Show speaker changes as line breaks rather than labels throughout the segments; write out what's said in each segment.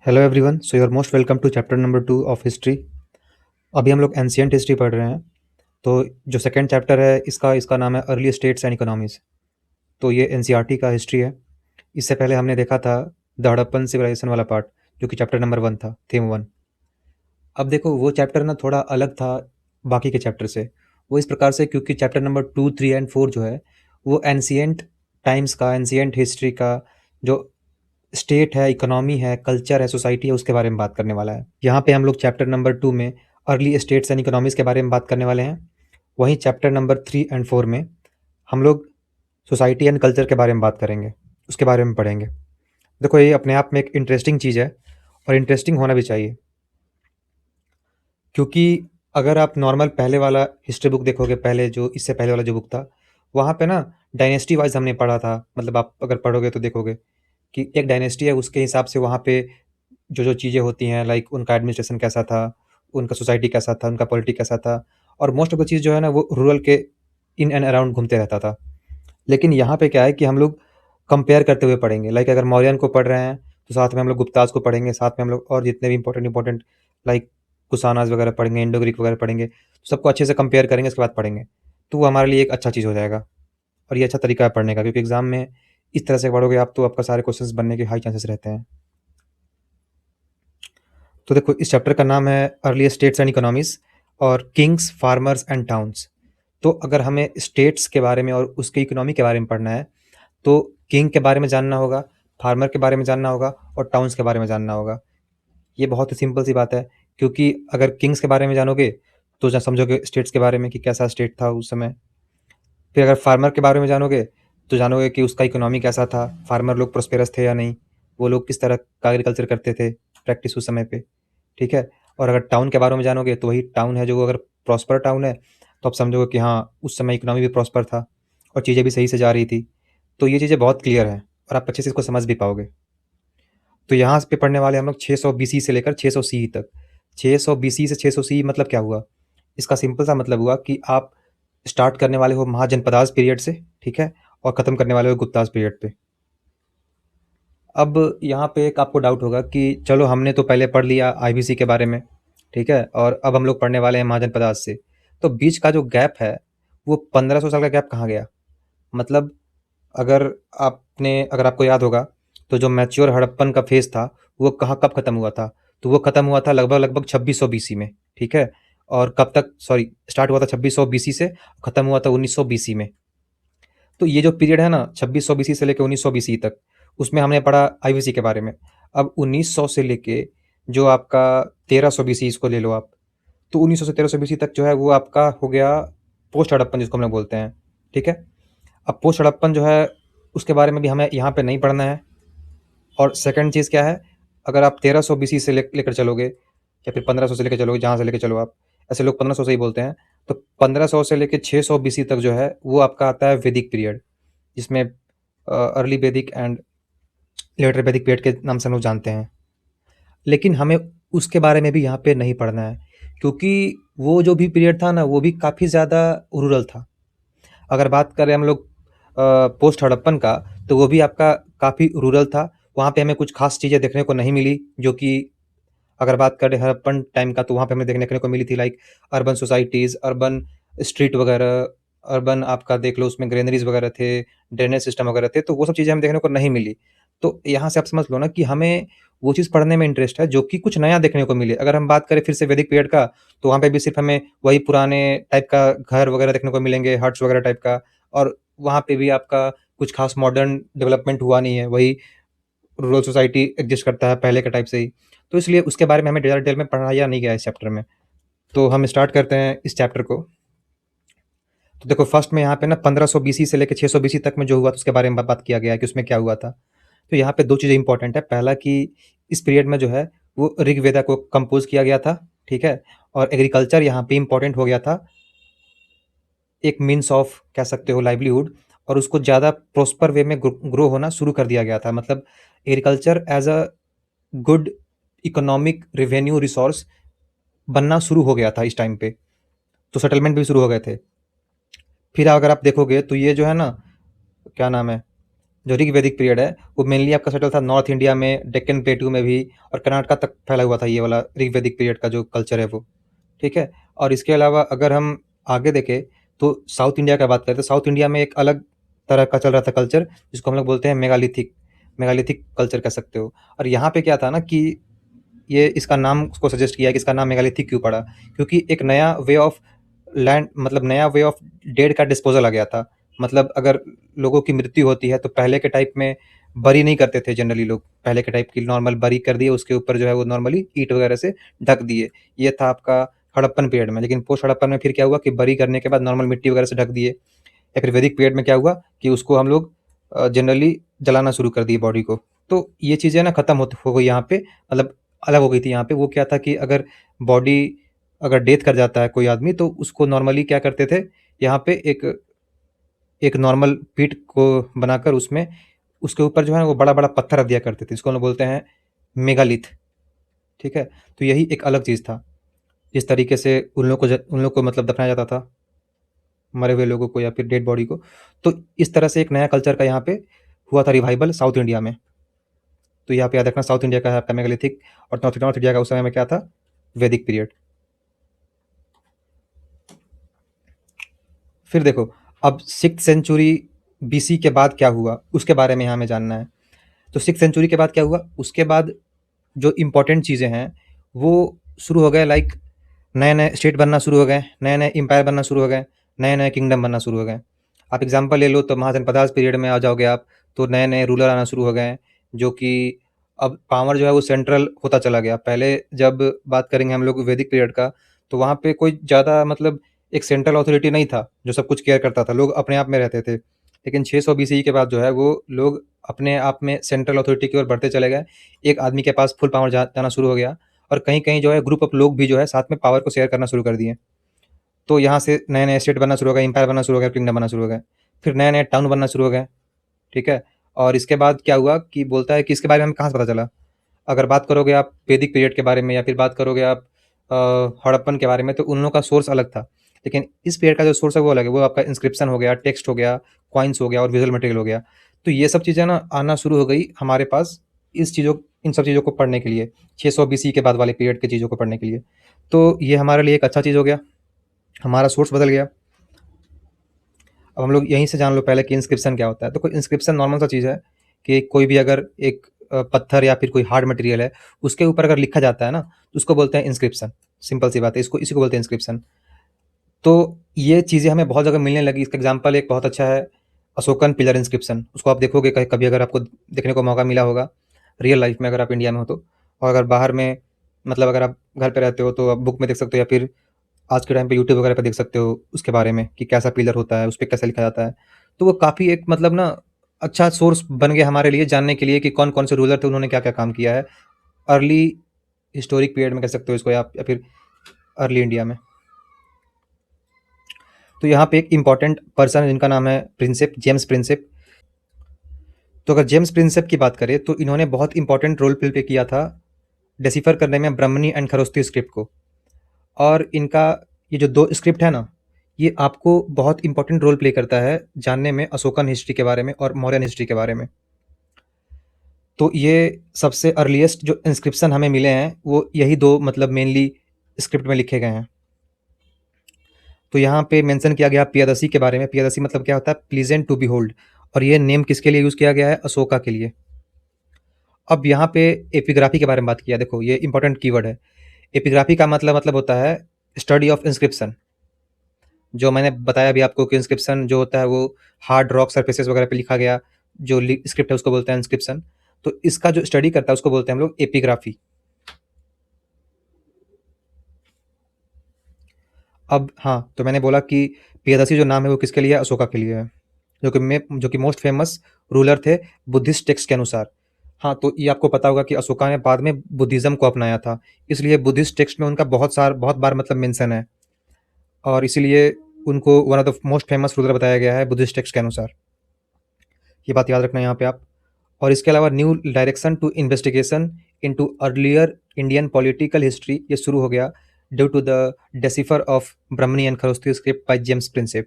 Hello everyone, so you are most welcome to chapter number 2 of history. अभी हम लोग ancient history पढ़ रहे हैं। तो जो सेकंड चैप्टर है इसका इसका नाम है अर्ली स्टेट्स एंड इकोनॉमीज़। तो ये एनसीईआरटी का हिस्ट्री है। इससे पहले हमने देखा था द हड़प्पन सिविलाइजेशन वाला पार्ट, जो कि चैप्टर नंबर 1 था, थीम 1। अब देखो वो चैप्टर ना थोड़ा अलग था बाकी के चैप्टर से। वो इस प्रकार से क्योंकि चैप्टर नंबर 2, 3 एंड 4 जो है वो एंशियंट टाइम्स का, एंशियंट हिस्ट्री का जो स्टेट है, इकोनॉमी है, कल्चर है, सोसाइटी है, उसके बारे में बात करने वाला है। यहाँ पे हम लोग चैप्टर नंबर 2 में अर्ली स्टेट्स एंड इकोनॉमीज़ के बारे में बात करने वाले हैं। वहीं चैप्टर नंबर 3 एंड 4 में हम लोग सोसाइटी एंड कल्चर के बारे में बात करेंगे, उसके बारे में पढ़ेंगे। देखो ये अपने आप में एक इंटरेस्टिंग चीज़ है और इंटरेस्टिंग होना भी चाहिए, क्योंकि अगर आप नॉर्मल पहले वाला हिस्ट्री बुक देखोगे, पहले जो इससे पहले वाला जो बुक था, वहाँ पे ना डायनेस्टी वाइज हमने पढ़ा था। मतलब आप अगर पढ़ोगे तो देखोगे कि एक डायनेस्टी है, उसके हिसाब से वहाँ पे जो चीज़ें होती हैं, लाइक उनका एडमिनिस्ट्रेशन कैसा था, उनका सोसाइटी कैसा था, उनका पॉलिटी कैसा था, और मोस्ट ऑफ द चीज़ जो है ना वो रूरल के इन एंड अराउंड घूमते रहता था। लेकिन यहाँ पे क्या है कि हम लोग कंपेयर करते हुए पढ़ेंगे। लाइक अगर मौर्यन को पढ़ रहे हैं तो साथ में हम लोग गुप्ताज को पढ़ेंगे, साथ में हम लोग और जितने भी इंपॉर्टेंट लाइक कुशानाज वगैरह पढ़ेंगे, इंडो ग्रीक वगैरह पढ़ेंगे, तो सबको अच्छे से कंपेयर करेंगे, उसके बाद पढ़ेंगे। तो वो हमारे लिए एक अच्छा चीज़ हो जाएगा और ये अच्छा तरीका है पढ़ने का, क्योंकि एग्जाम में इस तरह से पढ़ोगे आप तो आपका सारे क्वेश्चंस बनने के हाई चांसेस रहते हैं। तो देखो इस चैप्टर का नाम है अर्ली स्टेट्स एंड इकोनॉमीज और किंग्स, फार्मर्स एंड टाउन्स। तो अगर हमें स्टेट्स के बारे में और उसके इकोनॉमी के बारे में पढ़ना है तो किंग के बारे में जानना होगा, फार्मर के बारे में जानना होगा और टाउन्स के बारे में जानना होगा। ये बहुत ही सिंपल सी बात है, क्योंकि अगर किंग्स के बारे में जानोगे तो समझोगे स्टेट्स के बारे में कि कैसा स्टेट था उस समय। फिर अगर फार्मर के बारे में जानोगे तो जानोगे कि उसका इकोनॉमी कैसा था, फार्मर लोग प्रोस्पेरस थे या नहीं, वो लोग किस तरह का एग्रीकल्चर करते थे, प्रैक्टिस उस समय पे। ठीक है। और अगर टाउन के बारे में जानोगे तो वही टाउन है जो अगर प्रॉस्पर टाउन है तो आप समझोगे कि हाँ उस समय इकोनॉमी भी प्रॉस्पर था और चीज़ें भी सही से जा रही थी। तो ये चीज़ें बहुत क्लियर हैं और आप अच्छे से इसको समझ भी पाओगे। तो यहाँ पे पढ़ने वाले हम लोग 600 बीसी से लेकर 600 सी तक। 600 बीसी से 600 सी मतलब क्या हुआ? इसका सिंपल सा मतलब हुआ कि आप स्टार्ट करने वाले हो महाजनपदास पीरियड से, ठीक है, और ख़त्म करने वाले हो गुप्तास पीरियड पे। अब यहाँ पे एक आपको डाउट होगा कि चलो हमने तो पहले पढ़ लिया आईबीसी के बारे में, ठीक है, और अब हम लोग पढ़ने वाले हैं महाजनपदास से, तो बीच का जो गैप है वो 1500 साल का गैप कहाँ गया? मतलब अगर अगर आपको याद होगा तो जो मैच्योर हड़प्पन का फेज था वो कब खत्म हुआ था? तो वो खत्म हुआ था लगभग लगभग 2600 बीसी में, ठीक है। और कब तक, सॉरी, स्टार्ट हुआ था 2600 बीसी से, खत्म हुआ था 1900 बीसी में। तो ये जो पीरियड है ना 2600 बीसी से लेकर 1900 बीसी तक, उसमें हमने पढ़ा आईवीसी के बारे में। अब 1900 से लेके जो आपका 1300 बीसी, इसको ले लो आप, तो 1900 से 1300 बीसी तक जो है वो आपका हो गया पोस्ट हड़प्पन, जिसको हम लोग बोलते हैं, ठीक है। अब पोस्ट हड़प्पन जो है उसके बारे में भी हमें यहाँ पे नहीं पढ़ना है। और सेकंड चीज़ क्या है, अगर आप 1300 बीसी से लेकर चलोगे या फिर 1500 से लेकर चलोगे, जहाँ से लेकर चलो आप, ऐसे लोग 1500 से ही बोलते हैं, तो 1500 से लेकर 600 बीसी तक जो है वो आपका आता है वैदिक पीरियड, जिसमें अर्ली वैदिक एंड लेटर वैदिक पीरियड के नाम से हम लोग जानते हैं। लेकिन हमें उसके बारे में भी यहाँ पे नहीं पढ़ना है, क्योंकि वो जो भी पीरियड था ना वो भी काफ़ी ज़्यादा रूरल था। अगर बात करें हम लोग पोस्ट हड़प्पन का, तो वो भी आपका काफ़ी रूरल था। वहाँ पे हमें कुछ खास चीज़ें देखने को नहीं मिली, जो कि अगर बात करें हड़प्पन टाइम का तो वहाँ पे हमें देखने को मिली थी, like urban societies, urban street वगैरह, अर्बन आपका देख लो उसमें ग्रेनरीज वगैरह थे, ड्रेनेज सिस्टम वगैरह थे, तो वो सब चीज़ें हमें देखने को नहीं मिली। तो यहाँ से आप समझ लो ना कि हमें वो चीज़ पढ़ने में इंटरेस्ट है जो कि कुछ नया देखने को मिले। अगर हम बात करें फिर से वैदिक पीरियड का, तो वहाँ पे भी सिर्फ हमें वही पुराने टाइप का घर वगैरह देखने को मिलेंगे, हट्स वगैरह टाइप का, और वहाँ पे भी आपका कुछ खास मॉडर्न डेवलपमेंट हुआ नहीं है, वही रूरल सोसाइटी एग्जिस्ट करता है पहले के टाइप से ही। तो इसलिए उसके बारे में हमें ज़्यादा डिटेल में पढ़ाया नहीं गया इस चैप्टर में। तो हम स्टार्ट करते हैं इस चैप्टर को। तो देखो फर्स्ट में यहाँ पे ना 1500 बीसी से लेकर 600 बीसी तक में जो हुआ था उसके बारे में बात किया गया है कि उसमें क्या हुआ था। तो यहाँ पे दो चीज़ें इंपॉर्टेंट है। पहला कि इस पीरियड में जो है वो ऋग्वेदा को कंपोज किया गया था, ठीक है, और एग्रीकल्चर यहाँ पे इंपॉर्टेंट हो गया था, एक मीन्स ऑफ कह सकते हो लाइवलीहुड, और उसको ज़्यादा प्रोस्पर वे में ग्रो होना शुरू कर दिया गया था। मतलब agriculture as a good economic revenue resource बनना शुरू हो गया था इस टाइम पे, तो सेटलमेंट भी शुरू हो गए थे। फिर अगर आप देखोगे तो ये जो है ना, क्या नाम है, जो ऋग्वैदिक पीरियड है, वो मेनली आपका सेटल था नॉर्थ इंडिया में, डेक्कन प्लेटू में भी और कर्नाटका तक फैला हुआ था ये वाला ऋग्वैदिक पीरियड का जो कल्चर है वो, ठीक है? और इसके अलावा अगर हम आगे देखें, तो साउथ इंडिया का बात करें, तो साउथ इंडिया में एक अलग तरह का चल रहा था कल्चर, जिसको हम लोग बोलते हैं मेगालिथिक कल्चर कह सकते हो। और यहाँ पे क्या था ना कि ये इसका नाम उसको सजेस्ट किया कि इसका नाम मेगालिथिक क्यों पड़ा? क्योंकि एक नया वे ऑफ लैंड मतलब नया वे ऑफ डेड का डिस्पोजल आ गया था। मतलब अगर लोगों की मृत्यु होती है तो पहले के टाइप में बरी नहीं करते थे जनरली लोग। पहले के टाइप की नॉर्मल बरी कर दिए, उसके ऊपर जो है वो नॉर्मली ईंट वगैरह से ढक दिए। ये था आपका हड़प्पन पीरियड में। लेकिन पोस्ट हड़प्पन में फिर क्या हुआ कि बरी करने के बाद नॉर्मल मिट्टी वगैरह से ढक दिए। या फिर वैदिक पीरियड में क्या हुआ कि उसको हम लोग जनरली जलाना शुरू कर दिए बॉडी को। तो ये चीज़ें ना खत्म हो गई यहाँ पे, मतलब अलग हो गई थी यहाँ पे। वो क्या था कि अगर बॉडी अगर डेथ कर जाता है कोई आदमी, तो उसको नॉर्मली क्या करते थे, यहाँ पे एक नॉर्मल पीठ को बनाकर उसमें उसके ऊपर जो है वो बड़ा बड़ा पत्थर रख दिया करते थे, इसको हम लोग बोलते हैं मेगालिथ, ठीक है? तो यही एक अलग चीज़ था, जिस तरीके से उन लोग को मतलब दफनाया जाता था, मरे हुए लोगों को या फिर डेड बॉडी को। तो इस तरह से एक नया कल्चर का यहाँ पे हुआ था रिवाइवल साउथ इंडिया में। तो यहाँ पे याद रखना, साउथ इंडिया का है आपका मेगालिथिक, और नॉर्थ नॉर्थ इंडिया का उस समय में क्या था, वैदिक पीरियड। फिर देखो, अब 6th सेंचुरी बीसी के बाद क्या हुआ उसके बारे में यहाँ हमें जानना है। तो 6th सेंचुरी के बाद क्या हुआ, उसके बाद जो इम्पोर्टेंट चीज़ें हैं वो शुरू हो गए। लाइक नए नए स्टेट बनना शुरू हो गए, नए नए एम्पायर बनना शुरू हो गए, नए नए किंगडम बनना शुरू हो गए। आप एग्जांपल ले लो तो महाजनपदास पीरियड में आ जाओगे आप, तो नए नए रूलर आना शुरू हो गए, जो कि अब पावर जो है वो सेंट्रल होता चला गया। पहले जब बात करेंगे हम लोग वैदिक पीरियड का, तो वहाँ पे कोई ज़्यादा मतलब एक सेंट्रल अथॉरिटी नहीं था जो सब कुछ केयर करता था, लोग अपने आप में रहते थे। लेकिन 600 बीसी के बाद जो है वो लोग अपने आप में सेंट्रल अथॉरिटी की ओर बढ़ते चले गए। एक आदमी के पास फुल पावर जाना शुरू हो गया, और कहीं-कहीं जो है ग्रुप ऑफ लोग भी जो है साथ में पावर को शेयर करना शुरू कर दिए। तो यहाँ से नए-नए स्टेट बनना शुरू हो गए, एम्पायर बनना शुरू हो गया, किंगडम बनना शुरू हो गए। फिर नए-नए टाउन बनना शुरू हो गए, ठीक है? और इसके बाद क्या हुआ कि बोलता है कि इसके बारे में हमें कहाँ से पता चला? अगर बात करोगे आप वैदिक पीरियड के बारे में या फिर बात करोगे आप हड़प्पन के बारे में, तो उन लोगों का सोर्स अलग था। लेकिन इस पीरियड का जो सोर्स है वो अलग है। वो आपका इंस्क्रिप्शन हो गया, टेक्स्ट हो गया, कॉइन्स हो गया और विजुअल मटेरियल हो गया। तो ये सब चीज़ें ना आना शुरू हो गई हमारे पास इन सब चीज़ों को पढ़ने के लिए, 600 बीसी के बाद वाले पीरियड की चीज़ों को पढ़ने के लिए। तो ये हमारे लिए एक अच्छा चीज़ हो गया, हमारा सोर्स बदल गया। अब हम लोग यहीं से जान लो पहले कि इंस्क्रिप्शन क्या होता है। तो कोई इंस्क्रिप्शन नॉर्मल सा चीज़ है कि कोई भी अगर एक पत्थर या फिर कोई हार्ड मटेरियल है, उसके ऊपर अगर लिखा जाता है ना, तो उसको बोलते हैं इंस्क्रिप्शन। सिंपल सी बात है, इसको इसी को बोलते हैं इंस्क्रिप्शन। तो ये चीज़ें हमें बहुत जगह मिलने लगी। इसका एग्जांपल एक बहुत अच्छा है, अशोकन पिलर इंस्क्रिप्शन। उसको आप देखोगे कहीं कभी, अगर आपको देखने को मौका मिला होगा रियल लाइफ में, अगर आप इंडिया में हो तो। और अगर बाहर में मतलब अगर आप घर पे रहते हो तो आप बुक में देख सकते हो, या फिर आज के टाइम पे यूट्यूब वगैरह पे देख सकते हो उसके बारे में कि कैसा पिलर होता है, उस पे कैसे लिखा जाता है। तो वो काफ़ी एक मतलब ना अच्छा सोर्स बन गया हमारे लिए जानने के लिए कि कौन-कौन से रूलर थे, उन्होंने क्या-क्या काम किया है। अर्ली हिस्टोरिक पीरियड में कह सकते हो इसको, आप या फिर अर्ली इंडिया में। तो यहाँ पे एक इम्पोर्टेंट पर्सन है जिनका नाम है प्रिंसेप, जेम्स प्रिंसेप। तो अगर जेम्स प्रिंसेप की बात करें तो इन्होंने बहुत इंपॉर्टेंट रोल प्ले किया था डेसिफर करने में ब्राह्मणी एंड खरोस्ती स्क्रिप्ट को। और इनका ये जो 2 स्क्रिप्ट है ना, ये आपको बहुत इंपॉर्टेंट रोल प्ले करता है जानने में अशोकन हिस्ट्री के बारे में और मौर्यन हिस्ट्री के बारे में। तो ये सबसे अर्लीस्ट जो इंस्क्रिप्शन हमें मिले हैं वो यही 2 मतलब मेनली स्क्रिप्ट में लिखे गए हैं। तो यहाँ पे मेंशन किया गया पियादसी के बारे में। पियादसी मतलब क्या होता है, प्लीजेंट टू बिहोल्ड। और ये नेम किसके लिए यूज़ किया गया है, अशोका के लिए। अब यहाँ पे एपिग्राफी के बारे में बात किया, देखो ये इंपॉर्टेंट कीवर्ड है। एपिग्राफी का मतलब होता है स्टडी ऑफ इंस्क्रिप्शन। जो मैंने बताया अभी आपको कि इंस्क्रिप्शन जो होता है वो हार्ड रॉक सरफेसेस वगैरह पे लिखा गया जो स्क्रिप्ट है उसको बोलते हैं इंस्क्रिप्शन। तो इसका जो स्टडी करता है उसको बोलते हैं हम लोग एपिग्राफी। अब हाँ, तो मैंने बोला कि पियादसी जो नाम है वो किसके लिए है, अशोका के लिए है, जो कि मोस्ट फेमस रूलर थे बुद्धिस्ट टेक्स्ट के अनुसार। हाँ, तो ये आपको पता होगा कि अशोका ने बाद में बुद्धिज्म को अपनाया था, इसलिए बुद्धिस्ट टेक्स्ट में उनका बहुत बार मतलब मेंशन है, और इसीलिए उनको one of the most famous ruler बताया गया है बुद्धिस्ट टेक्स्ट के अनुसार। ये बात याद रखना यहाँ पे आप। और इसके अलावा new direction to investigation into earlier Indian political history ये शुरू हो गया due to the decipher of Brahmani and Kharosthi script by James Prinsep.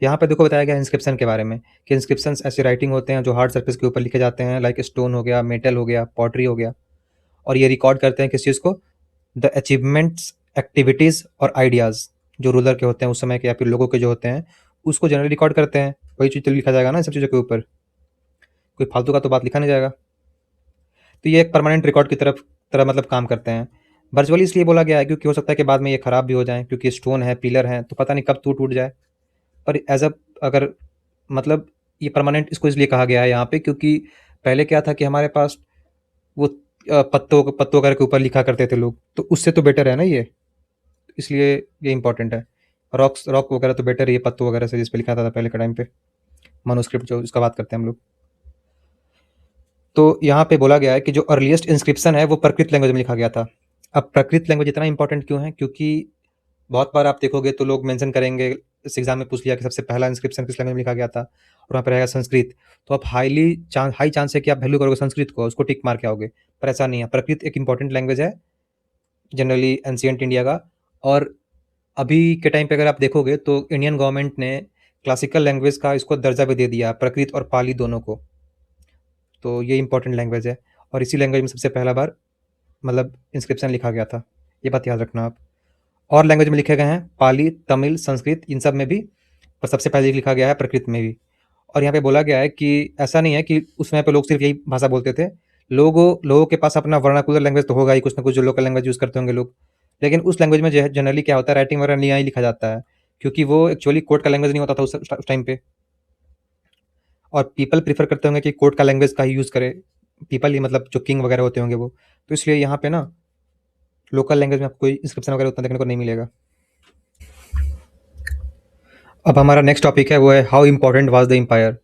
यहाँ पे देखो बताया गया है इंस्क्रिप्शन के बारे में कि इंस्क्रिप्शंस ऐसे राइटिंग होते हैं जो हार्ड सरफेस के ऊपर लिखे जाते हैं, लाइक स्टोन हो गया, मेटल हो गया, पॉटरी हो गया, और ये रिकॉर्ड करते हैं किस चीज़ को, द अचीवमेंट्स, एक्टिविटीज़ और आइडियाज़ जो रूलर के होते हैं उस समय के या फिर लोगों के जो होते हैं, उसको जनरली रिकॉर्ड करते हैं। वही चीज़ तो लिखा जाएगा ना इन सब चीज़ों के ऊपर, कोई फालतू का तो बात लिखा नहीं जाएगा। तो ये एक परमानेंट रिकॉर्ड की तरह मतलब काम करते हैं। वर्चुअली इसलिए बोला गया है क्योंकि हो सकता है कि बाद में ये खराब भी हो जाए, क्योंकि स्टोन है, पिलर है, तो पता नहीं कब टूट जाए। पर एज अ अगर मतलब ये परमानेंट इसको इसलिए कहा गया है यहाँ पे, क्योंकि पहले क्या था कि हमारे पास वो पत्तों पत्तों वगैरह के ऊपर लिखा करते थे लोग, तो उससे तो बेटर है ना ये, इसलिए ये इंपॉर्टेंट है। रॉक वगैरह तो बेटर है ये पत्तों वगैरह से जिस पे लिखा था पहले के टाइम पे, मनुस्क्रिप्ट जो इसका बात करते हैं हम लोग। तो यहाँ पे बोला गया है कि जो अर्लीस्ट इंस्क्रिप्शन है वो प्राकृत लैंग्वेज में लिखा गया था। अब प्राकृत लैंग्वेज इतना इंपॉर्टेंट क्यों है, क्योंकि बहुत बार आप देखोगे तो लोग मेंशन करेंगे, इस एग्जाम में पूछ लिया कि सबसे पहला इंस्क्रिप्शन किस लैंग्वेज में लिखा गया था, और वहाँ पर रहेगा संस्कृत, तो आप हाई चांस है कि आप वैल्यू करोगे संस्कृत को, उसको टिक मार के आओगे। पर ऐसा नहीं है, प्राकृत एक इंपॉर्टेंट लैंग्वेज है जनरली एंशियंट इंडिया का। और अभी के टाइम पे अगर आप देखोगे तो इंडियन गवर्नमेंट ने क्लासिकल लैंग्वेज का इसको दर्जा भी दे दिया, प्राकृत और पाली दोनों को। तो ये इंपॉर्टेंट लैंग्वेज है, और इसी लैंग्वेज में सबसे पहला बार मतलब इंस्क्रिप्शन लिखा गया था, ये बात याद रखना आप। और लैंग्वेज में लिखे गए हैं पाली, तमिल, संस्कृत, इन सब में भी, पर सबसे पहले लिखा गया है प्रकृत में भी। और यहाँ पे बोला गया है कि ऐसा नहीं है कि उस समय पे लोग सिर्फ यही भाषा बोलते थे, लोगों के पास अपना वर्नाकुलर लैंग्वेज तो होगा ही, कुछ ना कुछ जो लोकल लैंग्वेज यूज़ करते होंगे लोग, लेकिन उस लैंग्वेज में जो है जनरली क्या होता है, राइटिंग वगैरह नहीं ही लिखा जाता है, क्योंकि वो एक्चुअली कोड का लैंग्वेज नहीं होता था उस टाइम पे। और पीपल प्रीफर करते होंगे कि कोड का लैंग्वेज का ही यूज़ करे, पीपल ही मतलब जो किंग वगैरह होते होंगे वो, तो इसलिए यहाँ पे ना लोकल लैंग्वेज में आपको कोई इंस्क्रिप्शन वगैरह उतना देखने को नहीं मिलेगा। अब हमारा नेक्स्ट टॉपिक है वो है how important was the empire,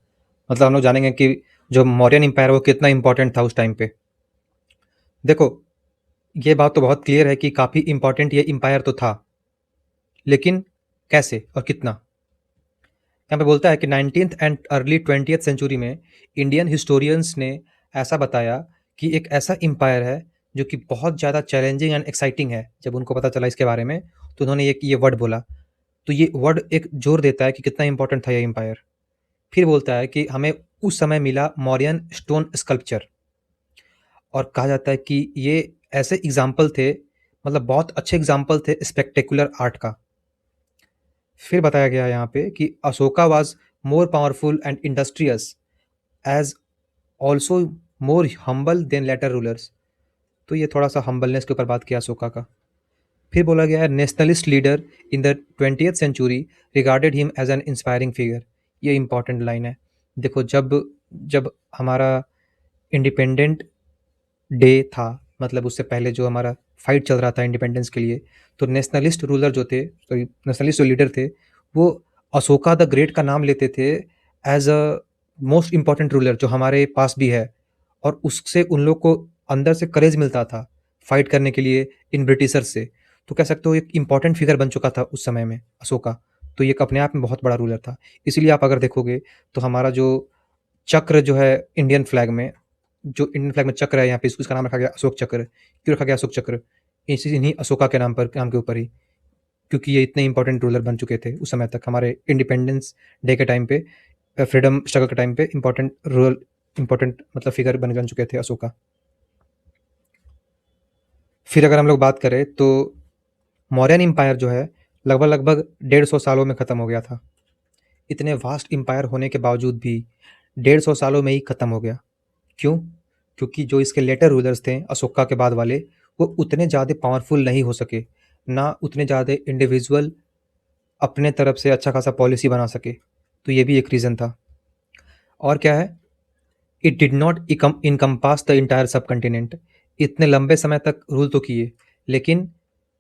मतलब हम लोग जानेंगे कि जो मौर्यन एम्पायर वो कितना इंपॉर्टेंट था उस टाइम पे। देखो, ये बात तो बहुत क्लियर है कि काफ़ी इंपॉर्टेंट ये एम्पायर तो था, लेकिन कैसे और कितना। यहाँ पे बोलता है कि 19th and early 20th century में इंडियन हिस्टोरियंस ने ऐसा बताया कि एक ऐसा एम्पायर है जो कि बहुत ज़्यादा चैलेंजिंग एंड एक्साइटिंग है। जब उनको पता चला इसके बारे में तो उन्होंने ये वर्ड बोला, तो ये वर्ड एक जोर देता है कि कितना इंपॉर्टेंट था ये एम्पायर। फिर बोलता है कि हमें उस समय मिला मौर्यन स्टोन स्कल्पचर, और कहा जाता है कि ये ऐसे एग्जाम्पल थे, मतलब बहुत अच्छे एग्जाम्पल थे स्पेक्टेकुलर आर्ट का। फिर बताया गया यहाँ पे कि Ashoka was more powerful and industrious as also more humble then later rulers. तो ये थोड़ा सा हम्बलनेस के ऊपर बात किया अशोका का। फिर बोला गया है nationalist leader in the 20th century regarded him as an inspiring figure. ये इंपॉर्टेंट लाइन है। देखो, जब जब हमारा इंडिपेंडेंट डे था, मतलब उससे पहले जो हमारा फाइट चल रहा था इंडिपेंडेंस के लिए, तो नेशनलिस्ट रूलर जो थे, सॉरी नेशनलिस्ट जो लीडर थे, वो अशोका द ग्रेट का नाम लेते थे as a most important ruler जो हमारे पास भी है। और उससे उन लोग को अंदर से करेज मिलता था फाइट करने के लिए इन ब्रिटिशर से। तो कह सकते हो एक इंपॉर्टेंट फिगर बन चुका था उस समय में अशोका। तो ये अपने आप में बहुत बड़ा रूलर था। इसीलिए आप अगर देखोगे तो हमारा जो चक्र जो है इंडियन फ्लैग में, जो इंडियन फ्लैग में चक्र है यहाँ पे, इसका नाम रखा गया अशोक चक्र। क्यों रखा गया अशोक चक्र? इसी इन्हीं अशोका के नाम के ऊपर ही, क्योंकि ये इतने इंपॉर्टेंट रूलर बन चुके थे उस समय तक हमारे इंडिपेंडेंस डे के टाइम पे, फ्रीडम स्ट्रगल के टाइम पे इंपॉर्टेंट मतलब फिगर बन चुके थे अशोका। फिर अगर हम लोग बात करें तो मौर्यन एम्पायर जो है लगभग 150 सालों में ख़त्म हो गया था। इतने वास्ट एम्पायर होने के बावजूद भी 150 सालों में ही ख़त्म हो गया। क्यों? क्योंकि जो इसके लेटर रूलर्स थे अशोका के बाद वाले, वो उतने ज़्यादा पावरफुल नहीं हो सके, ना उतने ज़्यादा इंडिविजुअल अपने तरफ से अच्छा खासा पॉलिसी बना सके। तो ये भी एक रीज़न था। और क्या है, it did not encompass the entire सब कंटिनेंट। इतने लंबे समय तक रूल तो किए, लेकिन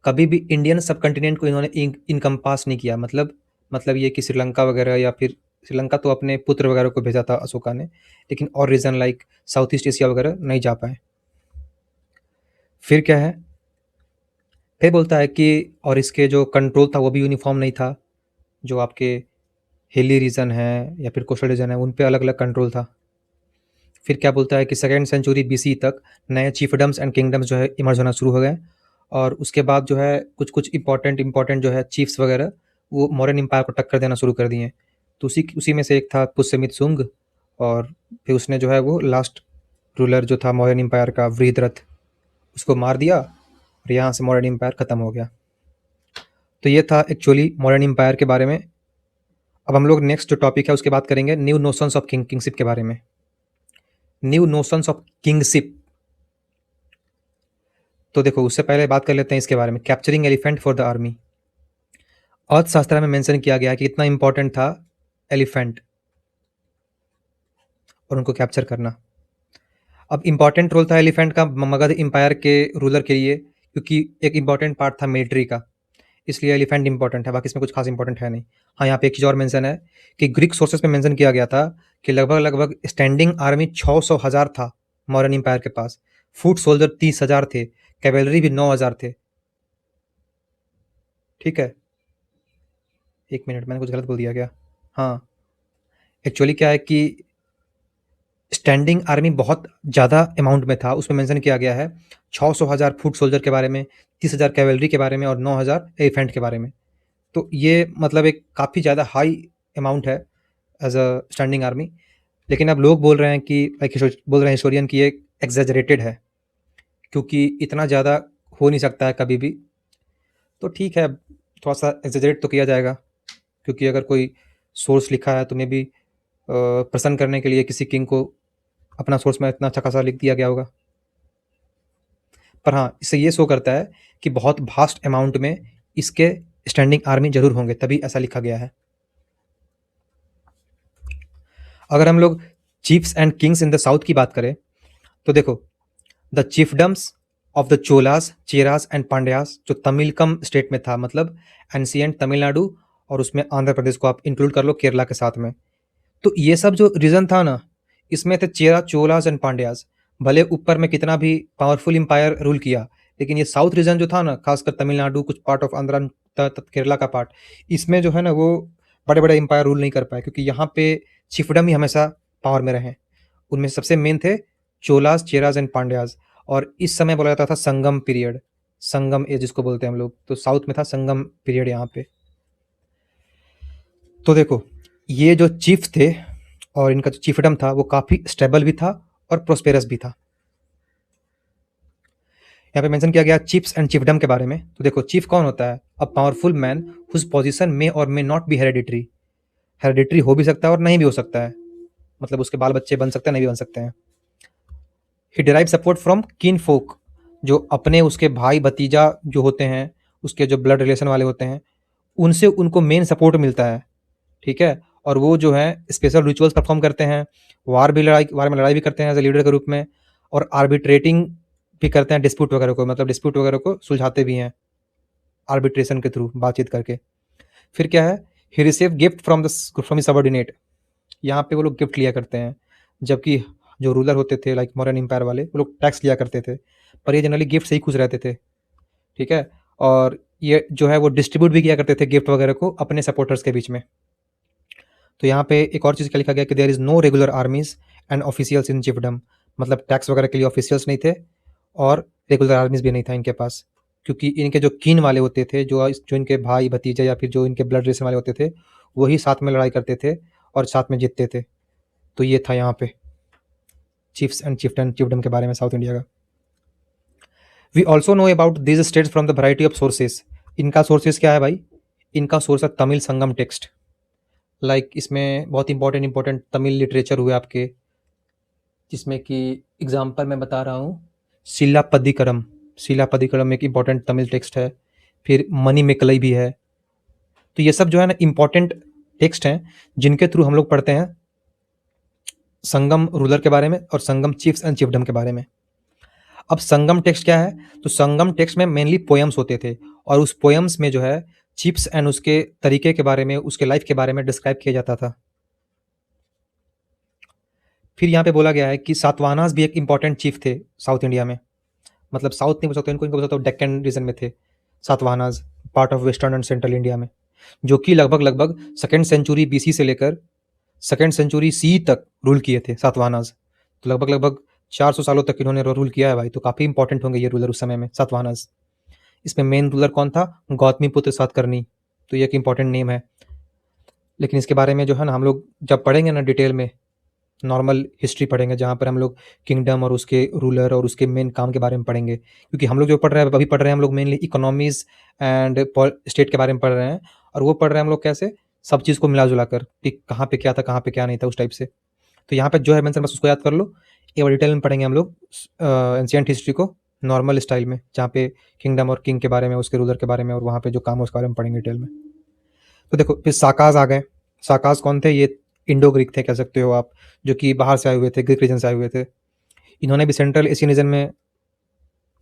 कभी भी इंडियन सब कंटिनेंट को इन्होंने इनकम्पास नहीं किया। मतलब ये कि श्रीलंका वगैरह, या फिर श्रीलंका तो अपने पुत्र वगैरह को भेजा था अशोका ने, लेकिन और reason like south east Asia वगैरह नहीं जा पाए। फिर क्या है, फिर बोलता है कि और इसके जो कंट्रोल था वो भी यूनिफॉर्म नहीं था। जो आपके हिली रीजन है या फिर कोस्टल रीजन है, उन पे अलग अलग कंट्रोल था। फिर क्या बोलता है कि सेकेंड सेंचुरी बीसी तक नए चीफडम्स एंड किंगडम्स जो है इमर्ज होना शुरू हो गए, और उसके बाद जो है कुछ कुछ इंपॉर्टेंट जो है चीफ्स वगैरह वो मॉडर्न एम्पायर को टक्कर देना शुरू कर दिए। तो उसी में से एक था पुष्यमित सुंग, और फिर उसने जो है वो लास्ट रूलर जो था मौर्यन एम्पायर का वृहद्रथ, उसको मार दिया और यहाँ से मौर्यन एम्पायर खत्म हो गया। तो ये था एक्चुअली मॉडर्न एम्पायर के बारे में। अब हम लोग नेक्स्ट जो टॉपिक है उसके बात करेंगे न्यू नोशंस ऑफ किंगशिप के बारे में। न्यू नोशंस ऑफ किंगशिप, तो देखो उससे पहले बात कर लेते हैं इसके बारे में, capturing elephant for the army. अर्थशास्त्र में मेंशन किया गया है कि कितना इंपॉर्टेंट था एलिफेंट और उनको कैप्चर करना। अब इंपॉर्टेंट रोल था एलिफेंट का मगध एम्पायर के रूलर के लिए, क्योंकि एक इंपॉर्टेंट पार्ट था मिलिट्री का, इसलिए एलिफेंट इंपॉर्टेंट है, बाकी इसमें कुछ खास इंपॉर्टेंट है नहीं। हाँ, यहाँ पे एक चीज़ और मेंशन है कि ग्रीक सोर्सेस में मेंशन किया गया था कि लगभग लगभग स्टैंडिंग आर्मी 600,000 था मॉडर्न एम्पायर के पास, फुट सोल्जर 30,000 थे, कैवेलरी भी 9,000 थे। ठीक है, एक मिनट, मैंने कुछ गलत बोल दिया क्या? हाँ, एक्चुअली क्या है कि स्टैंडिंग आर्मी बहुत ज़्यादा अमाउंट में था, उसमें मेंशन किया गया है 600,000 फुट सोल्जर के बारे में, 30,000 कैवेलरी के बारे में और 9,000 एलिफेंट के बारे में। तो ये मतलब एक काफ़ी ज़्यादा हाई अमाउंट है एज अ स्टैंडिंग आर्मी। लेकिन अब लोग बोल रहे हैं कि बोल रहे हैं हिस्टोरियन कि ये एग्जैजरेटेड है, क्योंकि इतना ज़्यादा हो नहीं सकता है कभी भी। तो ठीक है, थोड़ा सा एग्जैजरेट तो किया जाएगा, क्योंकि अगर कोई सोर्स लिखा है तो मे भी प्रसन्न करने के लिए किसी किंग को अपना सोर्स में इतना अच्छा खासा लिख दिया गया होगा। पर हाँ, इससे ये शो करता है कि बहुत वास्ट अमाउंट में इसके स्टैंडिंग आर्मी जरूर होंगे, तभी ऐसा लिखा गया है। अगर हम लोग chiefs and kings in the south की बात करें तो देखो, the chiefdoms of the Cholas, Cheras and Pandyas, जो तमिलकम स्टेट में था, मतलब एंशियंट तमिलनाडु, और उसमें आंध्र प्रदेश को आप इंक्लूड कर लो केरला के साथ में। तो ये सब जो रीजन था ना, इसमें थे चेरा, चोलास एंड पांड्यास। भले ऊपर में कितना भी पावरफुल एम्पायर रूल किया, लेकिन ये साउथ रीजन जो था ना, खासकर तमिलनाडु, कुछ पार्ट ऑफ आंध्र, केरला का पार्ट, इसमें जो है ना वो बड़े बड़े एम्पायर रूल नहीं कर पाए, क्योंकि यहाँ पे चिफडम ही हमेशा पावर में रहे। उनमें सबसे मेन थे चोलास, चेरास एंड पांड्यास, और इस समय बोला जाता था संगम पीरियड, संगम एज जिसको बोलते हैं हम लोग, तो साउथ में था संगम पीरियड यहाँ पे। तो देखो, ये जो चीफ थे और इनका जो चीफडम था वो काफ़ी स्टेबल भी था और प्रोस्पेरस भी था। यहाँ पे मेंशन किया गया चीफ्स एंड चीफडम के बारे में। तो देखो, चीफ कौन होता है? A powerful man whose position may or may not be hereditary. Hereditary हो भी सकता है और नहीं भी हो सकता है, मतलब उसके बाल बच्चे बन सकते हैं, नहीं भी बन सकते हैं। ही डिराइव सपोर्ट फ्रॉम किन फोक, जो अपने उसके भाई भतीजा जो होते हैं, उसके जो ब्लड रिलेशन वाले होते हैं, उनसे उनको मेन सपोर्ट मिलता है। ठीक है, और वो जो है स्पेशल रिचुअल्स परफॉर्म करते हैं, वार में लड़ाई भी करते हैं एज ए लीडर के रूप में, और आर्बिट्रेटिंग भी करते हैं डिस्प्यूट वगैरह को, मतलब डिस्प्यूट वगैरह को सुलझाते भी हैं आर्बिट्रेशन के थ्रू, बातचीत करके। फिर क्या है, ही रिसीव गिफ्ट फ्रॉम सबॉर्डिनेट, यहाँ पे वो लोग गिफ्ट लिया करते हैं, जबकि जो रूलर होते थे लाइक मॉडर्न एम्पायर वाले, वो लोग टैक्स लिया करते थे, पर ये जनरली गिफ्ट से ही खुश रहते थे। ठीक है, और ये जो है वो डिस्ट्रीब्यूट भी किया करते थे गिफ्ट वगैरह को अपने सपोर्टर्स के बीच में। तो यहाँ पे एक और चीज़ क्या लिखा गया कि there is no regular armies and officials in chiefdom, मतलब टैक्स वगैरह के लिए ऑफिशियल्स नहीं थे और रेगुलर आर्मीज भी नहीं था इनके पास, क्योंकि इनके जो कीन वाले होते थे, जो इनके भाई भतीजे या फिर जो इनके ब्लड रिलेशन वाले होते थे, वही साथ में लड़ाई करते थे और साथ में जीतते थे। तो ये था यहाँ पे चीफ्स एंड चिफडम के बारे में साउथ इंडिया का। We also know about this states from the variety of sources. इनका सोर्सेज क्या है भाई? इनका सोर्स है तमिल संगम टेक्स्ट, लाइक इसमें बहुत इंपॉर्टेंट तमिल लिटरेचर हुए आपके, जिसमें कि एग्जाम्पल मैं बता रहा हूँ, शिलापदिकरम एक इंपॉर्टेंट तमिल टेक्स्ट है, फिर मणिमेकलई भी है। तो ये सब जो है ना इंपॉर्टेंट टेक्स्ट हैं, जिनके थ्रू हम लोग पढ़ते हैं संगम रूलर के बारे में और संगम चीफ्स एंड चिफडम के बारे में। अब संगम टेक्स्ट क्या है? तो संगम टेक्स्ट में मेनली पोएम्स होते थे, और उस पोएम्स में जो है चिप्स एंड उसके तरीके के बारे में, उसके लाइफ के बारे में डिस्क्राइब किया जाता था। फिर यहाँ पे बोला गया है कि सातवाहनास भी एक इंपॉर्टेंट चीफ थे साउथ इंडिया में, मतलब साउथ नहीं बोल सकते इनको बोल सकते, डेक्कन रीजन में थे Satavahanas, part of western and central India में, जो कि लगभग सेकेंड सेंचुरी बीसी से लेकर सेकेंड सेंचुरी सी तक रूल किए थे सातवाहनास। तो लगभग 400 सालों तक इन्होंने रूल किया है भाई, तो काफ़ी इंपॉर्टेंट होंगे ये रूलर उस समय में, सातवाहनास। इसमें मेन रूलर कौन था? गौतमी पुत्र सातकर्णी, तो ये एक इंपॉर्टेंट नेम है। लेकिन इसके बारे में जो है ना हम लोग जब पढ़ेंगे ना डिटेल में, नॉर्मल हिस्ट्री पढ़ेंगे जहाँ पर हम लोग किंगडम और उसके रूलर और उसके मेन काम के बारे में पढ़ेंगे। क्योंकि हम लोग जो पढ़ रहे हैं अभी पढ़ रहे हैं हम लोग मेनली इकोनॉमीज़ एंड स्टेट के बारे में पढ़ रहे हैं, और वो पढ़ रहे हैं हम लोग कैसे, सब चीज़ को मिला-जुला कर कि कहाँ पे क्या था, कहाँ पे क्या नहीं था, उस टाइप से। तो यहाँ पे जो है मेंशन बस उसको याद कर लो। एक बार डिटेल में पढ़ेंगे हम लोग एंशिएंट हिस्ट्री को नॉर्मल स्टाइल में, जहाँ पे किंगडम और किंग के बारे में, उसके रूलर के बारे में और वहाँ पे जो काम है उसके बारे में पढ़ेंगे डिटेल में। तो देखो फिर साकाज़ आ गए। साकाज़ कौन थे? ये इंडो ग्रीक थे कह सकते हो आप, जो कि बाहर से आए हुए थे, ग्रीक रीजन से आए हुए थे। इन्होंने भी सेंट्रल एशियन रीजन में,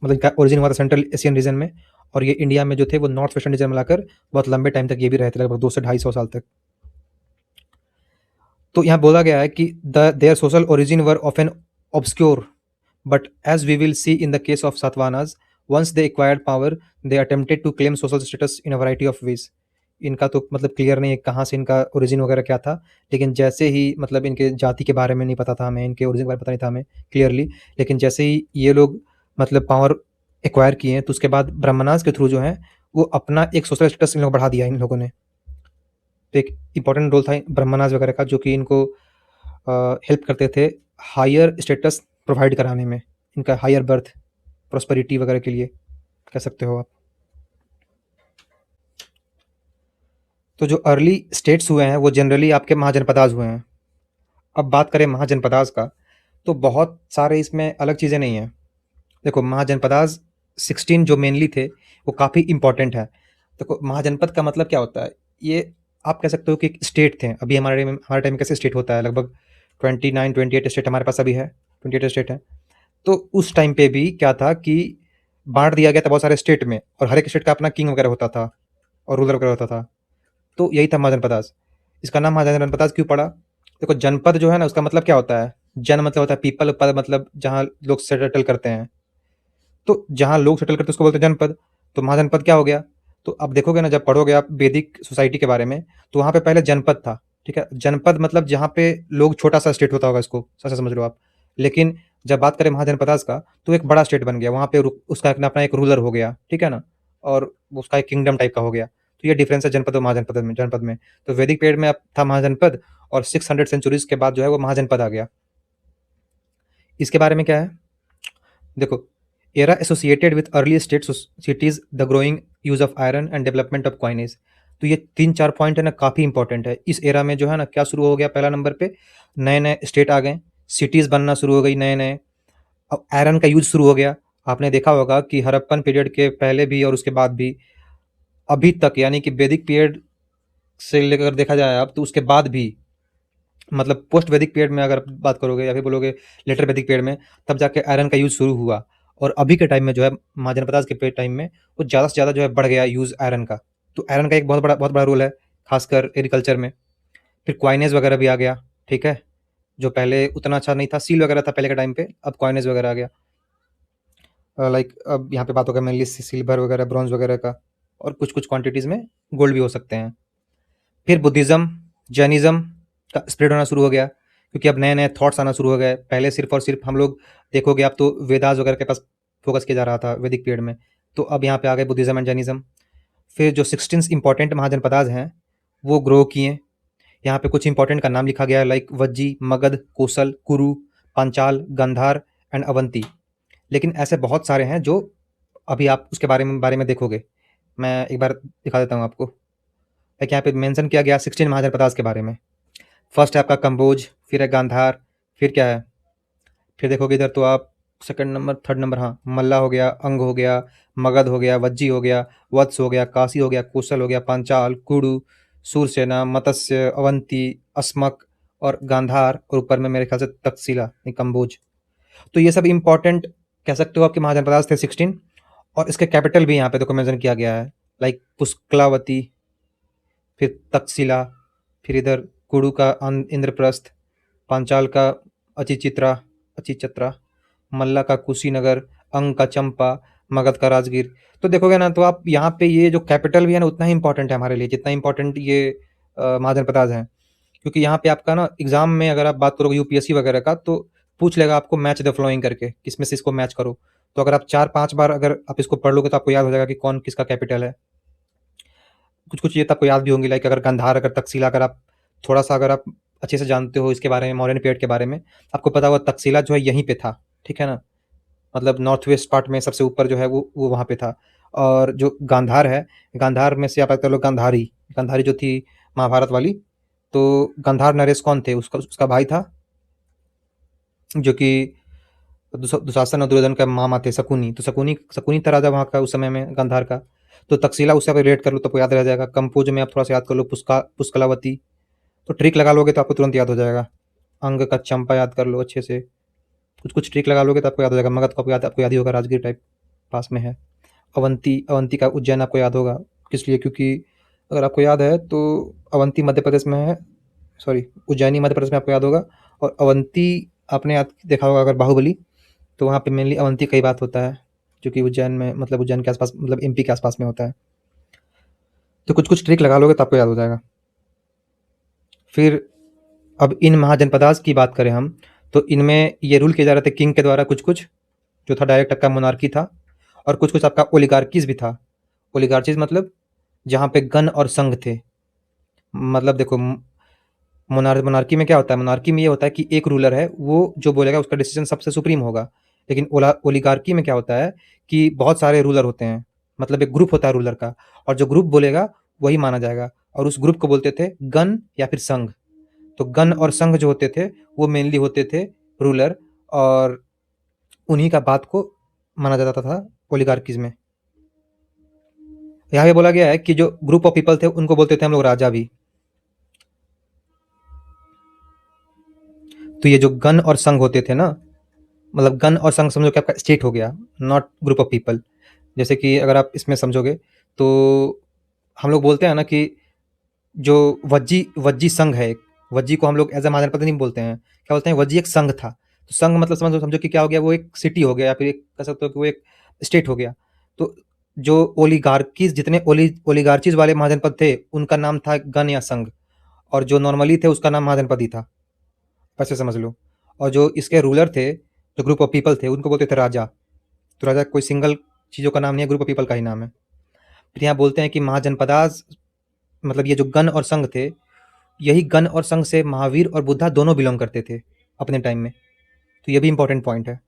मतलब इनका ओरिजिन हुआ था सेंट्रल एशियन रीजन में, और ये इंडिया में जो थे वो नॉर्थ वेस्टर्न रीजन में लाकर बहुत लंबे टाइम तक ये भी रहे थे, लगभग 2 से 250 साल तक। तो यहाँ बोला गया है कि their social origin were often obscure, but as we will see in the case of Satavahanas, once they acquired power they attempted to claim social status in a variety of ways. इनका तो मतलब क्लियर नहीं है कहाँ से इनका origin वगैरह क्या था, लेकिन जैसे ही मतलब इनके जाति के बारे में नहीं पता था हमें, इनके ओरिजिन के बारे में पता नहीं था हमें क्लियरली, लेकिन जैसे ही ये लोग मतलब पावर एक्वायर किए तो उसके बाद ब्राह्मणास के थ्रू जो है वो अपना एक सोशल स्टेटस इन लोग बढ़ा दिया इन लोगों ने। तो एक इंपॉर्टेंट रोल था ब्राह्मणास वगैरह का, जो कि इनको हेल्प करते थे हायर स्टेटस प्रोवाइड कराने में, इनका हायर बर्थ प्रोस्पेरिटी वगैरह के लिए कह सकते हो आप। तो जो अर्ली स्टेट्स हुए हैं वो जनरली आपके महाजनपदाज हुए हैं। अब बात करें महाजनपदाज का, तो बहुत सारे इसमें अलग चीज़ें नहीं हैं। देखो महाजनपदाज 16 जो मेनली थे वो काफ़ी इंपॉर्टेंट है। देखो महाजनपद का मतलब क्या होता है, ये आप कह सकते हो कि एक स्टेट थे। अभी हमारे टाइम में कैसे स्टेट होता है, लगभग 29-28 स्टेट हमारे पास अभी है, 28 स्टेट है। तो उस टाइम पे भी क्या था कि बांट दिया गया था बहुत सारे स्टेट में, और हर एक स्टेट का अपना किंग वगैरह होता था और रूलर वगैरह होता था। तो यही था महाजनपदास। इसका नाम महाजनपदास क्यों पड़ा? देखो जनपद जो है ना उसका मतलब क्या होता है, जन मतलब होता है पीपल, पद मतलब जहाँ लोग सेटल करते हैं। तो जहाँ लोग सेटल करते हैं उसको बोलते हैं जनपद। तो महाजनपद क्या हो गया? तो अब देखोगे ना जब पढ़ोगे आप वैदिक सोसाइटी के बारे में, तो वहाँ पे पहले जनपद था। ठीक है, जनपद मतलब जहाँ पे लोग, छोटा सा स्टेट होता होगा, इसको ऐसा समझ लो आप। लेकिन जब बात करें महाजनपदास का, तो एक बड़ा स्टेट बन गया, वहाँ पे उसका अपना एक रूलर हो गया, ठीक है ना, और उसका एक किंगडम टाइप का हो गया। तो ये डिफरेंस है जनपद और महाजनपद में। जनपद में तो वैदिक पीरियड में अब था महाजनपद, और 600 सेंचुरीज के बाद जो है वो महाजनपद आ गया। इसके बारे में क्या है, देखो era associated with early state cities, the growing use of iron and development of coinage। तो ये 3-4 पॉइंट है ना काफ़ी इंपॉर्टेंट है। इस एरा में जो है ना क्या शुरू हो गया, पहला नंबर पे नए नए स्टेट आ गए, सिटीज़ बनना शुरू हो गई नए नए, अब आयरन का यूज शुरू हो गया। आपने देखा होगा कि हड़प्पन पीरियड के पहले भी और उसके बाद भी अभी तक, यानी कि वैदिक पीरियड से लेकर देखा जाए अब, तो उसके बाद भी मतलब पोस्ट वैदिक पीरियड में अगर बात करोगे या फिर बोलोगे लेटर वैदिक पीरियड में, तब जाके आयरन का यूज शुरू हुआ। और अभी के टाइम में जो है महाजनपदास के टाइम में वो ज़्यादा से ज़्यादा जो है बढ़ गया यूज़ आयरन का। तो आयरन का एक बहुत बड़ा रोल है, खासकर एग्रीकल्चर में। फिर क्वाइनेज वगैरह भी आ गया, ठीक है, जो पहले उतना अच्छा नहीं था, सील वगैरह था पहले के टाइम पे, अब क्वाइनेज वगैरह आ गया। लाइक अब यहाँ पे बात होगा मेनली सिल्वर वगैरह, ब्रॉन्ज वगैरह का, और कुछ कुछ क्वांटिटीज़ में गोल्ड भी हो सकते हैं। फिर बुद्धिज़्म, जैनिज़्म का स्प्रेड होना शुरू हो गया, क्योंकि अब नए नए थॉट्स आना शुरू हो गए। पहले सिर्फ और सिर्फ हम लोग देखोगे आप तो वेदास वगैरह के पास फोकस किया जा रहा था वैदिक पीरियड में, तो अब यहाँ पे आ गए बुद्धिज़्म एंड जैनिज़्म। फिर जो 16 इंपॉर्टेंट महाजनपदास हैं वो ग्रो किए। यहाँ पे कुछ इंपॉर्टेंट का नाम लिखा गया है, लाइक वज्जी, मगध, कोसल, कुरु, पांचाल, गंधार एंड अवंती। लेकिन ऐसे बहुत सारे हैं जो अभी आप उसके बारे में देखोगे। मैं एक बार दिखा देता हूँ आपको। लाइक यहाँ पे मेंशन किया गया 16 महाजनपदास के बारे में। फर्स्ट है आपका कंबोज, फिर है गांधार, फिर क्या है, फिर देखोगे इधर तो आप सेकंड नंबर, थर्ड नंबर, हाँ मल्ला हो गया, अंग हो गया, मगध हो गया, वज्जी हो गया, वत्स हो गया, काशी हो गया, कौशल हो गया, पांचाल, कुरु, सूरसेना, मत्स्य, अवंती, अस्मक और गांधार, और ऊपर में मेरे ख्याल से तक्षशिला, कंबोज। तो ये सब इंपॉर्टेंट कह सकते हो आपके महाजनपदास थे 16। और इसके कैपिटल भी यहाँ पे देखो मेंशन किया गया है, लाइक पुष्कलावती, फिर तक्षशिला, फिर इधर कुरु का इंद्रप्रस्थ, पांचाल का अचिचित्रा अचिचत्रा, मल्ला का कुशीनगर, अंग का चंपा, मगध का राजगीर। तो देखोगे ना तो आप यहाँ पे ये जो कैपिटल भी है ना उतना ही इंपॉर्टेंट है हमारे लिए जितना इंपॉर्टेंट ये महाजनपदास हैं। क्योंकि यहाँ पे आपका ना एग्जाम में अगर आप बात करोगे यूपीएससी वगैरह का, तो पूछ लेगा आपको मैच द फ्लोइंग करके, किसमें से इसको मैच करो। तो अगर आप 4-5 बार अगर आप इसको पढ़ लोगे तो आपको याद हो जाएगा कि कौन किसका कैपिटल है। कुछ कुछ ये तो आपको याद भी होंगी, लाइक अगर गांधार, अगर तक्षशिला अगर आप थोड़ा-सा अगर आप अच्छे से जानते हो इसके बारे में, मौर्यन पीरियड के बारे में, आपको पता होगा तक्षशिला जो है यहीं पे था, ठीक है ना? मतलब नॉर्थ वेस्ट पार्ट में सबसे ऊपर जो है वो वहाँ पे था। और जो गांधार है, गांधार में से आप बात कर लो गांधारी, गांधारी जो थी महाभारत वाली, तो गांधार नरेश कौन थे? उसका उसका भाई था, जो कि दुशासन और दुर्योधन का मामा थे, शकुनी। तो शकुनी शकुनी था राजा वहाँ का उस समय में, गांधार का। तो तक्षशिला उससे आप रिलेट कर लो तो आपको याद रह जाएगा। कंपोज में आप थोड़ा-सा याद कर लो, पुष्कलावती। तो ट्रिक लगा लोगे तो आपको तुरंत याद हो जाएगा। अंग का चंपा याद कर लो अच्छे से। कुछ ट्रिक लगा लोगे तो आपको याद हो जाएगा। मगध को आपको याद ही होगा, राजगीर टाइप पास में है। अवंती, अवंती का उज्जैन आपको याद होगा। किस लिए? क्योंकि अगर आपको याद है तो अवंती मध्य प्रदेश में है, सॉरी उज्जैनी मध्य प्रदेश में आपको याद होगा। और अवंती आपने याद देखा होगा अगर बाहुबली, तो वहाँ पे मेनली अवंती का ही बात होता है, जो कि उज्जैन में, मतलब उज्जैन के आसपास, मतलब एमपी के आसपास में होता है। तो कुछ ट्रिक लगा लोगे तो आपको याद हो जाएगा। फिर अब इन महाजनपदास की बात करें हम, तो इनमें ये रूल किए जा रहे थे किंग के द्वारा, कुछ कुछ जो था डायरेक्ट आपका मोनार्की था, और कुछ कुछ आपका ओलिगार्कीज भी था। ओलिगार्चीज मतलब जहाँ पे गण और संघ थे। मतलब देखो, मोनार्की में क्या होता है? मोनार्की में ये होता है कि एक रूलर है, वो जो बोलेगा उसका डिसीजन सबसे सुप्रीम होगा। लेकिन ओलिगार्की में क्या होता है कि बहुत सारे रूलर होते हैं, मतलब एक ग्रुप होता है रूलर का, और जो ग्रुप बोलेगा वही माना जाएगा, और उस ग्रुप को बोलते थे गण या फिर संघ। तो गण और संघ जो होते थे वो मेनली होते थे रूलर, और उन्हीं का बात को माना जाता था ओलिगार्कीज में। यहाँ पे बोला गया है कि जो ग्रुप ऑफ पीपल थे उनको बोलते थे हम लोग राजा भी। तो ये जो गण और संघ होते थे ना, मतलब गण और संघ समझो कि आपका स्टेट हो गया, नॉट ग्रुप ऑफ पीपल। जैसे कि अगर आप इसमें समझोगे तो हम लोग बोलते हैं ना कि जो वज्जी वज्जी संघ है, वज्जी को हम लोग एज ए महाजनपद नहीं बोलते हैं, क्या बोलते हैं? वज्जी एक संघ था। तो संघ मतलब समझो समझो कि क्या हो गया, वो एक सिटी हो गया, या फिर एक कह सकते हो कि वो एक स्टेट हो गया। तो जो ओलिगार्कीज, जितने ओलिगार्चीज वाले महाजनपद थे उनका नाम था गण या संघ, और जो नॉर्मली थे उसका नाम महाजनपद ही था, ऐसे समझ लो। और जो इसके रूलर थे, जो ग्रुप ऑफ पीपल थे, उनको बोलते थे राजा। तो राजा कोई सिंगल चीज़ों का नाम नहीं है, ग्रुप ऑफ पीपल का ही नाम है। फिर यहाँ बोलते हैं कि महाजनपदास, मतलब ये जो गण और संघ थे, यही गण और संघ से महावीर और बुद्धा दोनों बिलोंग करते थे अपने टाइम में। तो ये भी इंपॉर्टेंट पॉइंट है।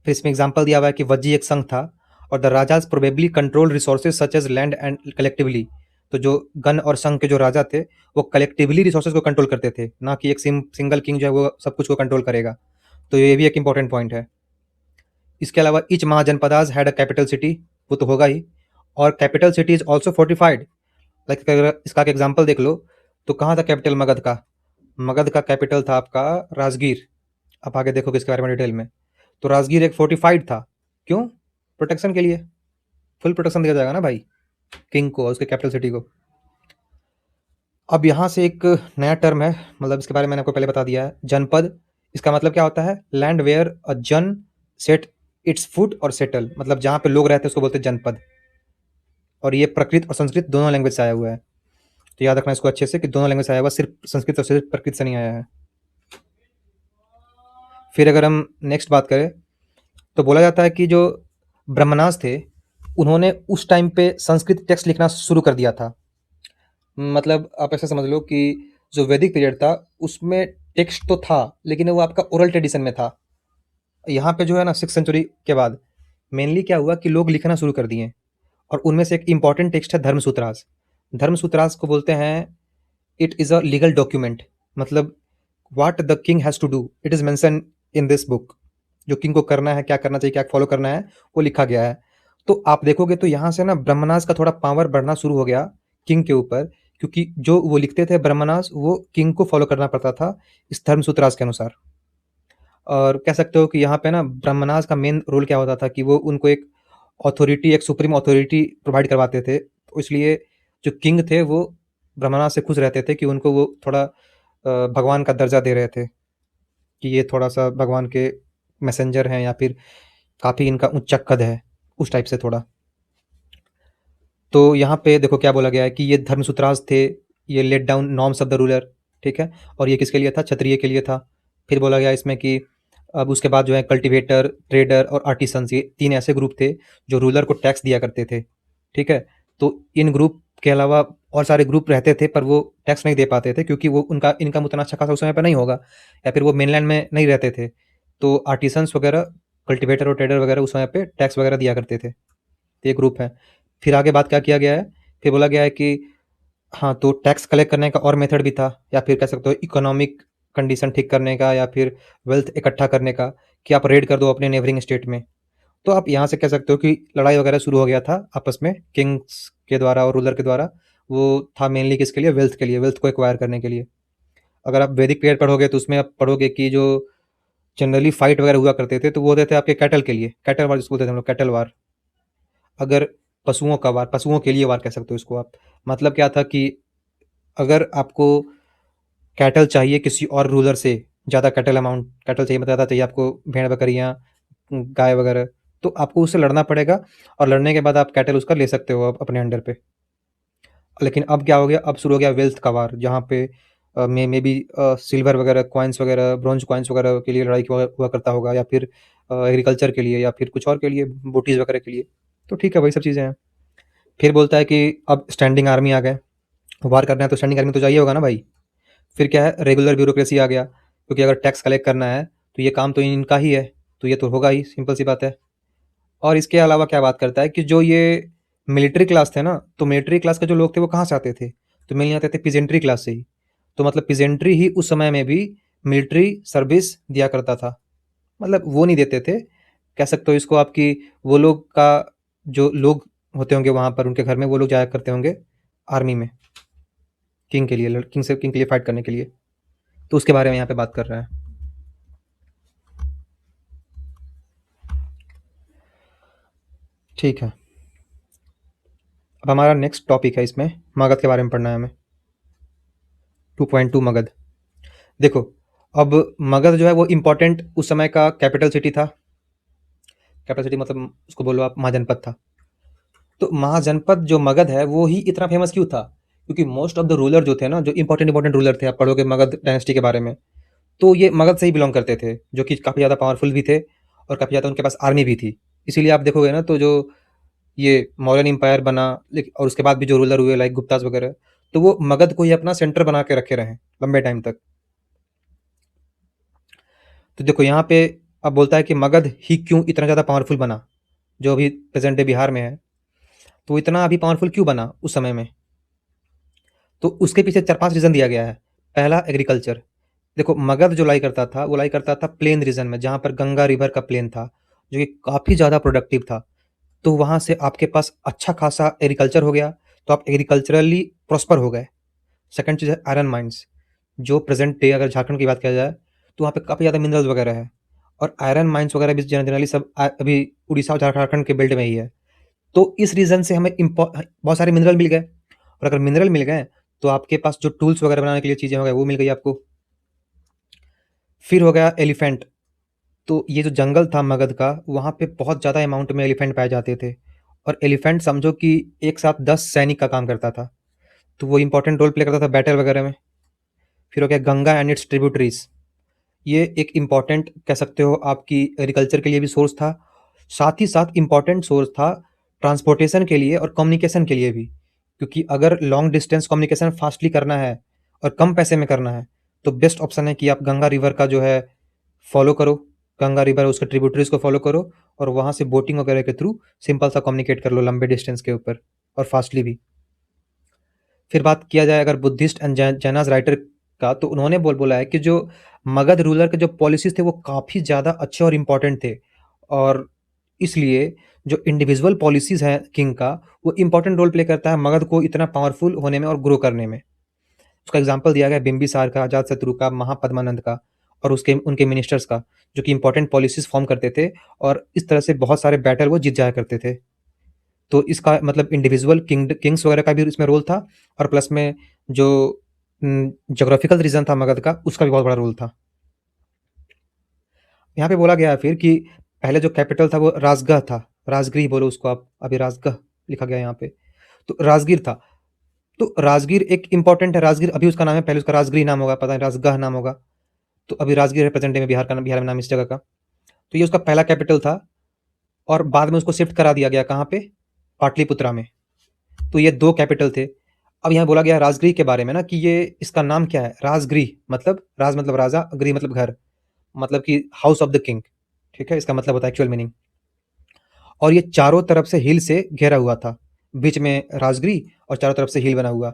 फिर इसमें एग्जाम्पल दिया हुआ है कि वज्जी एक संघ था, और the rajas probably control resources such as land and collectively. तो जो गण और संघ के जो राजा थे वो कलेक्टिवली रिसोर्सेज को कंट्रोल करते थे, ना कि एक सिंगल किंग जो है वो सब कुछ को कंट्रोल करेगा। तो ये भी एक इंपॉर्टेंट पॉइंट है। इसके अलावा each mahajanapadas had a capital city, वो तो होगा ही, और capital city is also fortified. Like अगर इसका एक एग्जाम्पल देख लो, तो कहाँ था कैपिटल मगध का? मगध का कैपिटल था आपका राजगीर। आप आगे देखोगे इसके बारे में डिटेल में। तो राजगीर एक फोर्टिफाइड था। क्यों? प्रोटेक्शन के लिए। फुल प्रोटेक्शन दिया जाएगा ना भाई किंग को और उसके कैपिटल सिटी को। अब यहाँ से एक नया टर्म है, मतलब इसके बारे में मैंने आपको पहले बता दिया है, जनपद। इसका मतलब क्या होता है? लैंड वेयर अ जन सेट इट्स फुट और सेटल, मतलब जहाँ पे लोग रहते हैं उसको बोलते हैं जनपद। और ये प्रकृत और संस्कृत दोनों लैंग्वेज से आया हुआ है, तो याद रखना इसको अच्छे से कि दोनों लैंग्वेज से आया हुआ, सिर्फ संस्कृत और सिर्फ प्रकृत से नहीं आया है। फिर अगर हम नेक्स्ट बात करें, तो बोला जाता है कि जो ब्रह्मनास थे उन्होंने उस टाइम पे संस्कृत टेक्स्ट लिखना शुरू कर दिया था। मतलब आप ऐसा समझ लो कि जो वैदिक पीरियड था उसमें टेक्स्ट तो था, लेकिन वो आपका ओरल ट्रेडिशन में था। यहाँ पे जो है ना 6th सेंचुरी के बाद मेनली क्या हुआ कि लोग लिखना शुरू कर दिए, और उनमें से एक इंपॉर्टेंट टेक्स्ट है धर्मसूत्रास। धर्मसूत्रास को बोलते हैं, it is a legal document, मतलब what the king has to do it is mention in this book. जो किंग को करना है, क्या करना चाहिए, क्या फॉलो करना है, वो लिखा गया है। तो आप देखोगे तो यहाँ से ना ब्रह्मनास का थोड़ा पावर बढ़ना शुरू हो गया किंग के ऊपर, क्योंकि जो वो लिखते थे ब्रह्मनास, वो किंग को फॉलो करना पड़ता था इस धर्मसूत्रास के अनुसार। और कह सकते हो कि यहाँ पे ना ब्रह्मनास का मेन रोल क्या होता था कि वो उनको एक अथॉरिटी, एक सुप्रीम अथॉरिटी प्रोवाइड करवाते थे। तो इसलिए जो किंग थे वो ब्रह्मनास से खुश रहते थे कि उनको वो थोड़ा भगवान का दर्जा दे रहे थे, कि ये थोड़ा-सा भगवान के मैसेंजर हैं, या फिर काफ़ी इनका ऊँचा कद है, उस टाइप से थोड़ा। तो यहाँ पे देखो क्या बोला गया है कि ये धर्मसूत्रास थे, ये laid down norms of the ruler, ठीक है? और ये किसके लिए था? क्षत्रिय के लिए था। फिर बोला गया इसमें कि अब उसके बाद जो है कल्टीवेटर, ट्रेडर और आर्टिसंस, ये 3 ऐसे ग्रुप थे जो रूलर को टैक्स दिया करते थे, ठीक है? तो इन ग्रुप के अलावा और सारे ग्रुप रहते थे, पर वो टैक्स नहीं दे पाते थे क्योंकि वो उनका इनकम उतना अच्छा खासा उस समय पे नहीं होगा, या फिर वो मेनलैंड में नहीं रहते थे। तो आर्टिसंस वगैरह, कल्टीवेटर और ट्रेडर वगैरह उस समय पे टैक्स वगैरह दिया करते थे। तो ये ग्रुप है। फिर आगे बात क्या किया गया है, फिर बोला गया है कि हाँ, तो टैक्स कलेक्ट करने का और मेथड भी था, या फिर कह सकते हो इकोनॉमिक कंडीशन ठीक करने का, या फिर वेल्थ इकट्ठा करने का, कि आप रेड कर दो अपने नेबरिंग स्टेट में। तो आप यहाँ से कह सकते हो कि लड़ाई वगैरह शुरू हो गया था आपस में किंग्स के द्वारा और रूलर के द्वारा। वो था मेनली किसके लिए, वेल्थ के लिए, वेल्थ को एक्वायर करने के लिए। अगर आप वैदिक पीरियड पढ़ोगे तो उसमें आप पढ़ोगे कि जो जनरली फाइट वगैरह हुआ करते थे तो वो होते थे आपके कैटल के लिए, कैटल वार जिसको बोलते थे हम लोग, कैटल वार। अगर पशुओं का वार, पशुओं के लिए वार कह सकते हो इसको आप। मतलब क्या था कि अगर आपको कैटल चाहिए किसी और रूलर से, ज़्यादा कैटल अमाउंट कैटल चाहिए, मतलब ज़्यादा चाहिए आपको, भेड़ बकरियाँ, गाय वगैरह, तो आपको उससे लड़ना पड़ेगा, और लड़ने के बाद आप कैटल उसका ले सकते हो अपने अंडर पे। लेकिन अब क्या हो गया, अब शुरू हो गया वेल्थ का वार, जहाँ पे मे बी सिल्वर वगैरह कॉइन्स वगैरह, ब्रॉन्ज कॉइन्स वगैरह के लिए लड़ाई हुआ करता होगा, या फिर एग्रीकल्चर के लिए, या फिर कुछ और के लिए, बोटीज वगैरह के लिए। तो ठीक है, वही सब चीज़ें हैं। फिर बोलता है कि अब स्टैंडिंग आर्मी आ गए, वार करना है तो स्टैंडिंग आर्मी तो चाहिए होगा ना भाई। फिर क्या है, रेगुलर ब्यूरोक्रेसी आ गया, क्योंकि अगर टैक्स कलेक्ट करना है तो ये काम तो इनका ही है, तो ये तो होगा ही, सिंपल सी बात है। और इसके अलावा क्या बात करता है कि जो ये मिलिट्री क्लास थे ना, तो मिलिट्री क्लास के जो लोग थे वो कहाँ से आते थे, तो मेनली आते थे पिजेंट्री क्लास से ही। तो मतलब पिजेंट्री ही उस समय में भी मिलिट्री सर्विस दिया करता था। मतलब वो नहीं देते थे, कह सकते हो इसको आपकी, वो लोग का जो लोग होते होंगे वहाँ पर उनके घर में, वो लोग जाया करते होंगे आर्मी में, किंग के लिए, किंग के लिए फाइट करने के लिए। तो उसके बारे में यहाँ पे बात कर रहा है। ठीक है, अब हमारा नेक्स्ट टॉपिक है, इसमें मगध के बारे में पढ़ना है हमें। 2.2 मगध। देखो, अब मगध जो है वो इम्पोर्टेंट उस समय का कैपिटल सिटी था। कैपिटल सिटी मतलब उसको बोलो आप महाजनपद था। तो महाजनपद जो मगध है वो ही इतना फेमस क्यों था, क्योंकि मोस्ट ऑफ द रूलर जो थे ना, जो इंपॉर्टेंट इंपॉर्टेंट रूलर थे, आप पढ़ोगे मगध डायनेस्टी के बारे में, तो ये मगध से ही बिलोंग करते थे, जो कि काफ़ी ज़्यादा पावरफुल भी थे, और काफ़ी ज़्यादा उनके पास आर्मी भी थी। इसीलिए आप देखोगे ना, तो जो ये मौर्यन एम्पायर बना, लेकिन और उसके बाद भी जो रूलर हुए लाइक गुप्तास वगैरह, तो वो मगध को ही अपना सेंटर बना के रखे रहे लंबे टाइम तक। तो देखो यहाँ पे अब बोलता है कि मगध ही क्यों इतना ज़्यादा पावरफुल बना, जो अभी प्रेजेंट डे बिहार में है, तो इतना अभी पावरफुल क्यों बना उस समय में। तो उसके पीछे 4-5 रीज़न दिया गया है। पहला, एग्रीकल्चर। देखो, मगध जो लाई करता था, वो लाई करता था प्लेन रीजन में, जहाँ पर गंगा रिवर का प्लेन था, जो कि काफ़ी ज़्यादा प्रोडक्टिव था। तो वहाँ से आपके पास अच्छा खासा एग्रीकल्चर हो गया, तो आप एग्रीकल्चरली प्रॉस्पर हो गए। सेकंड चीज़ है आयरन माइंस, जो प्रेजेंट डे अगर झारखंड की बात किया जाए तो वहाँ पे काफ़ी ज़्यादा मिनरल्स वगैरह है, और आयरन माइंस वगैरह भी जनरली सब अभी उड़ीसा और झारखंड के बेल्ट में ही है। तो इस रीज़न से हमें बहुत सारे मिनरल मिल गए, और अगर मिनरल मिल गए तो आपके पास जो टूल्स वगैरह बनाने के लिए चीज़ें हो गए वो मिल गई आपको। फिर हो गया एलिफेंट। तो ये जो जंगल था मगध का, वहाँ पे बहुत ज़्यादा अमाउंट में एलिफेंट पाए जाते थे, और एलिफेंट समझो कि एक साथ 10 सैनिक का काम करता था, तो वो इंपॉर्टेंट रोल प्ले करता था बैटल वगैरह में। फिर हो गया गंगा एंड इट्स ट्रिब्यूटरीज। ये एक इम्पॉर्टेंट कह सकते हो आपकी एग्रीकल्चर के लिए भी सोर्स था, साथ ही साथ इम्पॉर्टेंट सोर्स था ट्रांसपोर्टेशन के लिए और कम्युनिकेशन के लिए भी, क्योंकि अगर लॉन्ग डिस्टेंस कम्युनिकेशन फास्टली करना है और कम पैसे में करना है, तो बेस्ट ऑप्शन है कि आप गंगा रिवर का जो है फॉलो करो, गंगा रिवर उसके ट्रिब्यूटरीज को फॉलो करो, और वहाँ से बोटिंग वगैरह के थ्रू सिंपल सा कम्युनिकेट कर लो लंबे डिस्टेंस के ऊपर, और फास्टली भी। फिर बात किया जाए अगर बुद्धिस्ट एंड जैनाज राइटर का, तो उन्होंने बोला है कि जो मगध रूलर के जो पॉलिसीज थे वो काफ़ी ज़्यादा अच्छे और इम्पोर्टेंट थे, और इसलिए जो इंडिविजुअल पॉलिसीज हैं किंग का, वो इंपॉर्टेंट रोल प्ले करता है मगध को इतना पावरफुल होने में और ग्रो करने में। उसका एग्जाम्पल दिया गया बिंबिसार का, अजातशत्रु का, महापद्मानंद का, और उसके उनके मिनिस्टर्स का, जो कि इंपॉर्टेंट पॉलिसीज फॉर्म करते थे, और इस तरह से बहुत सारे बैटल वो जीत जाया करते थे। तो इसका मतलब इंडिविजुअल किंग्स वगैरह का भी इसमें रोल था, और प्लस में जो जोग्राफिकल रीजन था मगध का, उसका भी बहुत बड़ा रोल था। यहाँ पे बोला गया है फिर कि पहले जो कैपिटल था वो राजगढ़ था, राजगीर बोलो उसको आप, अभी राजगढ़ लिखा गया यहाँ पे, तो राजगीर था। तो राजगीर एक इंपॉर्टेंट है, राजगीर अभी उसका नाम है, पहले उसका राजगीर नाम होगा, पता नहीं राजगढ़ नाम होगा। तो अभी राजगीर है प्रेजेंट डे में, बिहार में नाम इस जगह का। तो ये उसका पहला कैपिटल था, और बाद में उसको शिफ्ट करा दिया गया कहाँ पे, पाटलिपुत्रा में। तो ये 2 कैपिटल थे। अब यहाँ बोला गया राजगृह के बारे में ना कि ये इसका नाम क्या है? राजगृह मतलब राज मतलब राजा, गृह मतलब घर, मतलब कि हाउस ऑफ द किंग, ठीक है? इसका मतलब होता है एक्चुअल मीनिंग। और ये चारों तरफ से हिल से घेरा हुआ था। बीच में राजगृह और चारों तरफ से हिल बना हुआ।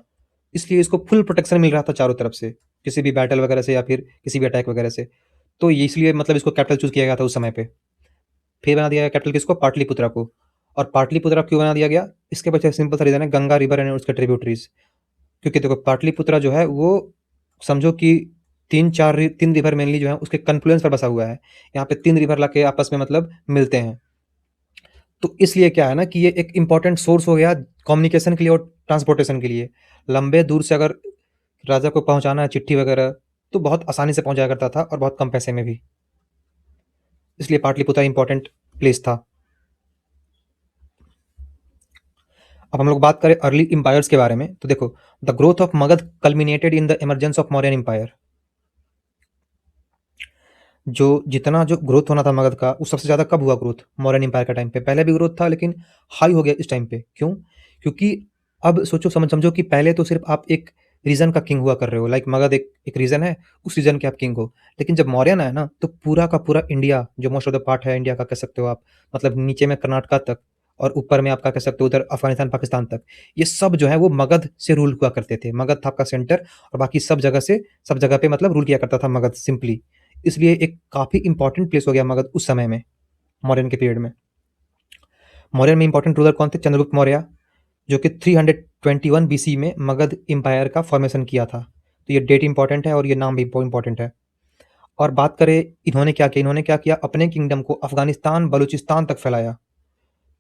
इसलिए इसको फुल प्रोटेक्शन मिल रहा था चारों तरफ से, किसी भी बैटल वगैरह से या फिर किसी भी अटैक वगैरह से। तो ये इसलिए मतलब इसको कैपिटल चूज़ किया गया था उस समय पे। फिर बना दिया गया कैपिटल किसको? पाटलिपुत्रा को। और पाटलिपुत्रा क्यों बना दिया गया? इसके पीछे सिंपल सा रीज़न है, गंगा रिवर एंड उसके ट्रिब्यूटरीज़। क्योंकि देखो पाटलिपुत्रा जो है वो समझो कि 3 रिवर मेनली जो है उसके कन्फ्लुएंस पर बसा हुआ है। यहाँ पे 3 रिवर लाके आपस में मतलब मिलते हैं। तो इसलिए क्या है ना कि ये एक इम्पोर्टेंट सोर्स हो गया कम्युनिकेशन के लिए और ट्रांसपोर्टेशन के लिए। लंबे दूर से अगर राजा को पहुँचाना है चिट्ठी वगैरह, तो बहुत आसानी से पहुँचाया करता था और बहुत कम पैसे में भी। इसलिए पाटलिपुत्रा इम्पोर्टेंट प्लेस था। अब हम लोग बात करें अर्ली एम्पायर्स के बारे में, तो देखो the growth of Magadha culminated in the emergence of Mauryan empire. जो ग्रोथ होना था मगध का, वो सबसे ज़्यादा कब हुआ ग्रोथ? मौर्यन एम्पायर का टाइम पे। पहले भी ग्रोथ था लेकिन हाई हो गया इस टाइम पे। क्यों? क्योंकि अब सोचो समझो कि पहले तो सिर्फ आप एक रीजन का किंग हुआ कर रहे हो, लाइक मगध एक रीजन है, उस रीजन के आप किंग हो। लेकिन जब मौर्यन आया ना, तो पूरा का पूरा इंडिया, जो मोस्ट ऑफ द पार्ट है इंडिया का कह सकते हो आप, मतलब नीचे में कर्नाटका तक और ऊपर में आपका कह सकते हो उधर अफगानिस्तान पाकिस्तान तक, ये सब जो है वो मगध से रूल हुआ करते थे। मगध था आपका सेंटर और बाकी सब जगह पे मतलब रूल किया करता था मगध सिंपली। इसलिए एक काफ़ी इंपॉर्टेंट प्लेस हो गया मगध उस समय में, मौर्यन के पीरियड में। मौर्यन में इंपॉर्टेंट रूलर कौन थे? चंद्रगुप्त मौर्य, जो कि 321 बीसी में मगध एम्पायर का फॉर्मेशन किया था। तो ये डेट इंपॉर्टेंट है और ये नाम भी इंपॉर्टेंट है। और बात करें इन्होंने क्या किया, अपने किंगडम को अफगानिस्तान बलूचिस्तान तक फैलाया।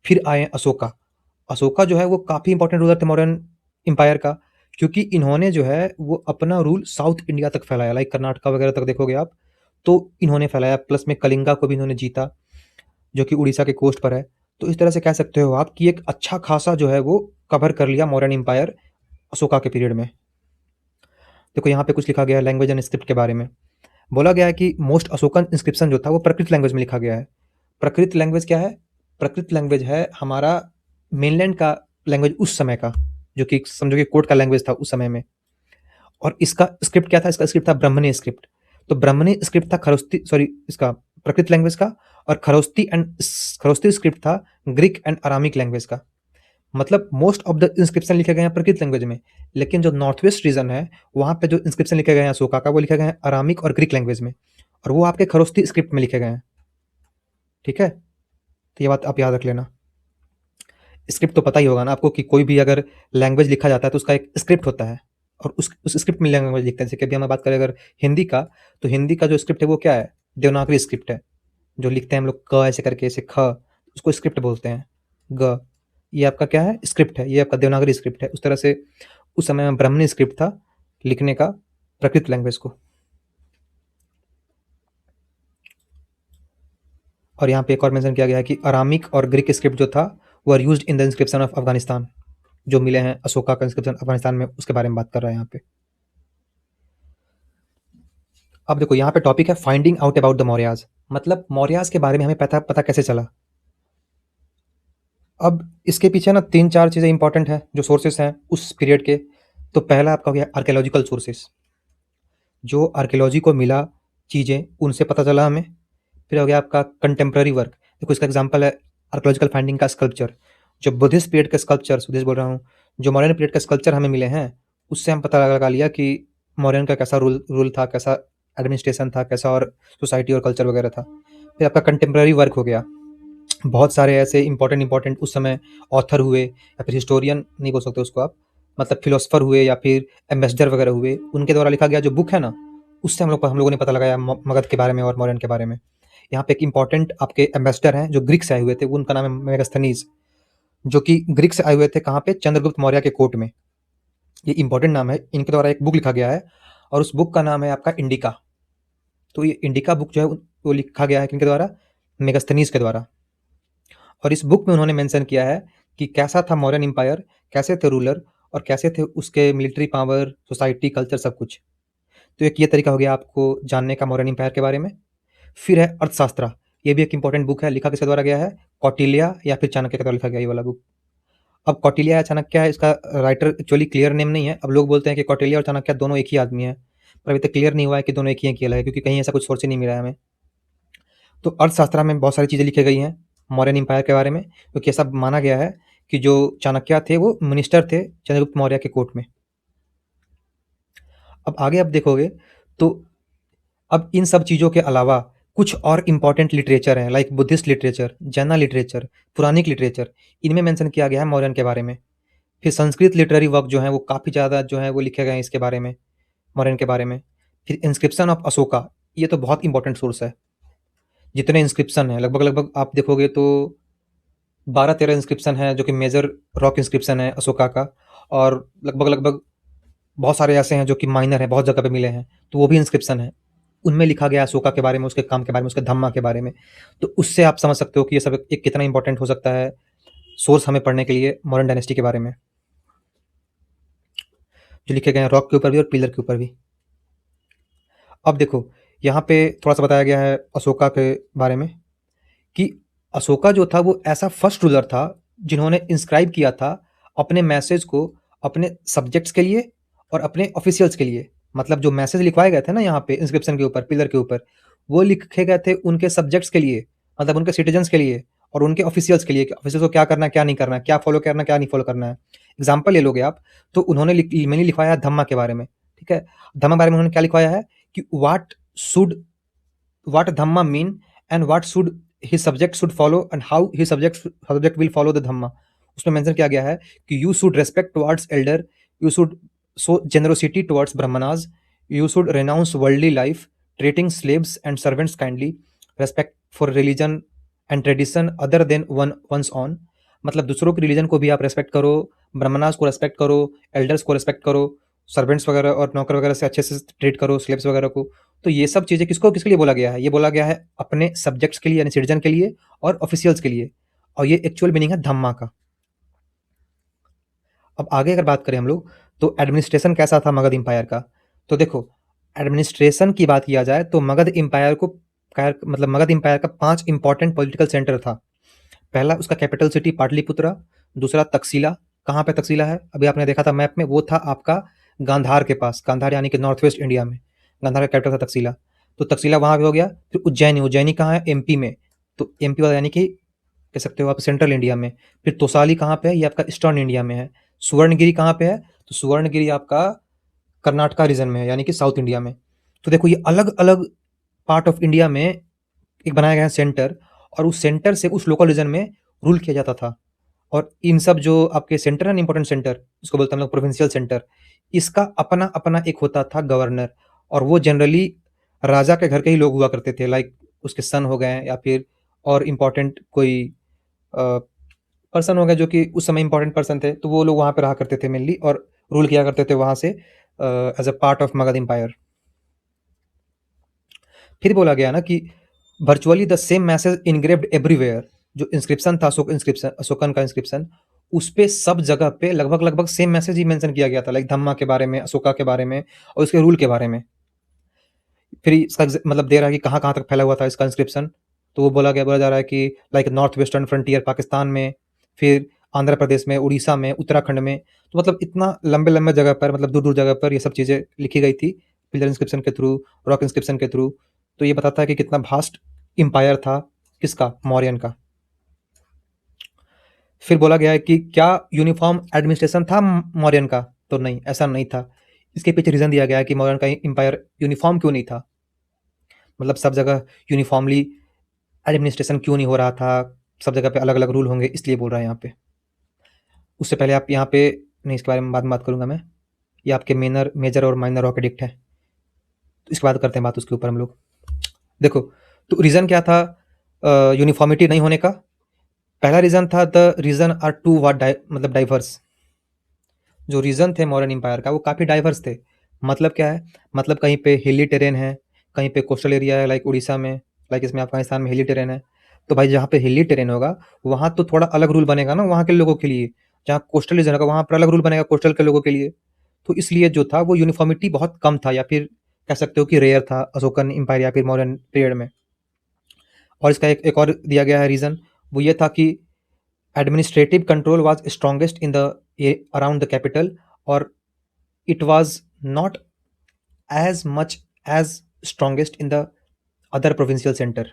फिर आए अशोका। अशोका जो है वो काफ़ी इंपॉर्टेंट रूलर थे मौर्यन एम्पायर का, क्योंकि इन्होंने जो है वो अपना रूल साउथ इंडिया तक फैलाया, लाइक कर्नाटका वगैरह तक देखोगे आप, तो इन्होंने फैलाया। प्लस में कलिंगा को भी इन्होंने जीता, जो कि उड़ीसा के कोस्ट पर है। तो इस तरह से कह सकते हो आप कि एक अच्छा खासा जो है वो कवर कर लिया मौर्यन एम्पायर अशोका के पीरियड में। देखो यहाँ पे कुछ लिखा गया है लैंग्वेज एंड स्क्रिप्ट के बारे में। बोला गया है कि मोस्ट अशोकन इंस्क्रिप्शन जो था वो प्रकृत लैंग्वेज में लिखा गया है। प्रकृत लैंग्वेज क्या है? प्रकृत लैंग्वेज है हमारा मेनलैंड का लैंग्वेज उस समय का, जो कि समझो कि कोर्ट का लैंग्वेज था उस समय में। और इसका स्क्रिप्ट क्या था? इसका स्क्रिप्ट था ब्राह्मणी स्क्रिप्ट। तो ब्राह्मणी स्क्रिप्ट था इसका प्रकृत लैंग्वेज का। और खरोस्ती स्क्रिप्ट था ग्रीक एंड अरामिक लैंग्वेज का। मतलब मोस्ट ऑफ द इंस्क्रिप्शन लिखे गए हैं प्रकृत लैंग्वेज में, लेकिन जो नॉर्थ वेस्ट रीजन है वहाँ पे जो इंस्क्रिप्शन लिखे गए हैं अशोका का, वो लिखे गए हैं अरामिक और ग्रीक लैंग्वेज में, और वो आपके खरोस्ती स्क्रिप्ट में लिखे गए हैं। ठीक है, तो ये बात आप याद रख लेना। स्क्रिप्ट तो पता ही होगा ना आपको कि कोई भी अगर लैंग्वेज लिखा जाता है तो उसका एक स्क्रिप्ट होता है, और उस स्क्रिप्ट में लैंग्वेज लिखते हैं। जैसे कि अभी हम बात करें अगर हिंदी का, तो हिंदी का जो स्क्रिप्ट है वो क्या है? देवनागरी स्क्रिप्ट है। जो लिखते हैं हम लोग क ऐसे करके, ऐसे ख, उसको स्क्रिप्ट बोलते हैं। ग, ये आपका क्या है? स्क्रिप्ट है। ये आपका देवनागरी स्क्रिप्ट है। उस तरह से उस समय में ब्राह्मणी स्क्रिप्ट था लिखने का प्रकृत लैंग्वेज को। और यहाँ पे एक और मेंशन किया गया है कि अरामिक और ग्रीक स्क्रिप्ट जो था वो are used in the inscription of Afghanistan. जो मिले हैं अशोका का इंस्क्रिप्शन अफगानिस्तान में, उसके बारे में बात कर रहा है यहाँ पे। अब देखो यहाँ पे टॉपिक है finding out about the Mauryas. मतलब मौर्याज के बारे में हमें पता कैसे चला। अब इसके पीछे ना 3-4 चीज़ें इंपॉर्टेंट है जो सोर्सेस हैं उस पीरियड के। तो पहला आपका हो गया आर्कियोलॉजिकल सोर्सेस। जो आर्कियोलॉजी को मिला चीज़ें, उनसे पता चला हमें। फिर हो गया आपका कंटेम्प्रेरी वर्क। देखो इसका एग्जांपल है आर्कियोलॉजिकल फाइंडिंग का स्कल्पचर। जो बुद्धिस्ट पीरियड के स्कल्पचर्स, बुद्धिस्ट बोल रहा हूँ, जो मॉडर्न पीरियड का स्कल्पचर हमें मिले हैं, उससे हम पता लगा लिया कि मॉडर्न का कैसा रूल रूल था, कैसा एडमिनिस्ट्रेशन था, कैसा और सोसाइटी और कल्चर वगैरह था। फिर आपका कंटेम्प्रेरी वर्क हो गया। बहुत सारे ऐसे इंपॉर्टेंट उस समय ऑथर हुए, या फिर हिस्टोरियन नहीं बोल सकते उसको आप, मतलब फिलोसफर हुए या फिर एम्बेसडर वगैरह हुए, उनके द्वारा लिखा गया जो बुक है ना, उससे हम लोगों ने पता लगाया मगध के बारे में और मौर्यन के बारे में। यहाँ पे एक इंपॉर्टेंट आपके एम्बेसडर हैं जो ग्रीक से आए हुए थे, वो उनका नाम है मेगास्थनीज, जो कि ग्रीक से आए हुए थे कहाँ पे? चंद्रगुप्त मौर्य के कोर्ट में। ये इंपॉर्टेंट नाम है। इनके द्वारा एक बुक लिखा गया है और उस बुक का नाम है आपका इंडिका। तो ये इंडिका बुक जो है वो लिखा गया है किनके द्वारा? मेगास्थनीज के द्वारा। और इस बुक में उन्होंने मेंशन किया है कि कैसा था मौर्यन एम्पायर, कैसे थे रूलर, और कैसे थे उसके मिलिट्री पावर, सोसाइटी, कल्चर, सब कुछ। तो एक ये तरीका हो गया आपको जानने का मौर्यन एम्पायर के बारे में। फिर है अर्थशास्त्र। ये भी एक इंपॉर्टेंट बुक है, लिखा किसके द्वारा गया है? कौटिल्य या फिर चाणक्य के द्वारा लिखा गया ये वाला बुक। अब कौटिल्य या चाणक्य है, इसका राइटर एक्चुअली क्लियर नेम नहीं है। अब लोग बोलते हैं कि कौटिल्य और चाणक्य दोनों एक ही आदमी है, पर अभी तक क्लियर नहीं हुआ है कि दोनों एक ही हैं कि अलग है, क्योंकि कहीं ऐसा कुछ सोर्स ही नहीं मिला है हमें। तो अर्थशास्त्र में बहुत सारी चीज़ें लिखी गई हैं मौर्यन एम्पायर के बारे में, क्योंकि ऐसा माना गया है कि जो चाणक्य थे वो मिनिस्टर थे चंद्रगुप्त मौर्य के कोर्ट में। अब आगे आप देखोगे तो अब इन सब चीज़ों के अलावा कुछ और इम्पोर्टेंट लिटरेचर हैं, लाइक बुद्धिस्ट लिटरेचर, जैना लिटरेचर, पुरानिक लिटरेचर, इनमें मेंशन किया गया है मौर्यन के बारे में। फिर संस्कृत लिटरेरी वर्क जो है वो काफ़ी ज़्यादा जो है वो लिखे गए हैं इसके बारे में, मौर्यन के बारे में। फिर इंस्क्रिप्शन ऑफ अशोका, ये तो बहुत इंपॉर्टेंट सोर्स है। जितने इंस्क्रिप्शन हैं लगभग लगभग आप देखोगे तो 12-13 इंस्क्रिप्शन है जो कि मेजर रॉक इंस्क्रिप्शन है अशोका का, और लगभग लगभग बहुत सारे ऐसे हैं जो कि माइनर हैं, बहुत जगह पे मिले हैं, तो वो भी इंस्क्रिप्शन है। उनमें लिखा गया अशोका के बारे में, उसके काम के बारे में, उसके धम्मा के बारे में। तो उससे आप समझ सकते हो कि ये सब एक कितना इंपॉर्टेंट हो सकता है सोर्स हमें पढ़ने के लिए मॉडर्न डायनेस्टी के बारे में, जो लिखे गए हैं रॉक के ऊपर भी और पिलर के ऊपर भी। अब देखो यहाँ पे थोड़ा सा बताया गया है अशोका के बारे में कि अशोका जो था वो ऐसा फर्स्ट रूलर था जिन्होंने इंस्क्राइब किया था अपने मैसेज को अपने सब्जेक्ट्स के लिए और अपने ऑफिशियल्स के लिए। मतलब जो मैसेज लिखवाए गए थे ना यहाँ पे इंस्क्रिप्शन के ऊपर, पिलर के ऊपर, वो लिखे गए थे उनके सब्जेक्ट्स के लिए, मतलब उनके सिटीजन्स के लिए और उनके ऑफिशियल्स के लिए कि ऑफिशियल्स को क्या करना है, क्या नहीं करना है, क्या फॉलो करना है, क्या नहीं फॉलो करना है। एग्जाम्पल ले लोगे आप तो उन्होंने मैंने लिखवाया है धम्मा के बारे में, ठीक है। धम्मा के बारे में उन्होंने क्या लिखवाया है कि what dhamma mean and what should his subject should follow and how his subject will follow the dhamma। उसमें मेंशन किया गया है कि you should respect towards elder, you should show generosity towards brahmanas, you should renounce worldly life, treating slaves and servants kindly, respect for religion and tradition other than one's own। मतलब दूसरों की religion को भी आप respect करो, ब्राह्मणास को respect करो, elders को रेस्पेक्ट करो, सर्वेंट्स वगैरह और नौकर वगैरह से अच्छे से ट्रीट करो, स्लेव्स वगैरह को। तो ये सब चीज़ें किसको किसके लिए बोला गया है? ये बोला गया है अपने सब्जेक्ट्स के लिए यानी सिटीजन के लिए और ऑफिशियल्स के लिए, और ये एक्चुअल मीनिंग है धम्मा का। अब आगे अगर बात करें हम लोग तो एडमिनिस्ट्रेशन कैसा था मगध एम्पायर का। तो देखो एडमिनिस्ट्रेशन की बात किया जाए तो मगध एम्पायर को मतलब मगध एम्पायर का 5 इंपॉर्टेंट पॉलिटिकल सेंटर था। पहला उसका कैपिटल सिटी पाटलिपुत्रा, दूसरा तक्षशिला। कहाँ पे तक्षशिला है? अभी आपने देखा था मैप में, वो था आपका गांधार के पास, गांधार यानी कि नॉर्थ वेस्ट इंडिया में गांधार का कैपिटल था तक्षशिला। तो तक्षशिला वहाँ पे हो गया। फिर उज्जैनी, उज्जैनी कहाँ है? एमपी में। तो एमपी वाला यानी कि कह सकते हो आप सेंट्रल इंडिया में। फिर तोसाली कहाँ पे है? ये आपका ईस्टर्न इंडिया में है। सुवर्णगिरी कहाँ पे है? तो सुवर्णगिरी आपका कर्नाटका रीजन में है यानी कि साउथ इंडिया में। तो देखो ये अलग अलग पार्ट ऑफ इंडिया में एक बनाया गया है सेंटर, और उस सेंटर से उस लोकल रीजन में रूल किया जाता था। और इन सब जो आपके सेंटर है, इंपॉर्टेंट सेंटर, इसको बोलते हैं हम लोग प्रोविंशियल सेंटर, इसका अपना अपना एक होता था गवर्नर, और वो जनरली राजा के घर के ही लोग हुआ करते थे, लाइक उसके सन हो गए या फिर और इम्पोर्टेंट कोई पर्सन हो गए जो कि उस समय इंपॉर्टेंट पर्सन थे, तो वो लोग वहाँ पे रहा करते थे मेनली और रूल किया करते थे वहाँ से as a part of Magadha empire. फिर बोला गया ना कि virtually the same message engraved everywhere. जो इंस्क्रिप्शन था अशोकन का इंस्क्रिप्शन, उस पे सब जगह पे लगभग लगभग सेम मैसेज ही मेंशन किया गया था, लाइक धम्मा के बारे में, अशोका के बारे में और उसके रूल के बारे में। फिर इसका मतलब दे रहा है कि कहाँ कहाँ तक फैला हुआ था इसका इंस्क्रिप्शन। तो वो बोला जा रहा है कि like north western frontier Pakistan में, फिर आंध्र प्रदेश में, उड़ीसा में, उत्तराखंड में। तो मतलब इतना लंबे लंबे जगह पर, मतलब दूर दूर जगह पर ये सब चीज़ें लिखी गई थी पिलर इंस्क्रिप्शन के थ्रू, रॉक इंस्क्रिप्शन के थ्रू। तो ये बताता है कि कितना भास्ट एम्पायर था किसका, मौर्यन का। फिर बोला गया है कि क्या यूनिफॉर्म एडमिनिस्ट्रेशन था मौर्यन का? तो नहीं, ऐसा नहीं था। इसके पीछे रीजन दिया गया है कि मौर्यन का एम्पायर यूनिफॉर्म क्यों नहीं था, मतलब सब जगह यूनिफॉर्मली एडमिनिस्ट्रेशन क्यों नहीं हो रहा था, सब जगह पे अलग अलग रूल होंगे, इसलिए बोल रहा है यहाँ पे। उससे पहले आप यहाँ पे, नहीं इसके बारे में बाद में बात करूंगा मैं, ये आपके मेजर और माइनर रॉक एडिक्ट है, तो इसके बाद करते हैं बात उसके ऊपर हम लोग। देखो तो रीज़न क्या था यूनिफॉर्मिटी नहीं होने का? पहला रीज़न था द रीज़न आर टू वाट मतलब डाइवर्स। जो रीजन थे मौर्यन एम्पायर का वो काफ़ी डाइवर्स थे। मतलब क्या है? मतलब कहीं पे हिली टेरेन है, कहीं पे कोस्टल एरिया है, लाइक उड़ीसा में, लाइक इसमें अफगानिस्तान में हिली टेरेन है। तो भाई जहाँ पे हिली टेरेन होगा वहाँ तो थोड़ा अलग रूल बनेगा ना वहाँ के लोगों के लिए। जहाँ कोस्टल रीजन होगा वहाँ पर अलग रूल बनेगा कोस्टल के लोगों के लिए। तो इसलिए जो था वो यूनिफॉर्मिटी बहुत कम था, या फिर कह सकते हो कि रेयर था अशोकन एम्पायर या फिर मौर्यन पीरियड में। और इसका एक और दिया गया है रीज़न, वो ये था कि administrative control was strongest in the around the capital, और it was not as much as strongest in the other provincial centre.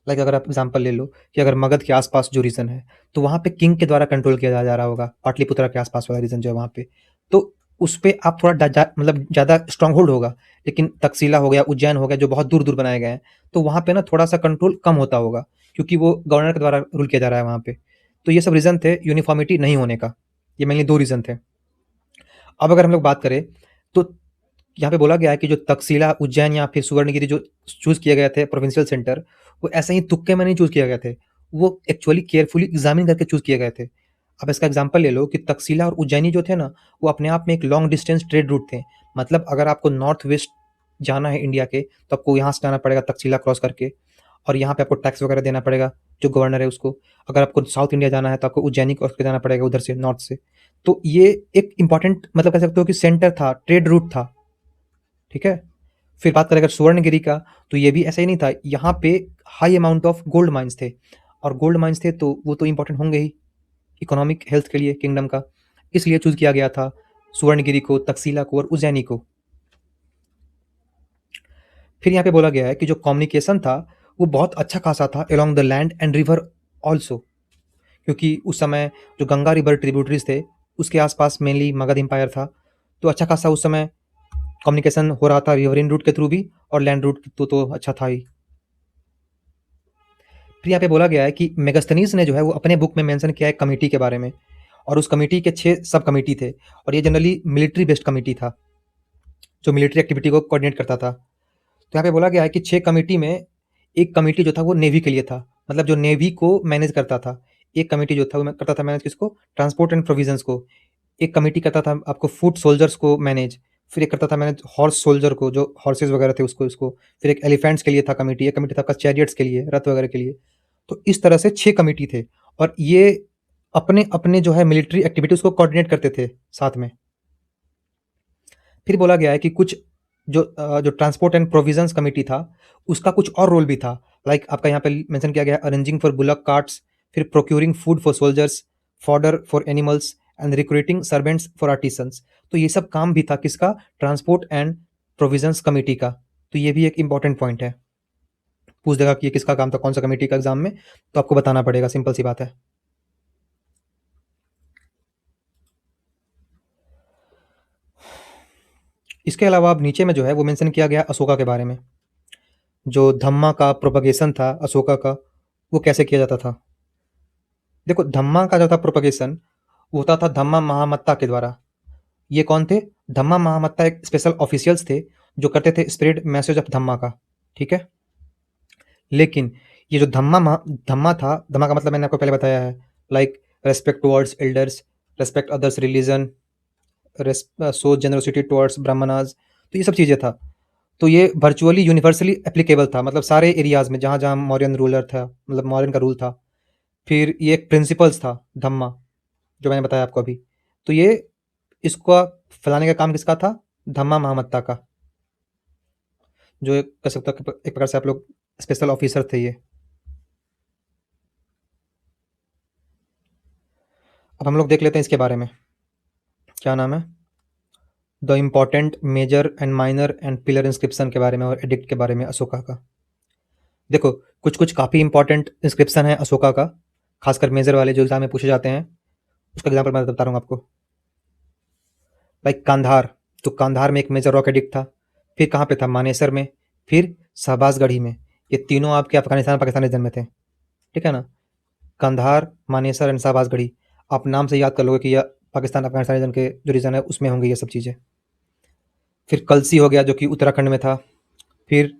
Like अगर आप एग्जांपल ले लो कि अगर मगध के आसपास जो रीजन है, तो वहाँ पे किंग के द्वारा कंट्रोल किया जा रहा होगा, पाटलिपुत्रा के आसपास वाला रीजन जो है वहाँ पे, तो उस पे आप थोड़ा मतलब ज़्यादा स्ट्रांग होल्ड होगा। लेकिन तक्षशिला हो गया, उज्जैन हो गया, जो बहुत दूर दूर बनाए गए हैं, तो वहाँ पे ना थोड़ा सा कंट्रोल कम होता होगा, क्योंकि वो गवर्नर के द्वारा रूल किया जा रहा है वहाँ पे। तो ये सब रीजन थे यूनिफॉर्मिटी नहीं होने का। ये मेनली दो रीजन थे। अब अगर हम लोग बात करें, तो यहाँ पे बोला गया है कि जो तक्षशिला, उज्जैन या फिर सुवर्णगिरी जो चूज किए गए थे प्रोविंशियल सेंटर, वो ऐसे ही तुक्के में नहीं चूज किए गए थे, वो एक्चुअली केयरफुली एग्जामिन करके चूज किए गए थे। अब इसका एग्जांपल ले लो कि तक्षशिला और उज्जैनी जो थे ना, वो अपने आप में एक लॉन्ग डिस्टेंस ट्रेड रूट थे। मतलब अगर आपको नॉर्थ वेस्ट जाना है इंडिया के, तो आपको यहाँ से जाना पड़ेगा तक्षशिला क्रॉस करके, और यहाँ पे आपको टैक्स वगैरह देना पड़ेगा जो गवर्नर है उसको। अगर आपको साउथ इंडिया जाना है, तो आपको उज्जैनी क्रॉस करके जाना पड़ेगा उधर से, नॉर्थ से। तो ये एक इंपॉर्टेंट, मतलब कह सकते हो कि सेंटर था, ट्रेड रूट था। ठीक है। फिर बात करें अगर सुवर्णगिरी का, तो ये भी ऐसा ही नहीं था। यहाँ पे high amount of gold mines थे, और गोल्ड माइंस थे तो वो तो इंपॉर्टेंट होंगे ही इकोनॉमिक हेल्थ के लिए किंगडम का। इसलिए चूज किया गया था सुवर्णगिरी को, तक्षशिला को और उज्जैनी को। फिर यहाँ पे बोला गया है कि जो कम्युनिकेशन था वो बहुत अच्छा खासा था along the land and river also, क्योंकि उस समय जो गंगा रिवर ट्रिब्यूटरीज थे उसके आसपास मेनली मगध एम्पायर था। तो अच्छा खासा उस समय कम्युनिकेशन हो रहा था रिवरिन रूट के थ्रू भी, और लैंड रूट तो अच्छा था ही। फिर यहाँ पे बोला गया है कि मेगास्थनीज ने जो है वो अपने बुक में मेंशन किया है कमेटी के बारे में, और उस कमेटी के 6 सब कमेटी थे, और ये जनरली मिलिट्री बेस्ड कमेटी था जो मिलिट्री एक्टिविटी को कोऑर्डिनेट करता था। तो यहाँ पे बोला गया है कि 6 कमेटी में एक कमेटी जो था वो नेवी के लिए था, मतलब जो नेवी को मैनेज करता था। एक कमेटी जो था वो करता था मैनेज किसको, ट्रांसपोर्ट एंड प्रोविजंस को। एक कमेटी करता था आपको फुट सोल्जर्स को मैनेज। फिर एक करता था मैनेज हॉर्स सोल्जर को, जो हॉर्सेज वगैरह थे उसको। फिर एक एलिफेंट्स के लिए था कमेटी, एक कमेटी था आपका चैरियट्स के लिए, रथ वगैरह के लिए। तो इस तरह से 6 कमेटी थे, और ये अपने अपने जो है मिलिट्री एक्टिविटीज को कोऑर्डिनेट करते थे साथ में। फिर बोला गया है कि कुछ जो ट्रांसपोर्ट एंड प्रोविजंस कमेटी था उसका कुछ और रोल भी था। लाइक आपका यहाँ पे मेंशन किया गया है अरेंजिंग फॉर बुलक कार्ट्स, फिर procuring food for soldiers, fodder for animals and recruiting servants for artisans. तो ये सब काम भी था किसका, ट्रांसपोर्ट एंड प्रोविजंस कमेटी का। तो ये भी एक इंपॉर्टेंट पॉइंट है। पूछ देगा कि ये किसका काम था, कौन सा कमेटी का एग्जाम में, तो आपको बताना पड़ेगा, सिंपल सी बात है। इसके अलावा अब नीचे में जो है वो मेंशन किया गया अशोका के बारे में। जो धम्मा का प्रोपगेशन था अशोका का, वो कैसे किया जाता था। देखो धम्मा का जो था प्रोपगेशन, वो होता था धम्मा महामत्ता के द्वारा। ये कौन थे, धम्मा महामत्ता एक स्पेशल ऑफिशियल्स थे जो करते थे स्प्रेड मैसेज ऑफ धम्मा का। ठीक है। लेकिन ये जो धम्मा था, धम्मा का मतलब मैंने आपको पहले बताया है, like respect towards elders, respect others religion, show generosity towards Brahmanas, तो ये सब चीज़ें था। तो ये वर्चुअली यूनिवर्सली एप्लीकेबल था, मतलब सारे एरियाज में जहाँ जहाँ मौर्यन रूलर था, मतलब मौर्यन का रूल था। फिर ये एक प्रिंसिपल्स था धम्मा, जो मैंने बताया आपको अभी। तो ये इसको फैलाने का काम किसका था, धम्मा महामत्ता का, जो एक कह सकते हो एक प्रकार से आप लोग स्पेशल ऑफिसर थे ये। अब हम लोग देख लेते हैं इसके बारे में, क्या नाम है, the important major and minor and pillar inscription के बारे में और एडिक्ट के बारे में अशोका का। देखो कुछ कुछ काफ़ी इंपॉर्टेंट इंस्क्रिप्शन है अशोका का, खासकर मेजर वाले जो एग्जाम में पूछे जाते हैं। उसका एग्जाम्पल मैं बता रहा हूँ आपको। लाइक कांधार, तो कांधार में एक मेजर रॉक एडिक्ट था। फिर कहाँ पे था, मानेसर में। फिर शहबाजगढ़ी में। ये तीनों आपके अफगानिस्तान पाकिस्तान रीजन में थे। ठीक है ना, कंधार, मानेसर एंड शहबाजगढ़ी। आप नाम से याद कर लोगे कि यह पाकिस्तान अफगानिस्तान रीजन के जो रीजन है उसमें होंगे ये सब चीज़ें। फिर कलसी हो गया जो कि उत्तराखंड में था। फिर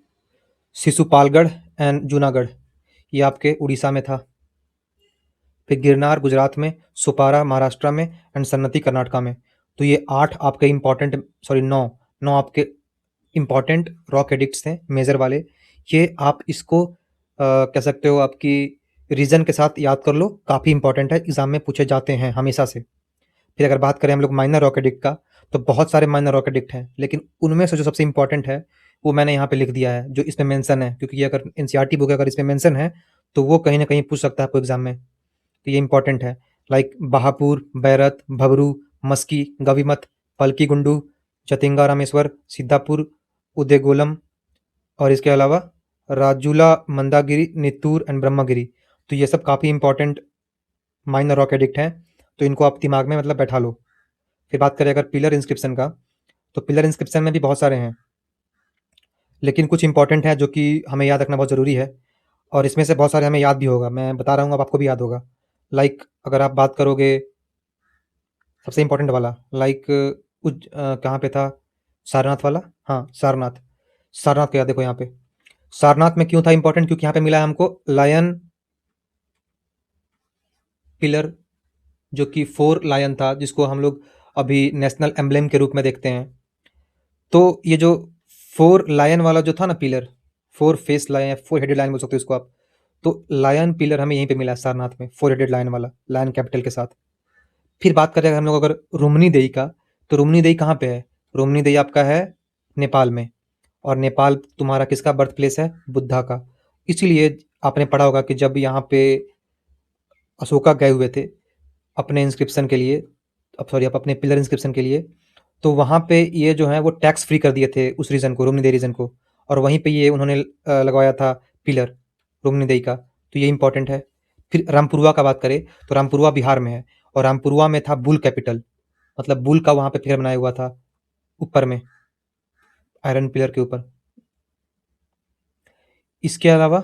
शिशुपालगढ़ एंड जूनागढ़, ये आपके उड़ीसा में था। फिर गिरनार गुजरात में, सुपारा महाराष्ट्र में एंड सन्नति कर्नाटका में। तो ये 8 आपके इंपॉर्टेंट, सॉरी 9 आपके इंपॉर्टेंट रॉक एडिक्ट्स थे मेजर वाले। ये आप इसको कह सकते हो आपकी रीजन के साथ याद कर लो, काफ़ी इंपॉर्टेंट है, एग्जाम में पूछे जाते हैं हमेशा से। फिर अगर बात करें हम लोग माइनर रॉक एडिक्ट का, तो बहुत सारे माइनर रॉक एडिक्ट हैं, लेकिन उनमें से जो सबसे इंपॉर्टेंट है वो मैंने यहाँ पे लिख दिया है, जो इसमें मेंशन है, क्योंकि ये अगर एनसीईआरटी बुक अगर इसमें मेंशन है तो वो कहीं ना कहीं पूछ सकता है आपको एग्जाम में। तो ये इंपॉर्टेंट है। लाइक बहापुर, बैरत, भबरू, मस्की, गविमत, पलकी गुंडू, चतिंगा रामेश्वर, सिद्धापुर, उदयगोलम और इसके अलावा राजूला, मंदागिरी, नित्तूर एंड ब्रह्मगिरी। तो ये सब काफ़ी इंपॉर्टेंट माइनर रॉक एडिक्ट हैं, तो इनको आप दिमाग में मतलब बैठा लो। फिर बात करें अगर पिलर इंस्क्रिप्शन का, तो पिलर इंस्क्रिप्शन में भी बहुत सारे हैं, लेकिन कुछ इंपॉर्टेंट हैं जो कि हमें याद रखना बहुत ज़रूरी है, और इसमें से बहुत सारे हमें याद भी होगा। मैं बता रहा हूँ, अब आपको भी याद होगा। लाइक अगर आप बात करोगे सबसे इंपॉर्टेंट वाला, लाइक कहाँ पे था, सारनाथ वाला। हाँ, सारनाथ। सारनाथ का याद देखो यहाँ पे। सारनाथ में क्यों था इंपॉर्टेंट? क्योंकि यहाँ पे मिला है हमको लायन पिलर, जो कि 4 लायन था, जिसको हम लोग अभी नेशनल एम्ब्लेम के रूप में देखते हैं। तो ये जो 4 लायन वाला जो था ना pillar, 4 face lion, 4 headed lion बोल सकते हो इसको आप। तो लायन पिलर हमें यहीं पे मिला है सारनाथ में, 4 हेडेड लायन वाला, लायन कैपिटल के साथ। फिर बात करें अगर हम लोग अगर रुम्नी देई का, तो रुम्नी देई कहाँ पे है? रुम्नी देई आपका है नेपाल में, और नेपाल तुम्हारा किसका बर्थ प्लेस है? बुद्धा का। इसीलिए आपने पढ़ा होगा कि जब यहाँ पे अशोका गए हुए थे अपने इंस्क्रिप्शन के लिए, अब सॉरी, अपने पिलर इंस्क्रिप्शन के लिए, तो वहाँ पे ये जो है वो टैक्स फ्री कर दिए थे उस रीजन को, रुम्नी रीजन को, और वहीं पे ये उन्होंने लगवाया था पिलर रुम्नी का। तो ये इंपॉर्टेंट है। फिर रामपुरवा का बात करें, तो रामपुरवा बिहार में है, और रामपुरवा में था बुल कैपिटल, मतलब बुल का वहाँ पे फिगर बनाया हुआ था ऊपर में, आयरन पिलर के ऊपर। इसके अलावा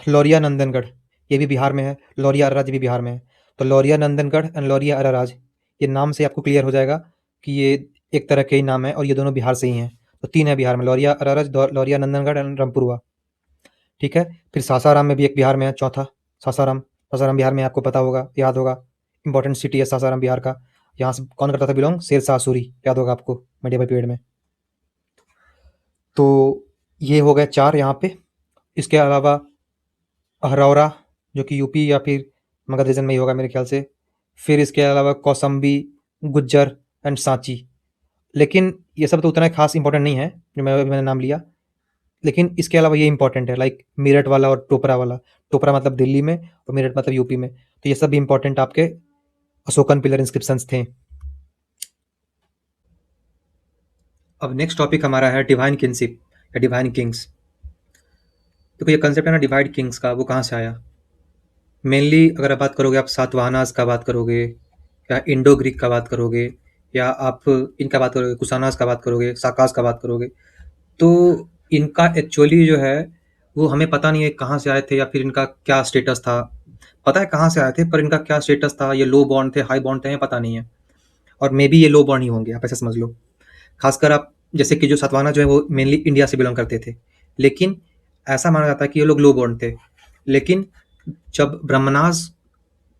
लौरिया नंदनगढ़, ये भी बिहार में है। लौरिया अरराज भी बिहार में है। तो लौरिया नंदनगढ़ एंड लौरिया अरराज, ये नाम से आपको क्लियर हो जाएगा कि ये एक तरह के ही नाम है, और ये दोनों बिहार से ही हैं। तो 3 है बिहार में, लौरिया अरराज, लौरिया नंदनगढ़ एंड रामपुरवा। ठीक है। फिर सासाराम में भी एक बिहार में है, चौथा सासाराम। सासाराम बिहार में आपको पता होगा, याद होगा, इंपॉर्टेंट सिटी है सासाराम बिहार का। यहाँ से कौन करता था बिलोंग? शेरशाह सूरी, याद होगा आपको मीडिया पीरियड में। तो ये हो गए 4 यहाँ पे। इसके अलावा अहरौरा, जो कि यूपी या फिर मगध रीजन में ही होगा मेरे ख्याल से। फिर इसके अलावा कौसम्बी, गुज्जर एंड सांची। लेकिन ये सब तो उतना खास इंपॉर्टेंट नहीं है जो मैंने नाम लिया, लेकिन इसके अलावा ये इंपॉर्टेंट है, लाइक मेरठ वाला और टोपरा वाला। टोपरा मतलब दिल्ली में और मेरठ मतलब यूपी में। तो ये सब भी इंपॉर्टेंट आपके अशोकन पिलर इंस्क्रिप्शंस थे। अब नेक्स्ट टॉपिक हमारा है डिवाइन किंगशिप या डिवाइन किंग्स। देखो ये कंसेप्ट है ना डिवाइड किंग्स का, वो कहाँ से आया? मेनली अगर आप बात करोगे, आप सातवाहनास का बात करोगे, या इंडो ग्रीक का बात करोगे, या आप इनका बात करोगे, कुशानास का बात करोगे, साकास का बात करोगे, तो इनका एक्चुअली जो है वो हमें पता नहीं है कहाँ से आए थे या फिर इनका क्या स्टेटस था। पता है कहाँ से आए थे, पर इनका क्या स्टेटस था, ये लो बॉर्न थे, हाई बॉर्न थे, हमें पता नहीं है। और मे बी ये लो बॉर्न ही होंगे, आप ऐसा समझ लो। खासकर आप जैसे कि जो सातवाहना जो है वो मेनली इंडिया से बिलोंग करते थे, लेकिन ऐसा माना जाता है कि ये लोग लो बॉर्न थे। लेकिन जब ब्रह्मनास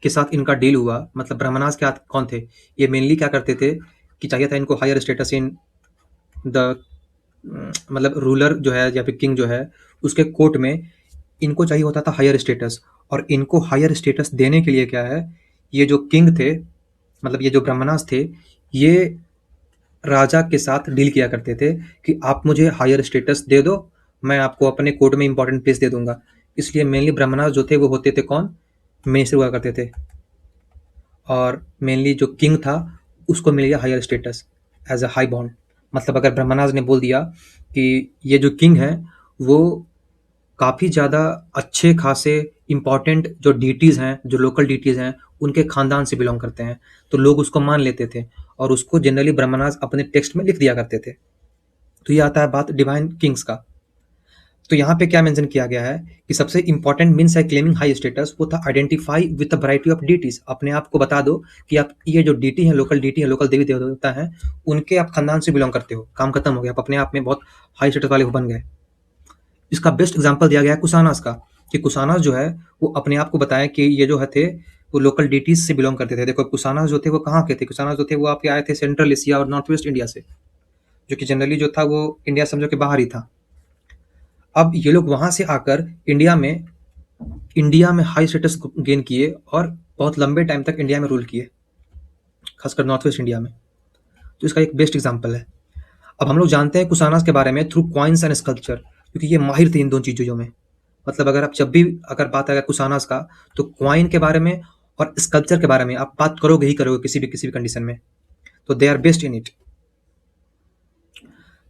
के साथ इनका डील हुआ, मतलब ब्रह्मनास क्या कौन थे? ये मेनली क्या करते थे कि चाहिए था इनको हायर स्टेटस इन द, मतलब रूलर जो है या फिर किंग जो है उसके कोर्ट में इनको चाहिए होता था हायर स्टेटस। और इनको हायर स्टेटस देने के लिए क्या है, ये जो किंग थे, मतलब ये जो ब्रह्मनास थे, ये राजा के साथ डील किया करते थे कि आप मुझे हायर स्टेटस दे दो, मैं आपको अपने कोर्ट में इंपॉर्टेंट प्लेस दे दूंगा। इसलिए मेनली ब्रह्मनास जो थे वो होते थे कौन? मिनिस्टर हुआ करते थे। और मेनली जो किंग था उसको मिल गया higher status as a high bond. मतलब अगर ब्रह्मनास ने बोल दिया कि ये जो किंग है वो काफ़ी ज़्यादा अच्छे खासे इंपॉर्टेंट जो डीटीज़ हैं, जो लोकल डीटीज़ हैं, उनके खानदान से बिलोंग करते हैं, तो लोग उसको मान लेते थे और उसको जनरली ब्रह्मनास अपने टेक्स्ट में लिख दिया करते थे। तो ये आता है बात डिवाइन किंग्स का। तो यहाँ पे क्या मेंशन किया गया है कि सबसे इंपॉर्टेंट मीन्स है क्लेमिंग हाई स्टेटस, वो था identify with a variety of deities. अपने आप को बता दो कि आप ये जो डीटी है, लोकल देवी देवता हैं, उनके आप खानदान से बिलोंग करते हो, काम खत्म हो गया, आप अपने आप में बहुत हाई स्टेटस वाले बन गए। इसका बेस्ट एग्जाम्पल दिया गया है कुशानास का, कि कुशानास जो है वो अपने आप को बताया कि ये जो है थे वो लोकल डीटीज से बिलोंग करते थे। देखो कुशानास जो थे वो कहाँ के थे? कुशानास जो थे वो आपके आए थे सेंट्रल एशिया और नॉर्थ वेस्ट इंडिया से, जो कि जनरली जो था वो इंडिया समझो के बाहर ही था। अब ये लोग वहां से आकर इंडिया में हाई स्टेटस गेन किए और बहुत लंबे टाइम तक इंडिया में रूल किए, खासकर नॉर्थ वेस्ट इंडिया में। तो इसका एक बेस्ट एग्जांपल है। अब हम लोग जानते हैं कुशानास के बारे में थ्रू कॉइन्स एंड स्कल्पचर, क्योंकि ये माहिर थे इन दोनों चीज़ों में। मतलब अगर बात आएगा कुसानास का, तो क्वाइन के बारे में और स्कल्पचर के बारे में आप बात करोगे ही करोगे किसी भी कंडीशन में। तो they are best in it.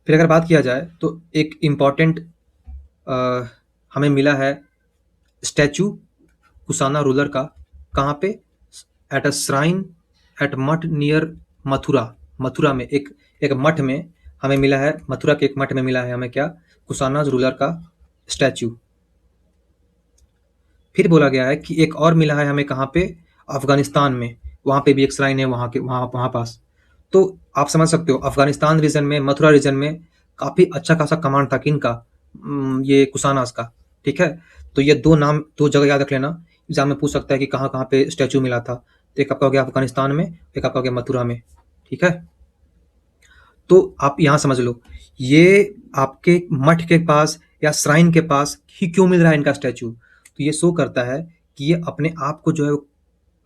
फिर अगर बात किया जाए तो एक इम्पॉर्टेंट हमें मिला है स्टैचू कुसाना रूलर का। कहाँ पे? एट अ श्राइन एट मठ नियर मथुरा। मथुरा में एक मठ में हमें मिला है, मथुरा के एक मठ में मिला है हमें क्या? कुसाना रूलर का स्टैचू। फिर बोला गया है कि एक और मिला है हमें कहाँ पे? अफगानिस्तान में। वहाँ पे भी एक श्राइन है, वहाँ पास। तो आप समझ सकते हो अफगानिस्तान रीजन में, मथुरा रीजन में काफी अच्छा खासा कमांड था किनका? ये कुसानास का। ठीक है, तो ये दो जगह याद रख लेना। एग्जाम में पूछ सकता है कि कहाँ कहाँ पे स्टैचू मिला था। तो एक आपका हो गया अफगानिस्तान में, एक आपका हो गया मथुरा में। ठीक है, तो आप यहाँ समझ लो ये आपके मठ के पास या श्राइन के पास ही क्यों मिल रहा है इनका स्टैचू। तो ये शो करता है कि ये अपने आप को जो है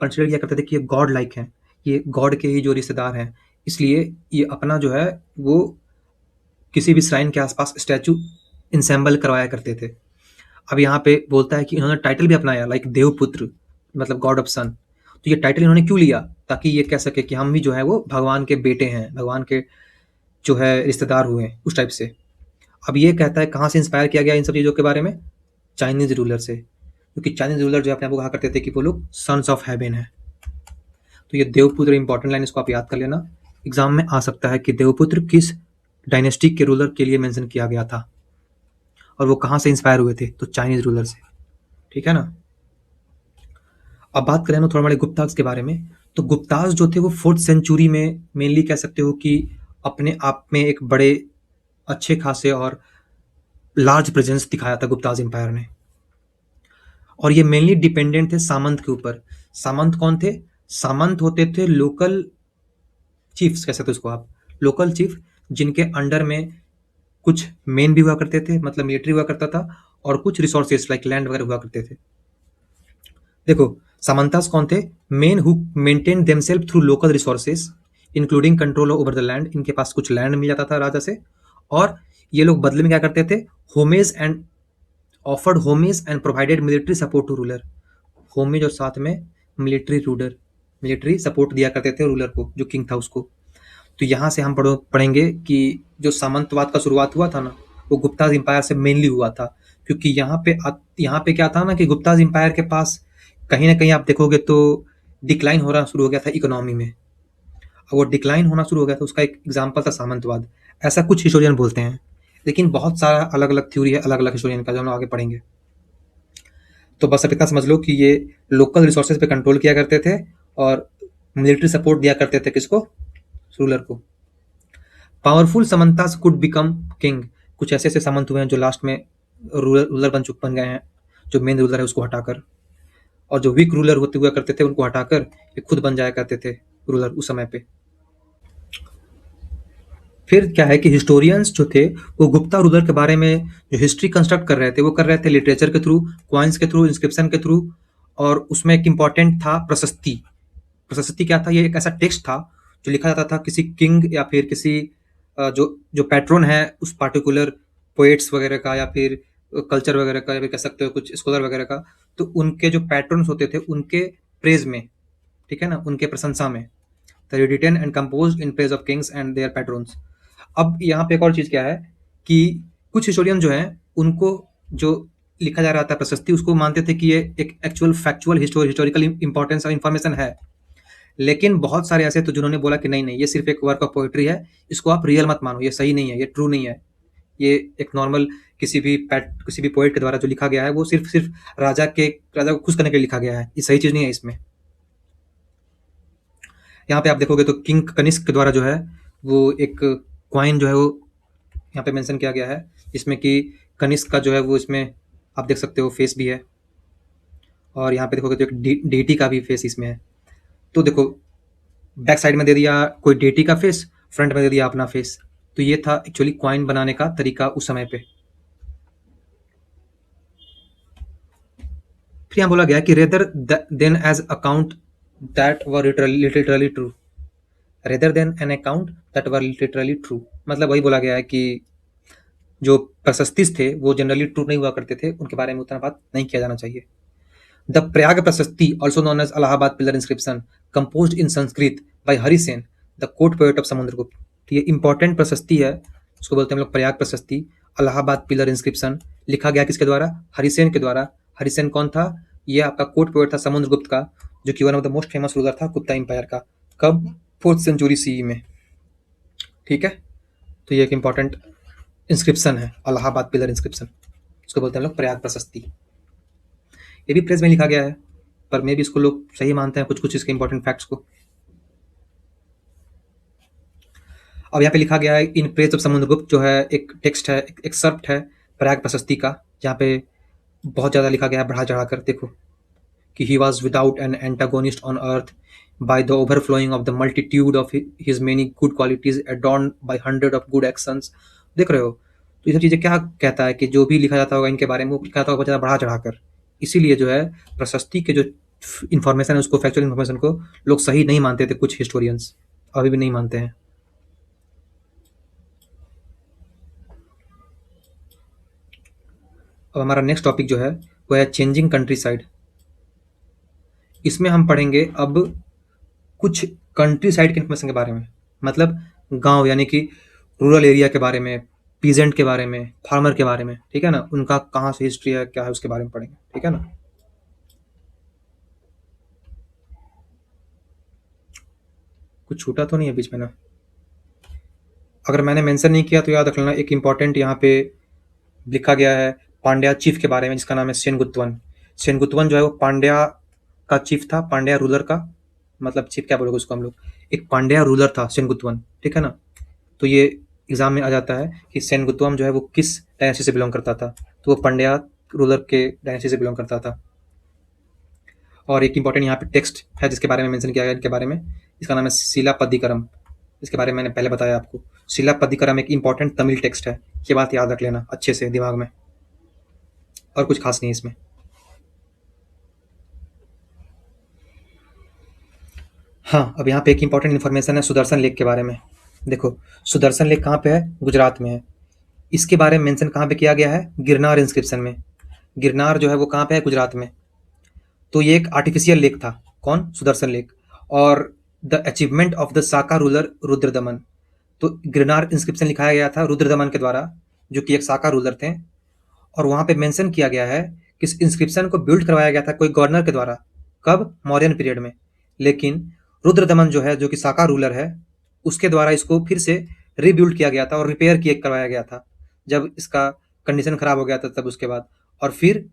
कंसिडर किया करते थे कि ये गॉड लाइक हैं, ये गॉड के ही जो रिश्तेदार हैं। इसलिए ये अपना जो है वो किसी भी श्राइन के आसपास स्टैचू इंसेंबल करवाया करते थे। अब यहाँ पे बोलता है कि इन्होंने टाइटल भी अपनाया लाइक देवपुत्र, मतलब गॉड ऑफ सन। तो ये टाइटल इन्होंने क्यों लिया? ताकि ये कह सके कि हम भी जो है वो भगवान के बेटे हैं, भगवान के जो है रिश्तेदार हुए, उस टाइप से। अब ये कहता है कहाँ से इंस्पायर किया गया इन सब चीज़ों के बारे में? चाइनीज रूलर से, क्योंकि चाइनीज रूलर जो अपने आप को कहा करते थे कि वो लोग सन्स ऑफ हेवन है। तो ये देवपुत्र इंपॉर्टेंट लाइन, इसको आप याद कर लेना। एग्जाम में आ सकता है कि देवपुत्र किस डायनेस्टी के रूलर के लिए मेंशन किया गया था और वो कहाँ से इंस्पायर हुए थे? तो चाइनीज रूलर से। ठीक है ना। अब बात करें ना थोड़ा बड़े गुप्ताज के बारे में। तो गुप्ताज जो थे वो 4th सेंचुरी में मेनली कह सकते हो कि अपने आप में एक बड़े अच्छे खासे और लार्ज प्रेजेंस दिखाया था गुप्ताज एम्पायर ने। और ये मेनली डिपेंडेंट थे सामंत के ऊपर। सामंत कौन थे? सामंत होते थे लोकल चीफ्स, कह सकते हो इसको आप, लोकल चीफ, जिनके अंडर में कुछ मेन भी हुआ करते थे, मतलब मिलिट्री हुआ करता था, और कुछ रिसोर्सेस लाइक लैंड वगैरह हुआ करते थे। देखो सामंतास कौन थे? Men who maintain themselves through local resources including control over the land. इनके पास कुछ लैंड मिल जाता था राजा से, और ये लोग बदले में क्या करते थे? Homage and offered homage and provided military support to ruler. Homage और साथ में मिलिट्री सपोर्ट दिया करते थे रूलर को, जो किंग था उसको। तो यहाँ से हम पढ़ेंगे कि जो सामंतवाद का शुरुआत हुआ था ना, वो गुप्ताज एम्पायर से मेनली हुआ था। क्योंकि यहाँ पे क्या था ना कि गुप्ताज एम्पायर के पास कहीं ना कहीं आप देखोगे तो डिक्लाइन होना शुरू हो गया था इकोनॉमी में। अब वो डिक्लाइन होना शुरू हो गया था, उसका एक एग्जाम्पल था सामंतवाद। ऐसा कुछ हिस्टोरियन बोलते हैं, लेकिन बहुत सारा अलग अलग थ्योरी है अलग अलग हिस्टोरियन का, जो हम लोग आगे पढ़ेंगे। तो बस अब इतना समझ लो कि ये लोकल रिसोर्सेज पे कंट्रोल किया करते थे और मिलिट्री सपोर्ट दिया करते थे किसको? रूलर को। Powerful samantas could become king. कुछ ऐसे ऐसे सामंत हुए हैं जो लास्ट में रूलर बन गए हैं, जो मेन रूलर है उसको हटाकर। और जो वीक रूलर होते हुआ करते थे उनको हटाकर ये खुद बन जाया करते थे रूलर उस समय पे। फिर क्या है कि हिस्टोरियंस जो थे वो गुप्ता रूलर के बारे में जो हिस्ट्री कंस्ट्रक्ट कर रहे थे वो कर रहे थे लिटरेचर के थ्रू, क्वाइंस के थ्रू, इंस्क्रिप्शन के थ्रू। और उसमें एक इंपॉर्टेंट था प्रशस्ति। प्रशस्ति क्या था? ये एक ऐसा टेक्स्ट था जो लिखा जाता था किसी किंग या फिर किसी जो जो पैट्रोन है उस पार्टिकुलर पोएट्स वगैरह का, या फिर कल्चर वगैरह का, या फिर कह सकते हो कुछ स्कॉलर वगैरह का। तो उनके जो पैट्रॉन्स होते थे उनके प्रेज में, ठीक है ना, उनके प्रशंसा में। The written and compose in praise of kings and their patrons. अब यहाँ पे एक और चीज क्या है कि कुछ हिस्टोरियन जो हैं उनको जो लिखा जा रहा था प्रशस्ति, उसको मानते थे कि ये एक एक्चुअल फैक्चुअल हिस्टोरिकल इंपॉर्टेंस और इन्फॉर्मेशन है। लेकिन बहुत सारे ऐसे तो जिन्होंने बोला कि नहीं नहीं, ये सिर्फ एक वर्क ऑफ पोएट्री है, इसको आप रियल मत मानो, ये सही नहीं है, ये ट्रू नहीं है, ये एक नॉर्मल किसी भी पोएट के द्वारा जो लिखा गया है वो सिर्फ सिर्फ राजा को खुश करने के लिए लिखा गया है, ये सही चीज नहीं है इसमें। यहाँ पे आप देखोगे तो किंग कनिष्क के द्वारा जो है वो एक क्वाइन जो है वो यहाँ पे मेंशन किया गया है, जिसमें कि कनिष्क का जो है वो इसमें आप देख सकते हो फेस भी है, और यहाँ पे देखोगे तो एक डेटी का भी फेस इसमें है। तो देखो बैक साइड में दे दिया कोई डेटी का फेस, फ्रंट में दे दिया अपना फेस। तो ये था एक्चुअली क्वाइन बनाने का तरीका उस समय पे। फिर यहाँ बोला गया कि rather than as account that were literally true, rather than an account that were literally true. मतलब वही बोला गया है कि जो प्रशस्तिस थे वो जनरली ट्रू नहीं हुआ करते थे, उनके बारे में उतना बात नहीं किया जाना चाहिए। The Prayag Prashasti, also known as Allahabad pillar inscription, composed in Sanskrit by Harisena, the court poet of Samudragupta. तो ये इंपॉर्टेंट प्रशस्ति है, उसको बोलते हैं हम लोग प्रयाग प्रशस्ति। अलाहाबाद पिलर इंस्क्रिप्शन लिखा गया किसके द्वारा? हरिसेन के द्वारा। हरिसेन कौन था? ये आपका कोर्ट पोएट था समुद्रगुप्त का, जो कि one of the most famous ruler था गुप्ता इंपायर का। कब? 4th सेंचुरी सीई में। ठीक है, तो ये एक इंपॉर्टेंट इंस्क्रिप्शन है, अलाहाबाद पिलर इंस्क्रिप्शन, उसको बोलते हैं हम लोग प्रयाग प्रशस्ति। ये भी प्रेस में लिखा गया है, पर मे भी इसको लोग सही मानते हैं कुछ कुछ इसके इंपॉर्टेंट फैक्ट्स को। अब यहाँ पे लिखा गया है इन प्रेज ऑफ समुद्रगुप्त, जो है एक टेक्स्ट है, एक एक्सर्प्ट है प्रयाग प्रशस्ति का, जहाँ पे बहुत ज़्यादा लिखा गया है बढ़ा चढ़ा कर। देखो कि he was without an antagonist on earth by the overflowing of the multitude of his many good qualities adorned by 100 of good actions. देख रहे हो, तो ये सब चीज़ें क्या कहता है कि जो भी लिखा जाता होगा इनके बारे में वो लिखा जाता होगा बहुत ज़्यादा बढ़ा चढ़ा कर। इसीलिए जो है प्रशस्ति के जो इन्फॉर्मेशन है उसको, फैक्चुअल इन्फॉर्मेशन को लोग सही नहीं मानते थे, कुछ हिस्टोरियंस अभी भी नहीं मानते हैं। अब हमारा नेक्स्ट टॉपिक जो है वो है चेंजिंग कंट्री साइड। इसमें हम पढ़ेंगे अब कुछ कंट्री साइड के इन्फॉर्मेशन के बारे में, मतलब गांव यानी कि रूरल एरिया के बारे में, पीजेंट के बारे में, फार्मर के बारे में, ठीक है ना, उनका कहाँ से हिस्ट्री है क्या है उसके बारे में पढ़ेंगे, ठीक है ना। कुछ छूटा तो नहीं है बीच में ना? अगर मैंने मेंशन नहीं किया तो याद रख लेना, एक इंपॉर्टेंट यहाँ पे लिखा गया है पांड्या चीफ के बारे में जिसका नाम है सेनगुत्वन। सेनगुत्वन जो है वो पांड्या का चीफ था, पांड्या रूलर का, मतलब चीफ क्या बोलोगे उसको हम लोग, एक पांड्या रूलर था सेनगुत्वन, ठीक है ना। तो ये एग्जाम में आ जाता है कि सेनगुत्वम जो है वो किस डायनेस्टी से बिलोंग करता था, तो वो पांड्या रूलर के डायनेस्टी से बिलोंग करता था। और एक इंपॉर्टेंट यहाँ पे टेक्स्ट है जिसके बारे में मेंशन किया गया इनके बारे में, इसका नाम है शिलापद्दिकरम। इसके बारे में मैंने पहले बताया आपको। शिलापद्दिकरम एक इंपॉर्टेंट तमिल टेक्स्ट है, ये बात याद रख लेना अच्छे से दिमाग में, और कुछ खास नहीं इसमें। हाँ, अब यहाँ पे एक इंपॉर्टेंट इन्फॉर्मेशन है सुदर्शन लेक के बारे में। देखो सुदर्शन लेक कहाँ पे है? गुजरात में है। इसके बारे में मेंशन कहाँ पे किया गया है? गिरनार इंस्क्रिप्शन में। गिरनार जो है वो कहाँ पे है? गुजरात में। तो ये एक आर्टिफिशियल लेक था। कौन? सुदर्शन लेक। और the achievement of the Saka ruler Rudradaman. तो गिरनार इंस्क्रिप्शन लिखाया गया था रुद्रदमन के द्वारा, जो कि एक साका रूलर थे। और वहां पे मेंशन किया गया है कि इस इंस्क्रिप्शन को बिल्ड करवाया गया था कोई गवर्नर के द्वारा। कब? मौर्यन पीरियड में। लेकिन रुद्रदमन जो है, जो कि साका रूलर है, उसके द्वारा इसको फिर से रीबिल्ड किया गया था और रिपेयर किया करवाया गया था जब इसका कंडीशन खराब हो गया था तब उसके बाद। और फिर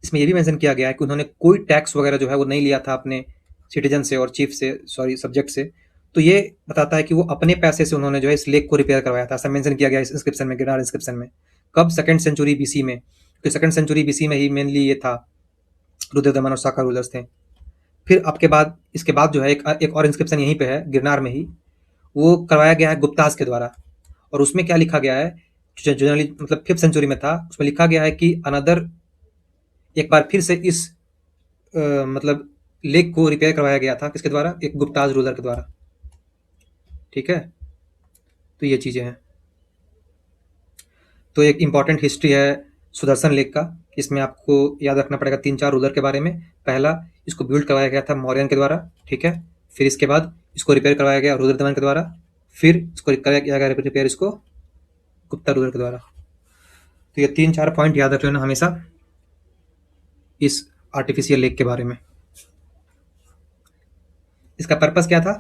इसमें ये भी मेंशन किया गया है कि उन्होंने कोई टैक्स वगैरह जो है वो नहीं लिया था अपने सिटीजन से और चीफ से, सॉरी सब्जेक्ट से। तो ये बताता है कि वो अपने पैसे से उन्होंने जो है इस लेक को रिपेयर करवाया था, ऐसा मेंशन किया गया इस इंस्क्रिप्शन में, गिरनार इंस्क्रिप्शन में। कब? 2nd सेंचुरी बीसी में। तो 2nd सेंचुरी बीसी में ही मेनली ये था, रुद्रदमन और साका रूलर्स थे। फिर आपके बाद, इसके बाद जो है एक और इंस्क्रिप्शन यहीं पे है गिरनार में ही, वो करवाया गया है गुप्तास के द्वारा। और उसमें क्या लिखा गया है, जो जनरली मतलब 5th सेंचुरी में था, उसमें लिखा गया है कि अनदर, एक बार फिर से इस मतलब लेक को रिपेयर करवाया गया था किसके द्वारा? एक गुप्ताज रूलर के द्वारा। ठीक है, तो ये चीजें हैं। तो एक इंपॉर्टेंट हिस्ट्री है सुदर्शन लेक का। इसमें आपको याद रखना पड़ेगा 3-4 रूलर के बारे में। पहला, इसको बिल्ड करवाया गया था मौर्यन के द्वारा, ठीक है। फिर इसके बाद इसको रिपेयर करवाया गया रुद्रदमन के द्वारा। फिर इसको कराया गया रिपेयर इसको गुप्ता रूलर के द्वारा। तो ये 3-4 पॉइंट याद रख लेना हमेशा इस आर्टिफिशियल लेक के बारे में। इसका पर्पस क्या था?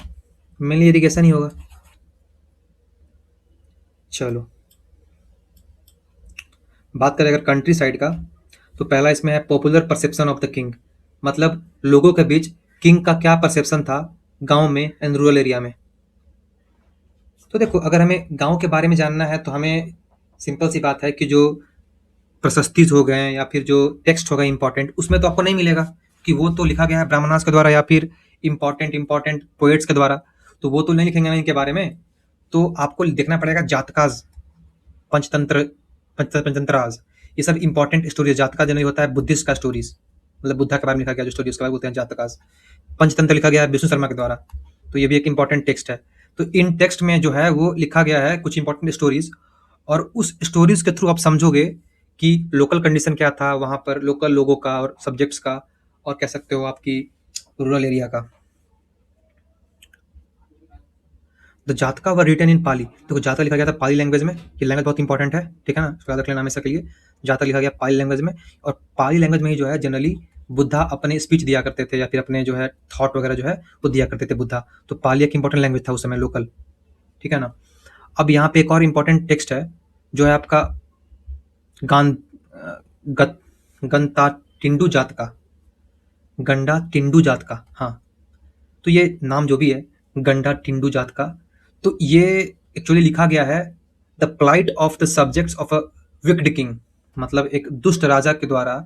मेनली इरिगेशन ही होगा। चलो बात करें अगर कंट्री साइड का, तो पहला इसमें है popular perception of the king, मतलब लोगों के बीच किंग का क्या परसेप्शन था गांव में एंड रूरल एरिया में। तो देखो अगर हमें गांव के बारे में जानना है तो हमें सिंपल सी बात है कि जो प्रशस्तिज हो गए या फिर जो टेक्स्ट होगा इंपॉर्टेंट, उसमें तो आपको नहीं मिलेगा कि वो तो लिखा गया है ब्राह्मणास के द्वारा या फिर इंपॉर्टेंट पोएट्स के द्वारा, तो वो तो नहीं लिखेंगे ना इनके बारे में। तो आपको देखना पड़ेगा जातकाज, पंचतंत्र, पंचतंत्राज, ये सब इंपॉर्टेंट स्टोरीज। जातका जनरली होता है बुद्धिस्ट का स्टोरीज, मतलब बुद्धा के बारे में लिखा गया जो स्टोरी, उसके बारे में बोलते हैं जातकाज। पंचतंत्र लिखा गया है विष्णु शर्मा के द्वारा, तो ये भी एक इंपॉर्टेंट टेक्स्ट है। तो इन टेक्स्ट में जो है वो लिखा गया है कुछ इंपॉर्टेंट स्टोरीज, और उस स्टोरीज के थ्रू आप समझोगे कि लोकल कंडीशन क्या था वहाँ पर, लोकल लोगों का और सब्जेक्ट्स का, और कह सकते हो आपकी रूरल एरिया का। द जातका वर रिटन इन पाली। देखो जातका लिखा गया था पाली लैंग्वेज में, ये लैंग्वेज बहुत इंपॉर्टेंट है, ठीक है ना, इसको याद रख लेना हमेशा के लिए। जातका लिखा गया पाली लैंग्वेज में, और पाली लैंग्वेज में ही जो है जनरली बुद्धा अपने स्पीच दिया करते थे, या फिर अपने जो है थॉट वगैरह जो है वो दिया करते थे बुद्धा। तो पाली एक इंपॉर्टेंट लैंग्वेज था उस समय, लोकल, ठीक है ना। अब यहाँ पे एक और इम्पोर्टेंट टेक्स्ट है जो है आपका गान गत गंता टिंडू जात का, गंडा टिंडू जात का, हाँ। तो ये नाम जो भी है गंडा टिंडू जात का, तो ये एक्चुअली लिखा गया है the plight of the subjects of a wicked king, मतलब एक दुष्ट राजा के द्वारा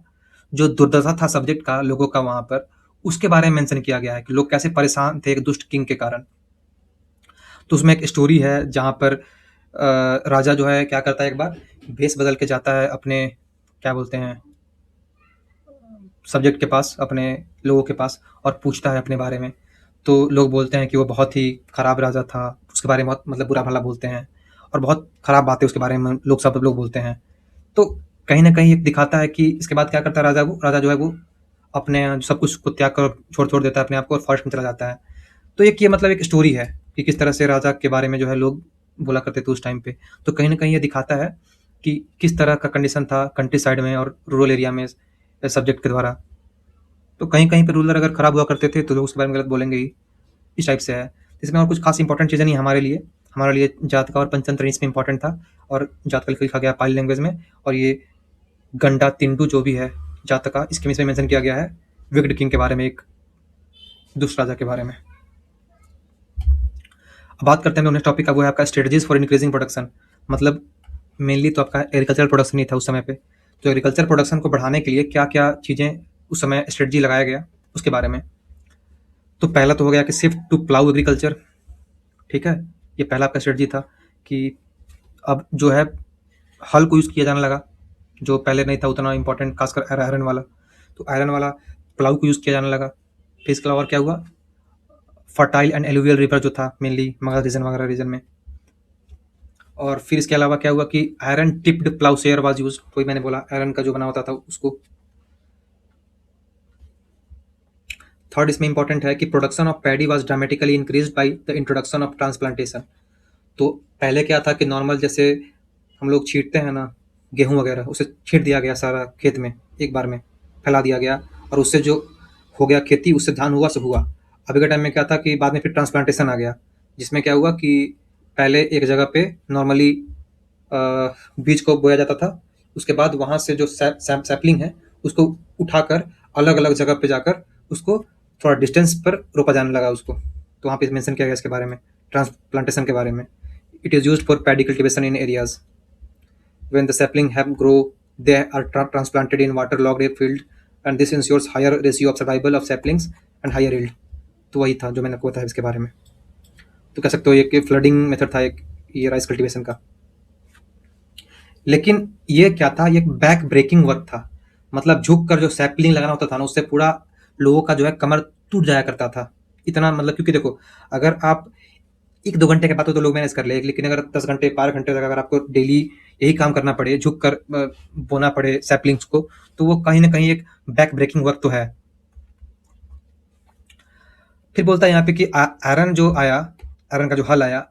जो दुर्दशा था सब्जेक्ट का, लोगों का वहां पर, उसके बारे में मेंशन किया गया है कि लोग कैसे परेशान थे एक दुष्ट किंग के कारण। तो उसमें एक स्टोरी है जहाँ पर राजा जो है क्या करता है, एक बार भेष बदल के जाता है अपने, क्या बोलते हैं, सब्जेक्ट के पास, अपने लोगों के पास, और पूछता है अपने बारे में। तो लोग बोलते हैं कि वो बहुत ही खराब राजा था, उसके बारे में बहुत मतलब बुरा भला बोलते हैं, और बहुत खराब बातें उसके बारे में लोग, सब लोग बोलते हैं। तो कहीं ना कहीं एक दिखाता है कि इसके बाद क्या करता है राजा, वो राजा जो है वो अपने सब कुछ को त्याग कर छोड़ छोड़ देता है अपने आप को, और फॉरेस्ट में चला जाता है। तो एक ये मतलब एक स्टोरी है कि किस तरह से राजा के बारे में जो है लोग बोला करते थे उस टाइम पे। तो कहीं ना कहीं ये दिखाता है कि किस तरह का कंडीशन था कंट्री साइड में और रूरल एरिया में सब्जेक्ट के द्वारा। तो कहीं कहीं पे रूलर अगर खराब हुआ करते थे तो लोग उसके बारे में गलत बोलेंगे ही, इस टाइप से है। इसमें और कुछ खास इंपॉर्टेंट चीज़ें नहीं हमारे लिए, हमारे लिए जातका और पंचतंत्र इसमें इंपॉर्टेंट था, और जातका लिखा गया पाली लैंग्वेज में। और ये गंडा तिंडू जो भी है जातका, इसके में इसमें मेंशन किया गया है विक्ड किंग के बारे में, एक दुष्ट राजा के बारे में। अब बात करते हैं नेक्स्ट टॉपिक का, वो है आपका स्ट्रेटजीज फॉर इंक्रीजिंग प्रोडक्शन। मतलब मेनली तो आपका एग्रीकल्चर प्रोडक्शन ही था उस समय पे, तो एग्रीकल्चर प्रोडक्शन को बढ़ाने के लिए क्या क्या चीज़ें उस समय स्ट्रेटजी लगाया गया उसके बारे में। तो पहला तो हो गया कि शिफ्ट टू प्लाउ एग्रीकल्चर, ठीक है। ये पहला आपका स्ट्रेटजी था कि अब जो है हल को यूज़ किया जाने लगा, जो पहले नहीं था उतना इंपॉर्टेंट, खासकर आयरन वाला। तो आयरन वाला प्लाऊ को यूज़ किया जाने लगा। फिर इसके अलावा और क्या हुआ, फर्टाइल एंड एलुवियल रिवर जो था मेनली मगध रीजन वगैरह रीजन में। और फिर इसके अलावा क्या हुआ कि आयरन टिप्ड प्लाउसेयर वाज यूज, वही मैंने बोला आयरन का जो बना होता था उसको। थर्ड इसमें इंपॉर्टेंट है कि production of paddy was dramatically increased by the introduction of transplantation. तो पहले क्या था कि नॉर्मल जैसे हम लोग छींटते हैं ना गेहूं वगैरह, उसे छींट दिया गया सारा खेत में एक बार में, फैला दिया गया, और उससे जो हो गया खेती, उससे धान हुआ सो हुआ। अभी के टाइम में क्या था कि बाद में फिर ट्रांसप्लांटेशन आ गया, जिसमें क्या हुआ कि पहले एक जगह पे नॉर्मली बीज को बोया जाता था, उसके बाद वहाँ से जो सैपलिंग है उसको उठाकर अलग अलग जगह पे जाकर उसको थोड़ा डिस्टेंस पर रोपा जाने लगा उसको। तो वहाँ पे मेंशन किया गया इसके बारे में, ट्रांसप्लांटेशन के बारे में। It is used for paddy cultivation in areas when the sapling have grow, they are transplanted in waterlogged field, and this ensures higher ratio of survival of saplings and higher yield। तो वही था जो मैंने आपको बताया इसके बारे में। तो कह सकते हो ये कि फ्लडिंग मेथड था एक, ये राइस कल्टीवेशन का। लेकिन ये क्या था, ये बैक ब्रेकिंग वर्क था, मतलब झुक कर जो सैपलिंग लगाना होता था ना, उससे पूरा लोगों का जो है कमर टूट जाया करता था इतना, मतलब क्योंकि देखो अगर आप 1-2 घंटे के बाद तो लोग मैनेज कर ले, लेकिन अगर 10 घंटे 12 घंटे तक अगर आपको डेली यही काम करना पड़े, झुक कर बोना पड़े सैपलिंग्स को, तो वो कहीं ना कहीं एक बैक ब्रेकिंग वर्क तो है। फिर बोलता है यहाँ पे कि आयरन जो आया, आयरन का जो हल आया,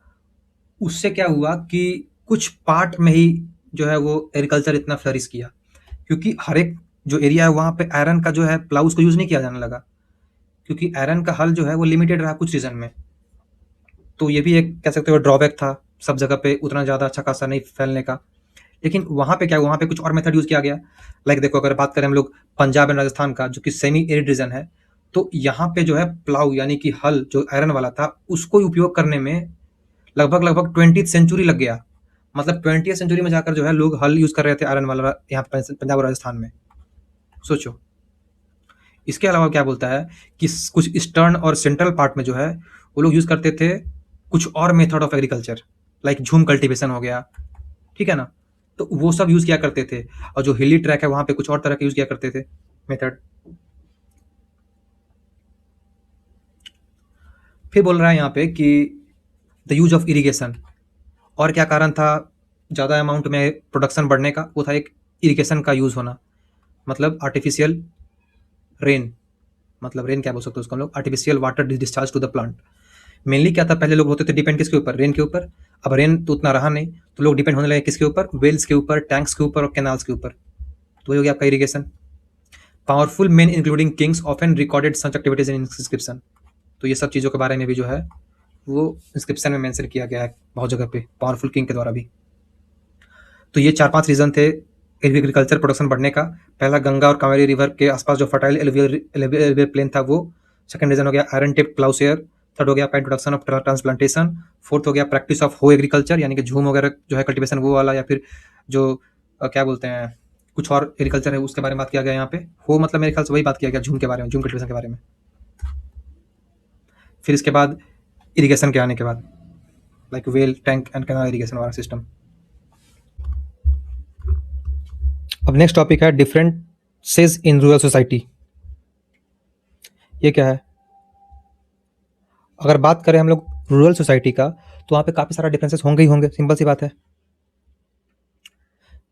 उससे क्या हुआ कि कुछ पार्ट में ही जो है वो एग्रीकल्चर इतना फ्लरिश किया, क्योंकि हर एक जो एरिया है वहाँ पे आयरन का जो है प्लाउ उसको यूज़ नहीं किया जाने लगा, क्योंकि आयरन का हल जो है वो लिमिटेड रहा कुछ रीजन में। तो ये भी एक कह सकते हो ड्रॉबैक था, सब जगह पे उतना ज़्यादा अच्छा खासा नहीं फैलने का। लेकिन वहाँ पे क्या, वहाँ पे कुछ और मेथड यूज़ किया गया। लाइक देखो अगर बात करें हम लोग पंजाब एंड राजस्थान का, जो कि सेमी एरिड रीजन है, तो यहाँ पे जो है प्लाऊ यानी कि हल जो आयरन वाला था उसको उपयोग करने में लगभग लगभग 20th सेंचुरी लग गया। मतलब 20th सेंचुरी में जाकर जो है लोग हल यूज़ कर रहे थे आयरन वाला यहाँ पे पंजाब और राजस्थान में, सोचो। इसके अलावा क्या बोलता है कि कुछ ईस्टर्न और सेंट्रल पार्ट में जो है वो लोग यूज़ करते थे कुछ और मेथड ऑफ एग्रीकल्चर, लाइक झूम कल्टीवेशन हो गया, ठीक है ना। तो वो सब यूज़ किया करते थे, और जो हिली ट्रैक है वहाँ पे कुछ और तरह के यूज़ किया करते थे मेथड। फिर बोल रहा है यहाँ पे कि द यूज ऑफ इरिगेशन, और क्या कारण था ज़्यादा अमाउंट में प्रोडक्शन बढ़ने का, वो था एक इरिगेशन का यूज़ होना, मतलब आर्टिफिशियल रेन, मतलब रेन क्या बोल सकते हो उसको हम लोग, artificial water discharge to the plant. Mainly क्या था, पहले लोग होते थे डिपेंड किसके ऊपर, रेन के ऊपर। अब रेन तो उतना रहा नहीं, तो लोग डिपेंड होने लगे किसके ऊपर, वेल्स के ऊपर, टैंक्स के ऊपर और कैनाल्स के ऊपर। तो वही हो गया आपका irrigation. Powerful main including Kings often recorded such activities in inscription. तो ये सब चीज़ों के बारे में भी जो है वो इंस्क्रिप्शन में मेंशन किया गया है बहुत जगह पे, पावरफुल किंग के द्वारा भी। तो ये 4-5 रीज़न थे एग्रीकल्चर प्रोडक्शन बढ़ने का। पहला, गंगा और कावेरी रिवर के आसपास जो फर्टाइल एलुवियल प्लेन था वो। सेकंड रीज़न हो गया आयरन टिप प्लाउसेयर। थर्ड हो गया आपका इंट्रोडक्शन ऑफ ट्रांसप्लांटेशन। फोर्थ हो गया प्रैक्टिस ऑफ हो एग्रीकल्चर, यानी कि झूम वगैरह जो है कल्टीवेशन वो वाला, या फिर जो क्या बोलते हैं कुछ और एग्रीकल्चर है उसके बारे में बात किया गया यहाँ पे। हो मतलब मेरे ख्याल से वही बात किया गया झूम के बारे में, झूम कल्टीवेशन के बारे में। फिर इसके बाद इरिगेशन के आने के बाद like well, tank and canal irrigation वाला सिस्टम। अब नेक्स्ट टॉपिक है डिफरेंसेस इन रूरल सोसाइटी। ये क्या है? अगर बात करें हम लोग रूरल सोसाइटी का, तो वहाँ पे काफ़ी सारा डिफरेंसेस होंगे ही होंगे, सिंपल सी बात है।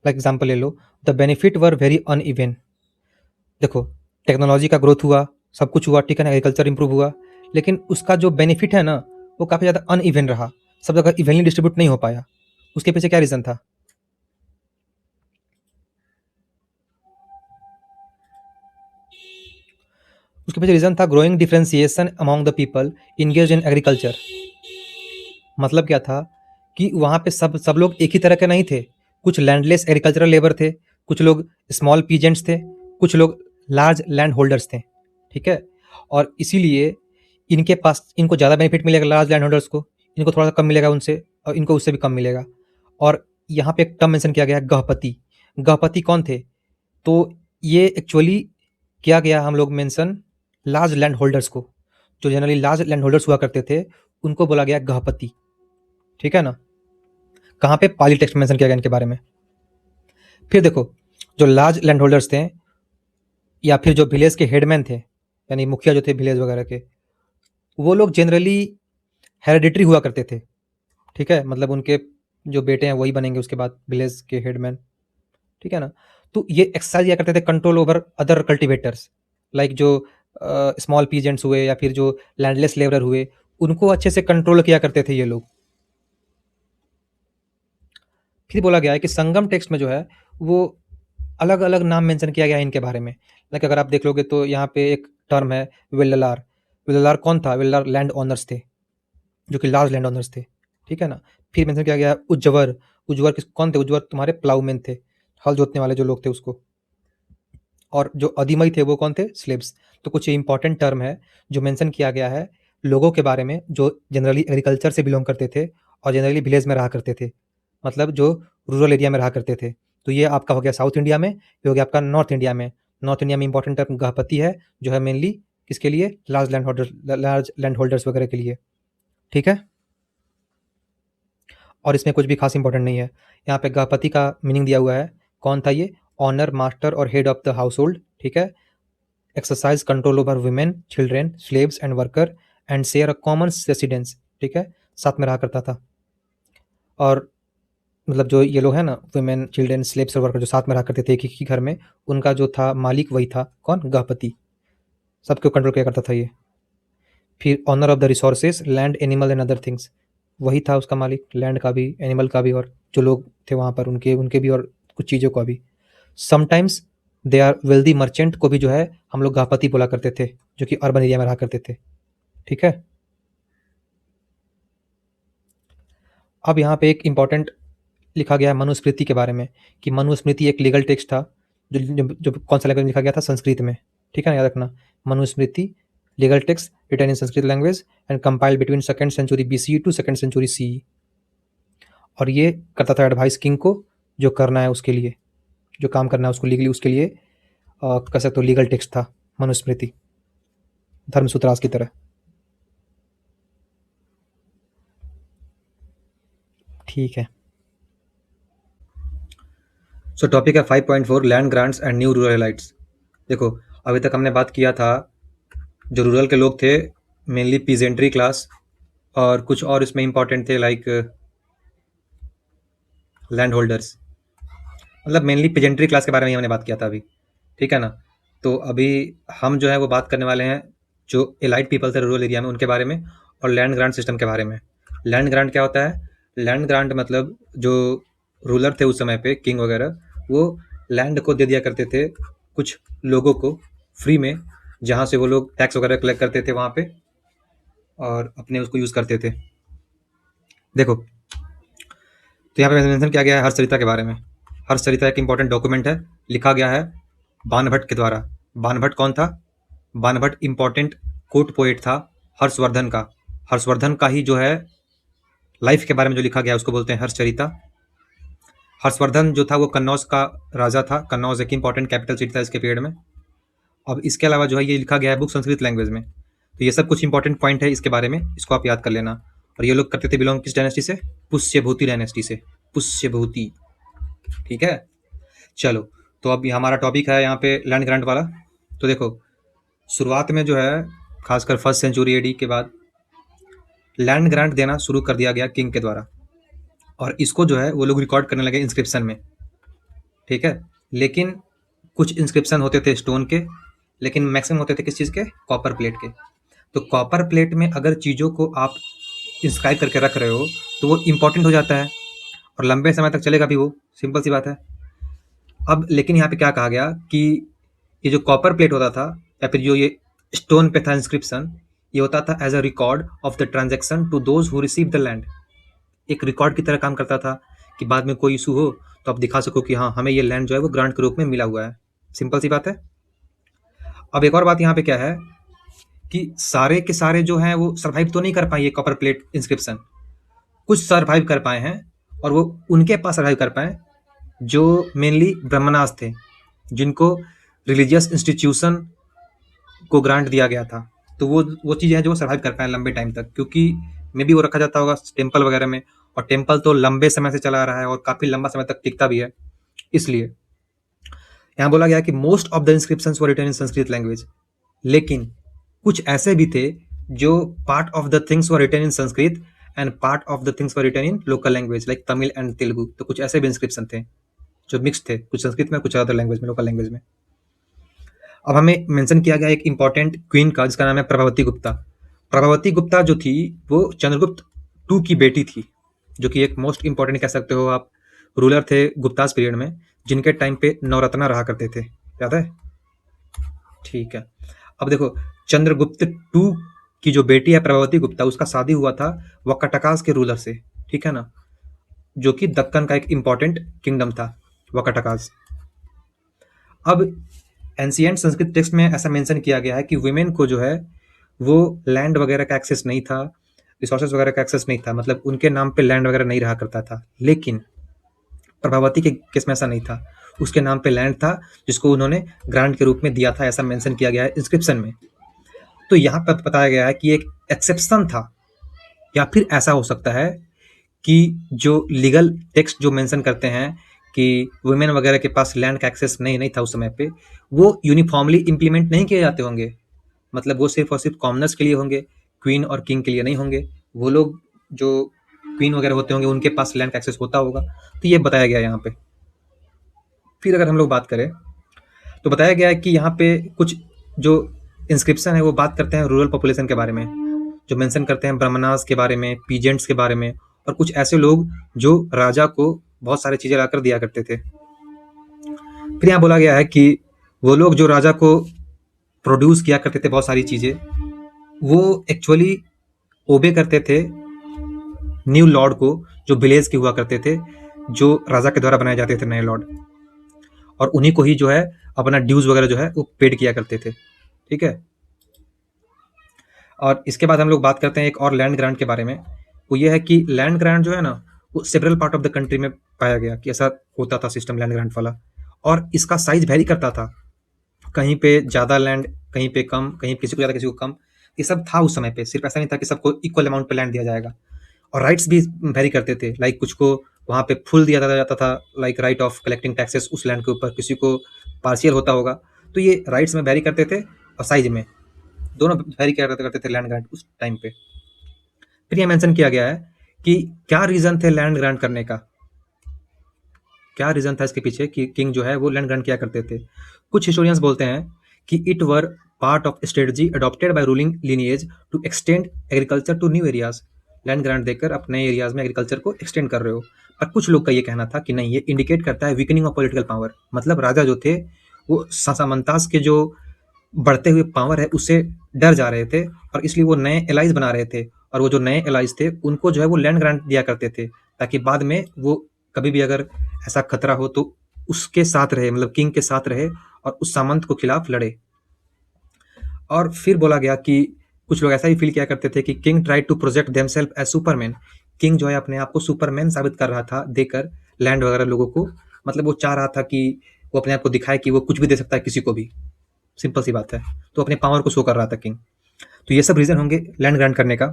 लाइक एग्जांपल ले लो, the benefit were very uneven. देखो, टेक्नोलॉजी का ग्रोथ हुआ, सब कुछ हुआ, ठीक है ना, एग्रीकल्चर इंप्रूव हुआ, लेकिन उसका जो बेनिफिट है ना वो काफ़ी ज़्यादा अनइवन रहा, सब जगह इवनली डिस्ट्रीब्यूट नहीं हो पाया। उसके पीछे क्या रीज़न था? उसके पीछे रीज़न था growing differentiation among the people engage in agriculture. मतलब क्या था कि वहाँ पे सब लोग एक ही तरह के नहीं थे। कुछ लैंडलेस एग्रीकल्चरल लेबर थे, कुछ लोग स्मॉल पीजेंट्स थे, कुछ लोग लार्ज लैंड होल्डर्स थे, ठीक है? और इसीलिए इनके पास इनको ज़्यादा बेनिफिट मिलेगा लार्ज लैंड होल्डर्स को, इनको थोड़ा सा कम मिलेगा उनसे, और इनको उससे भी कम मिलेगा। और यहाँ पे एक टर्म मेंशन किया गया है, गहपति। गहपति कौन थे? तो ये एक्चुअली किया गया हम लोग मेंशन लार्ज लैंड होल्डर्स को, जो जनरली लार्ज लैंड होल्डर्स हुआ करते थे उनको बोला गया गहपति, ठीक है ना? कहाँ पे? पाली टेक्स्ट मेंशन किया गया इनके बारे में। फिर देखो, जो लार्ज लैंड होल्डर्स थे या फिर जो विलेज के हेडमैन थे, यानी मुखिया जो थे विलेज वगैरह के, वो लोग जनरली हेरिडिटरी हुआ करते थे, ठीक है? मतलब उनके जो बेटे हैं वही बनेंगे उसके बाद विलेज के हेडमैन, ठीक है ना? तो ये एक्सरसाइज किया करते थे control over other cultivators, like जो स्मॉल पीजेंट्स हुए या फिर जो लैंडलेस लेबर हुए, उनको अच्छे से कंट्रोल किया करते थे ये लोग। फिर बोला गया है कि संगम टेक्स्ट में जो है वो अलग अलग नाम मेंशन किया गया है इनके बारे में। लाइक अगर आप देख लोगे तो यहाँ पे एक टर्म है वेल्लार। वेल्लार कौन था? वेल्लार लैंड ओनर्स थे, जो कि लार्ज लैंड ओनर्स थे, ठीक है ना? फिर मेंशन किया गया उज्जवर। उज्जवर कौन थे? उज्जवर तुम्हारे प्लाउमेन थे, हल जोतने वाले जो लोग थे उसको। और जो अधिमई थे वो कौन थे? स्लेव्स। तो कुछ इंपॉर्टेंट टर्म है जो मेंशन किया गया है लोगों के बारे में जो जनरली एग्रीकल्चर से बिलोंग करते थे और जनरली विलेज में रहा करते थे, मतलब जो रूरल एरिया में रहा करते थे। तो ये आपका हो गया साउथ इंडिया में, ये हो गया आपका नॉर्थ इंडिया में। नॉर्थ इंडिया में इंपॉर्टेंट टर्म गहपति है, जो है मेनली किसके लिए? लार्ज लैंड होल्डर्स वगैरह के लिए, ठीक है? और इसमें कुछ भी खास इंपॉर्टेंट नहीं है। यहाँ पे गणपति का मीनिंग दिया हुआ है, कौन था ये? ऑनर, मास्टर और head of the house hold, ठीक है? Exercise control over women, children, slaves and worker and share a common residence, ठीक है? साथ में रहा करता था। और मतलब जो ये लोग हैं ना, वुमेन, चिल्ड्रेन, स्लेव्स और वर्कर जो साथ में रहा करते थे एक ही घर में, उनका जो था मालिक वही था, कौन? गणपति। सबको कंट्रोल किया करता था ये। फिर owner of the resources, land, animal and other things, वही था उसका मालिक, लैंड का भी, एनिमल का भी, और जो लोग थे वहाँ पर उनके उनके भी, और कुछ चीज़ों का भी। Sometimes they are wealthy merchant को भी जो है हम लोग गणपति बोला करते थे, जो कि अर्बन एरिया में रहा करते थे, ठीक है? अब यहाँ पे एक इंपॉर्टेंट लिखा गया है मनुस्मृति के बारे में, कि मनुस्मृति एक लीगल टेक्स्ट था जो कौन सा लैंग्वेज में लिखा गया था? संस्कृत में, ठीक है ना? याद रखना, Manusmriti legal text written in Sanskrit language and compiled between second century BC to second century C. और ये करता था एडवाइस किंग को जो करना है उसके लिए, जो काम करना है उसको लीगली, उसके लिए कह सकते हो लीगल टेक्स्ट था मनुस्मृति, धर्मसूत्रास की तरह, ठीक है? सो टॉपिक है 5.4 land grants and new rural elites. देखो, अभी तक हमने बात किया था जो रूरल के लोग थे मेनली पीजेंट्री क्लास, और कुछ और इसमें इंपॉर्टेंट थे लाइक लैंड होल्डर्स, मतलब मेनली पेजेंट्री क्लास के बारे में ही हमने बात किया था अभी, ठीक है ना। तो अभी हम जो है वो बात करने वाले हैं जो एलाइट पीपल थे रूरल एरिया में उनके बारे में, और लैंड ग्रांट सिस्टम के बारे में। लैंड ग्रांट क्या होता है? लैंड ग्रांट मतलब जो रूलर थे उस समय पे, किंग वगैरह, वो लैंड को दे दिया करते थे कुछ लोगों को फ्री में, जहाँ से वो लोग टैक्स वगैरह कलेक्ट करते थे वहाँ पे और अपने उसको यूज़ करते थे। देखो, तो यहाँ पे मेंशन किया गया है हर्षचरिता के बारे में। हर्षचरिता एक इंपॉर्टेंट डॉक्यूमेंट है, लिखा गया है बाणभट्ट के द्वारा। बाणभट्ट कौन था? बाणभट्ट इंपॉर्टेंट कोर्ट पोएट था हर्षवर्धन का। हर्षवर्धन का ही जो है लाइफ के बारे में जो लिखा गया है उसको बोलते हैं हर्षचरिता। हर्षवर्धन जो था वो कन्नौज का राजा था। कन्नौज एक इंपॉर्टेंट कैपिटल सिटी था इसके पीरियड में। अब इसके अलावा जो है ये लिखा गया है बुक संस्कृत लैंग्वेज में। तो ये सब कुछ इंपॉर्टेंट पॉइंट है इसके बारे में, इसको आप याद कर लेना। और ये लोग करते थे बिलोंग किस डायनेस्टी से? पुष्यभूति डायनेस्टी से। पुष्यभूति, ठीक है। चलो, तो अब हमारा टॉपिक है यहाँ पे लैंड ग्रांट वाला। तो देखो, शुरुआत में जो है खासकर फर्स्ट सेंचुरी एडी के बाद लैंड ग्रांट देना शुरू कर दिया गया किंग के द्वारा, और इसको जो है वो लोग रिकॉर्ड करने लगे इंस्क्रिप्शन में, ठीक है। लेकिन कुछ इंस्क्रिप्शन होते थे स्टोन के, लेकिन मैक्सिमम होते थे किस चीज़ के? कॉपर प्लेट के। तो कॉपर प्लेट में अगर चीज़ों को आप इंस्क्राइब करके रख रहे हो तो वो इम्पोर्टेंट हो जाता है और लंबे समय तक चलेगा भी वो, सिंपल सी बात है। अब लेकिन यहाँ पे क्या कहा गया कि ये जो कॉपर प्लेट होता था या फिर जो ये स्टोन पे था इंस्क्रिप्शन, ये होता था as a record of the transaction to those who receive the land. एक रिकॉर्ड की तरह काम करता था कि बाद में कोई इशू हो तो आप दिखा सको कि हाँ, हमें ये लैंड जो है वो ग्रांट के रूप में मिला हुआ है। सिंपल सी बात है। अब एक और बात यहाँ पे क्या है कि सारे के सारे जो हैं वो सर्वाइव तो नहीं कर पाए ये कॉपर प्लेट इंस्क्रिप्शन। कुछ सर्वाइव कर पाए हैं, और वो उनके पास सर्वाइव कर पाए जो मेनली ब्राह्मणास थे, जिनको रिलीजियस इंस्टीट्यूशन को ग्रांट दिया गया था। तो वो चीज़ें हैं जो सर्वाइव कर पाए लंबे टाइम तक, क्योंकि मे बी वो रखा जाता होगा टेम्पल वगैरह में, और टेम्पल तो लंबे समय से चला आ रहा है और काफ़ी लंबा समय तक टिकता भी है। इसलिए यहाँ बोला गया कि most of the inscriptions were written in Sanskrit language. लेकिन कुछ ऐसे भी थे जो part of the things were written in Sanskrit and part of the things were written in local language like Tamil and Telugu. तो कुछ ऐसे भी इंस्क्रिप्शन थे जो मिक्स थे, कुछ संस्कृत में कुछ अदर लैंग्वेज में, लोकल लैंग्वेज में। अब हमें मेंशन किया गया एक इंपॉर्टेंट क्वीन का जिसका नाम है प्रभावती गुप्ता। प्रभावती गुप्ता जो थी वो चंद्रगुप्त टू की बेटी थी, जो कि एक मोस्ट इंपॉर्टेंट कह सकते हो आप रूलर थे गुप्तास पीरियड में, जिनके टाइम पे नवरत्ना रहा करते थे, याद है? ठीक है। अब देखो, चंद्रगुप्त टू की जो बेटी है प्रभावती गुप्ता, उसका शादी हुआ था वकटकास के रूलर से, ठीक है ना, जो कि दक्कन का एक इंपॉर्टेंट किंगडम था, वकटकास। अब एंशिएंट संस्कृत टेक्स्ट में ऐसा मेंशन किया गया है कि वुमेन को जो है वो लैंड वगैरह का एक्सेस नहीं था, रिसोर्सेज वगैरह का एक्सेस नहीं था, मतलब उनके नाम पे लैंड वगैरह नहीं रहा करता था। लेकिन प्रभावती के केस में ऐसा नहीं था, उसके नाम पे लैंड था जिसको उन्होंने ग्रांट के रूप में दिया था, ऐसा मेंशन किया गया है इंस्क्रिप्शन में। तो यहाँ पर बताया गया है कि एक एक्सेप्शन था, या फिर ऐसा हो सकता है कि जो लीगल टेक्स्ट जो मेंशन करते हैं कि वुमेन वगैरह के पास लैंड का एक्सेस नहीं था उस समय पे, वो यूनिफॉर्मली इम्प्लीमेंट नहीं किए जाते होंगे। मतलब वो सिर्फ और सिर्फ कॉमनर्स के लिए होंगे, क्वीन और किंग के लिए नहीं होंगे। वो लोग जो क्वीन वगैरह होते होंगे उनके पास लैंड का एक्सेस होता होगा। तो ये बताया गया यहाँ पे। फिर अगर हम लोग बात करें तो बताया गया है कि यहाँ पे कुछ जो इंस्क्रिप्शन है वो बात करते हैं रूरल पॉपुलेशन के बारे में, जो मेंशन करते हैं ब्राह्मणास के बारे में, पीजेंट्स के बारे में, और कुछ ऐसे लोग जो राजा को बहुत सारी चीज़ें लाकर दिया करते थे। फिर यहाँ बोला गया है कि वो लोग जो राजा को प्रोड्यूस किया करते थे बहुत सारी चीज़ें, वो एक्चुअली ओबे करते थे न्यू लॉर्ड को, जो विलेज के हुआ करते थे, जो राजा के द्वारा बनाए जाते थे नए लॉर्ड, और उन्हीं को ही जो है अपना ड्यूज वगैरह जो है वो पेड किया करते थे, ठीक है। और इसके बाद हम लोग बात करते हैं एक और लैंड ग्रांट के बारे में। वो ये है कि लैंड ग्रांट जो है ना वो several part of the country में पाया गया कि ऐसा होता था सिस्टम लैंड ग्रांट वाला, और इसका साइज वेरी करता था, कहीं पे ज़्यादा लैंड, कहीं पे कम, कहीं किसी को ज़्यादा किसी को कम। ये सब था उस समय पे, सिर्फ ऐसा नहीं था कि सबको इक्वल अमाउंट पे लैंड दिया जाएगा। और राइट्स भी वेरी करते थे, लाइक कुछ को वहाँ पे फुल दिया जाता था, like right of collecting taxes उस लैंड के ऊपर, किसी को पार्शियल होता होगा। तो ये राइट्स में वेरी करते थे और साइज में दोनों वेरी करते थे लैंड ग्रांट उस टाइम पे। फिर ये मेंशन किया गया है कि क्या रीज़न थे लैंड ग्रांट करने का। क्या रीज़न था इसके पीछे कि किंग जो है वो लैंड ग्रांट किया करते थे? कुछ हिस्टोरियंस बोलते हैं कि it were part of strategy adopted by ruling lineage to extend agriculture to new areas. Land grant देकर आप नए एरियाज में एग्रीकल्चर को एक्सटेंड कर रहे हो। पर कुछ लोग का ये कहना था कि नहीं, ये इंडिकेट करता है वीकनिंग ऑफ पॉलिटिकल पावर। मतलब राजा जो थे वो सासामंतास के जो बढ़ते हुए पावर है उससे डर जा रहे थे, और इसलिए वो नए एलाइज बना रहे थे। और वो जो नए एलाइज थे उनको जो है वो लैंड ग्रांट दिया करते थे, ताकि बाद में वो कभी भी अगर ऐसा खतरा हो तो उसके साथ रहे, मतलब किंग के साथ रहे और उस सामंत को खिलाफ लड़े। और फिर बोला गया कि कुछ लोग ऐसा ही फील किया करते थे कि king try to project themselves as superman. King जो है अपने आप को सुपरमैन साबित कर रहा था देकर लैंड वगैरह लोगों को। मतलब वो चाह रहा था कि वो अपने आप को दिखाए कि वो कुछ भी दे सकता है किसी को भी। सिंपल सी बात है। तो अपने पावर को शो कर रहा था किंग। तो ये सब रीज़न होंगे लैंड ग्रांट करने का,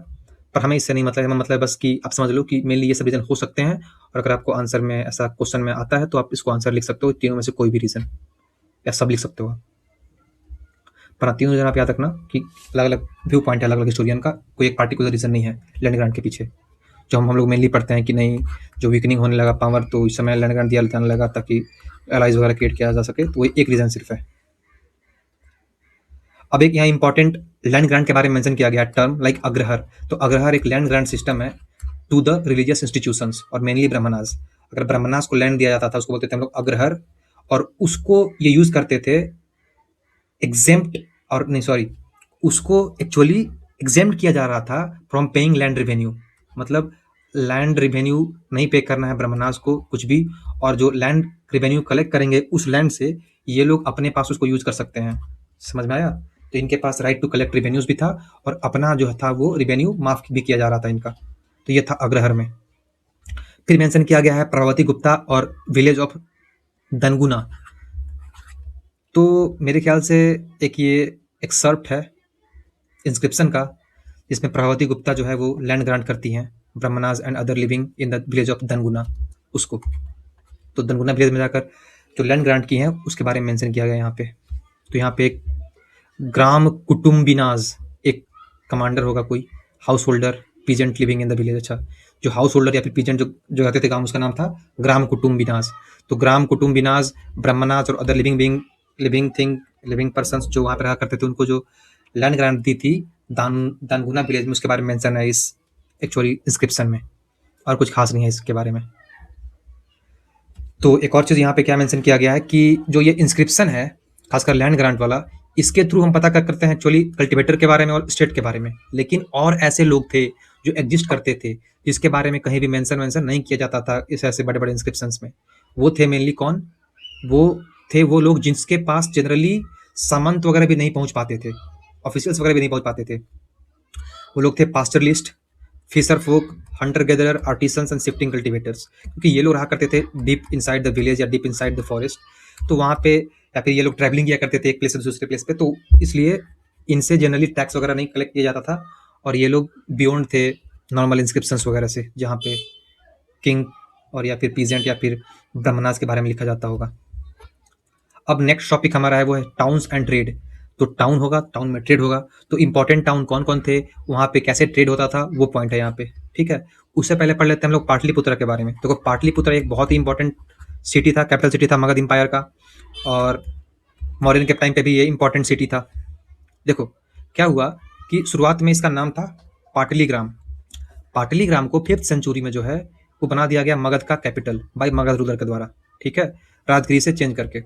पर हमें इससे नहीं मतलब। हमें मतलब बस कि आप समझ लो कि मेनली ये सब रीज़न हो सकते हैं। और अगर आपको आंसर में ऐसा क्वेश्चन में आता है तो आप इसको आंसर लिख सकते हो तीनों में से कोई भी रीज़न, या सब लिख सकते हो आप। पर हाँ, तीनों रीज़न आप याद रखना कि अलग अलग व्यू पॉइंट है अलग अलग हिस्टोरियन का, कोई एक पार्टिकुलर रीज़न नहीं है लैंड ग्रांट के पीछे। जो हम लोग मेनली पढ़ते हैं कि नहीं, जो वीकनिंग होने लगा पावर तो इस समय लैंड ग्रांट दिया जाने लगा ताकि एलाइज वगैरह क्रिएट किया जा सके, तो वही एक रीज़न सिर्फ है। अब एक यहाँ इंपॉर्टेंट लैंड ग्रांट के बारे में मेंशन किया गया टर्म लाइक अग्रहर। तो अग्रहर एक लैंड ग्रांट सिस्टम है टू द रिलीजियस इंस्टीट्यूशंस और मेनली ब्राह्मणास। अगर ब्राह्मणास को लैंड दिया जाता था उसको बोलते थे हम लोग अग्रहर, और उसको ये यूज करते थे एग्जेम्प्ट, और नहीं सॉरी, उसको एक्चुअली एग्जेम्प्ट किया जा रहा था फ्रॉम पेइंग लैंड रेवेन्यू। मतलब लैंड रेवेन्यू नहीं पे करना है ब्राह्मणास को कुछ भी, और जो लैंड रेवेन्यू कलेक्ट करेंगे उस लैंड से ये लोग अपने पास उसको यूज कर सकते हैं। समझ में आया? तो इनके पास राइट टू कलेक्ट रेवेन्यूज भी था, और अपना जो था वो रेवेन्यू माफ भी किया जा रहा था इनका। तो ये था अग्रहर में। फिर मेंशन किया गया है प्रभावती गुप्ता और विलेज ऑफ दनगुना। तो मेरे ख्याल से एक ये एक्सर्प्ट है इंस्क्रिप्शन का, जिसमें प्रभावती गुप्ता जो है वो लैंड ग्रांट करती हैं Brahmanas and other living in the village of Danguna उसको। तो दनगुना विलेज में जाकर जो लैंड ग्रांट की हैं उसके बारे में मेंशन किया गया यहाँ पे। तो यहाँ पे एक ग्राम कुटुम्बिनाज, एक कमांडर होगा कोई, house holder peasant living in the village. अच्छा, जो हाउस होल्डर या फिर पीजेंट जो जो रहते थे गांव, उसका नाम था ग्राम कुटुम्बिनाज। तो ग्राम कुटुम्बिनाज, ब्राह्मणास और अदर लिविंग पर्सन जो वहाँ पे रहा करते थे उनको जो लैंड ग्रांट दी थी दानगुना विलेज में, उसके बारे में मेंशन है इस एक्चुअली इंस्क्रिप्शन में। और कुछ खास नहीं है इसके बारे में। तो एक और चीज़ यहाँ पे क्या मेंशन किया गया है कि जो ये इंस्क्रिप्शन है खासकर लैंड ग्रांट वाला, इसके थ्रू हम पता कर करते हैं एक्चुअली कल्टीवेटर के बारे में और स्टेट के बारे में। लेकिन और ऐसे लोग थे जो एग्जिस्ट करते थे जिसके बारे में कहीं भी मेंशन नहीं किया जाता था इस ऐसे बड़े बड़े इंस्क्रिप्शंस में। वो थे मेनली कौन? वो थे वो लोग जिनके पास जनरली सामंत वगैरह भी नहीं पहुंच पाते थे, ऑफिशियल्स वगैरह भी नहीं पहुंच पाते थे। वो लोग थे pastoralist, fisher folk, hunter gatherer, artisans and shifting cultivators. क्योंकि ये लोग रहा करते थे डीप इनसाइड द विलेज या डीप इनसाइड द फॉरेस्ट। तो वहाँ पे या फिर ये लोग ट्रैवलिंग किया करते थे एक प्लेस से दूसरे प्लेस पे, तो इसलिए इनसे जनरली टैक्स वगैरह नहीं कलेक्ट किया जाता था। और ये लोग बियॉन्ड थे नॉर्मल इंस्क्रिप्शंस वगैरह से, जहाँ पे किंग और या फिर पीजेंट या फिर ब्राह्मणास के बारे में लिखा जाता होगा। अब नेक्स्ट टॉपिक हमारा है वो है टाउन्स एंड ट्रेड। तो टाउन होगा, टाउन में ट्रेड होगा। तो इंपॉर्टेंट टाउन कौन कौन थे, वहाँ पे कैसे ट्रेड होता था, वो पॉइंट है यहाँ पे। ठीक है, उससे पहले पढ़ लेते हैं हम लोग पाटलिपुत्र के बारे में। तो पाटलिपुत्र एक बहुत ही इंपॉर्टेंट सिटी था, कैपिटल सिटी था मगध इंपायर का, और मौर्यन के टाइम पे भी ये इंपॉर्टेंट सिटी था। देखो क्या हुआ कि शुरुआत में इसका नाम था पाटलीग्राम। पाटलीग्राम को 5th सेंचुरी में जो है वो बना दिया गया मगध का कैपिटल बाय मगध रूलर के द्वारा। ठीक है, राजगिरी से चेंज करके।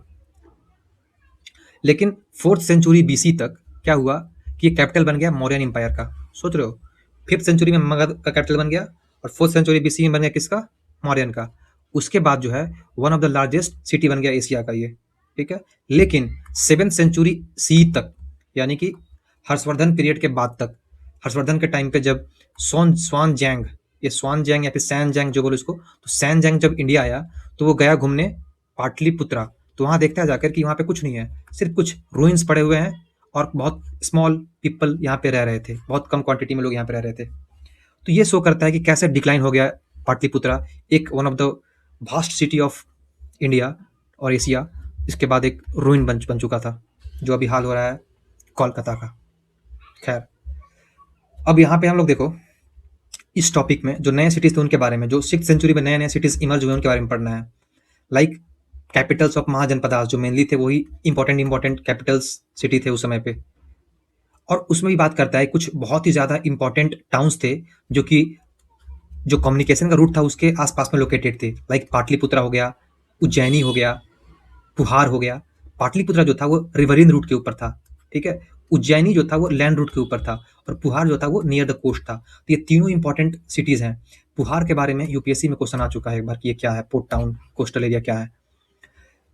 लेकिन 4th सेंचुरी बीसी तक क्या हुआ कि ये कैपिटल बन गया मौर्यन इंपायर का। सोच रहे हो, 5th सेंचुरी में मगध का कैपिटल बन गया और 4th सेंचुरी बीसी में बन गया किसका? मौर्यन का। उसके बाद जो है one of the largest city बन गया एशिया का ये। ठीक है, लेकिन 7th सेंचुरी सी तक, यानी कि हर्षवर्धन पीरियड के बाद तक, हर्षवर्धन के टाइम पे जब स्वान जैंग, ये स्वान जैंग या फिर सैन जैंग जो बोलो इसको, तो सैन जैंग जब इंडिया आया तो वो गया घूमने पाटलिपुत्रा। तो वहां देखता है जाकर कि वहां पे कुछ नहीं है, सिर्फ कुछ रूइंस पड़े हुए हैं और बहुत स्मॉल पीपल यहाँ पे रह रहे थे, बहुत कम क्वांटिटी में लोग यहाँ पे रह रहे थे। तो ये शो करता है कि कैसे डिक्लाइन हो गया पाटलिपुत्रा, एक one of the vast city of India और एशिया। इसके बाद एक रूइन बन चुका था, जो अभी हाल हो रहा है कोलकाता का। खैर, अब यहाँ पे हम लोग देखो इस टॉपिक में जो नए सिटीज थे उनके बारे में, जो 6th सेंचुरी में नए नए सिटीज इमर्ज हुए उनके बारे में पढ़ना है। लाइक कैपिटल्स ऑफ महाजनपदास जो मेनली थे वही इंपॉर्टेंट कैपिटल्स सिटी थे उस समय पे। और उसमें भी बात करता है कुछ बहुत ही ज़्यादा इंपॉर्टेंट टाउन्स थे जो कि जो कम्युनिकेशन का रूट था उसके आसपास में लोकेटेड थे, लाइक पाटलिपुत्रा हो गया, उज्जैनी हो गया, पुहार हो गया। पाटलिपुत्रा जो था वो रिवरिन रूट के ऊपर था, ठीक है। उज्जैनी जो था वो लैंड रूट के ऊपर था, और पुहार जो था वो नियर द कोस्ट था। तो ये तीनों इंपॉर्टेंट सिटीज हैं। पुहार के बारे में यूपीएससी में क्वेश्चन आ चुका है एक बार कि ये क्या है, पोर्ट टाउन, कोस्टल एरिया क्या है।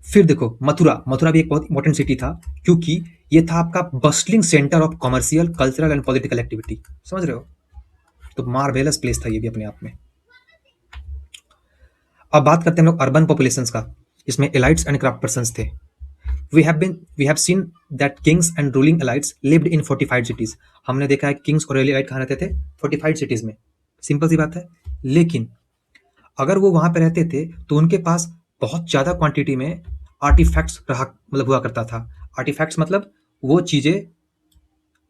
फिर देखो मथुरा, मथुरा भी एक बहुत इंपॉर्टेंट सिटी था क्योंकि ये था आपका bustling centre of commercial, cultural and political activity. समझ रहे हो? तो मार्वेलस प्लेस था ये भी अपने आप में। अब बात करते हैं हम लोग अर्बन पॉपुलेशंस का, इसमें एलाइट्स एंड क्राफ्ट पर्सन्स थे। we have seen that kings and ruling elites lived in fortified cities। हमने देखा है किंग्स और एलाइट कहाँ रहते थे? फोर्टिफाइड सिटीज में। सिंपल सी बात है। लेकिन अगर वो वहां पे रहते थे तो उनके पास बहुत ज्यादा क्वांटिटी में आर्टिफैक्ट्स रहा, मतलब हुआ करता था। आर्टिफैक्ट्स मतलब वो चीजें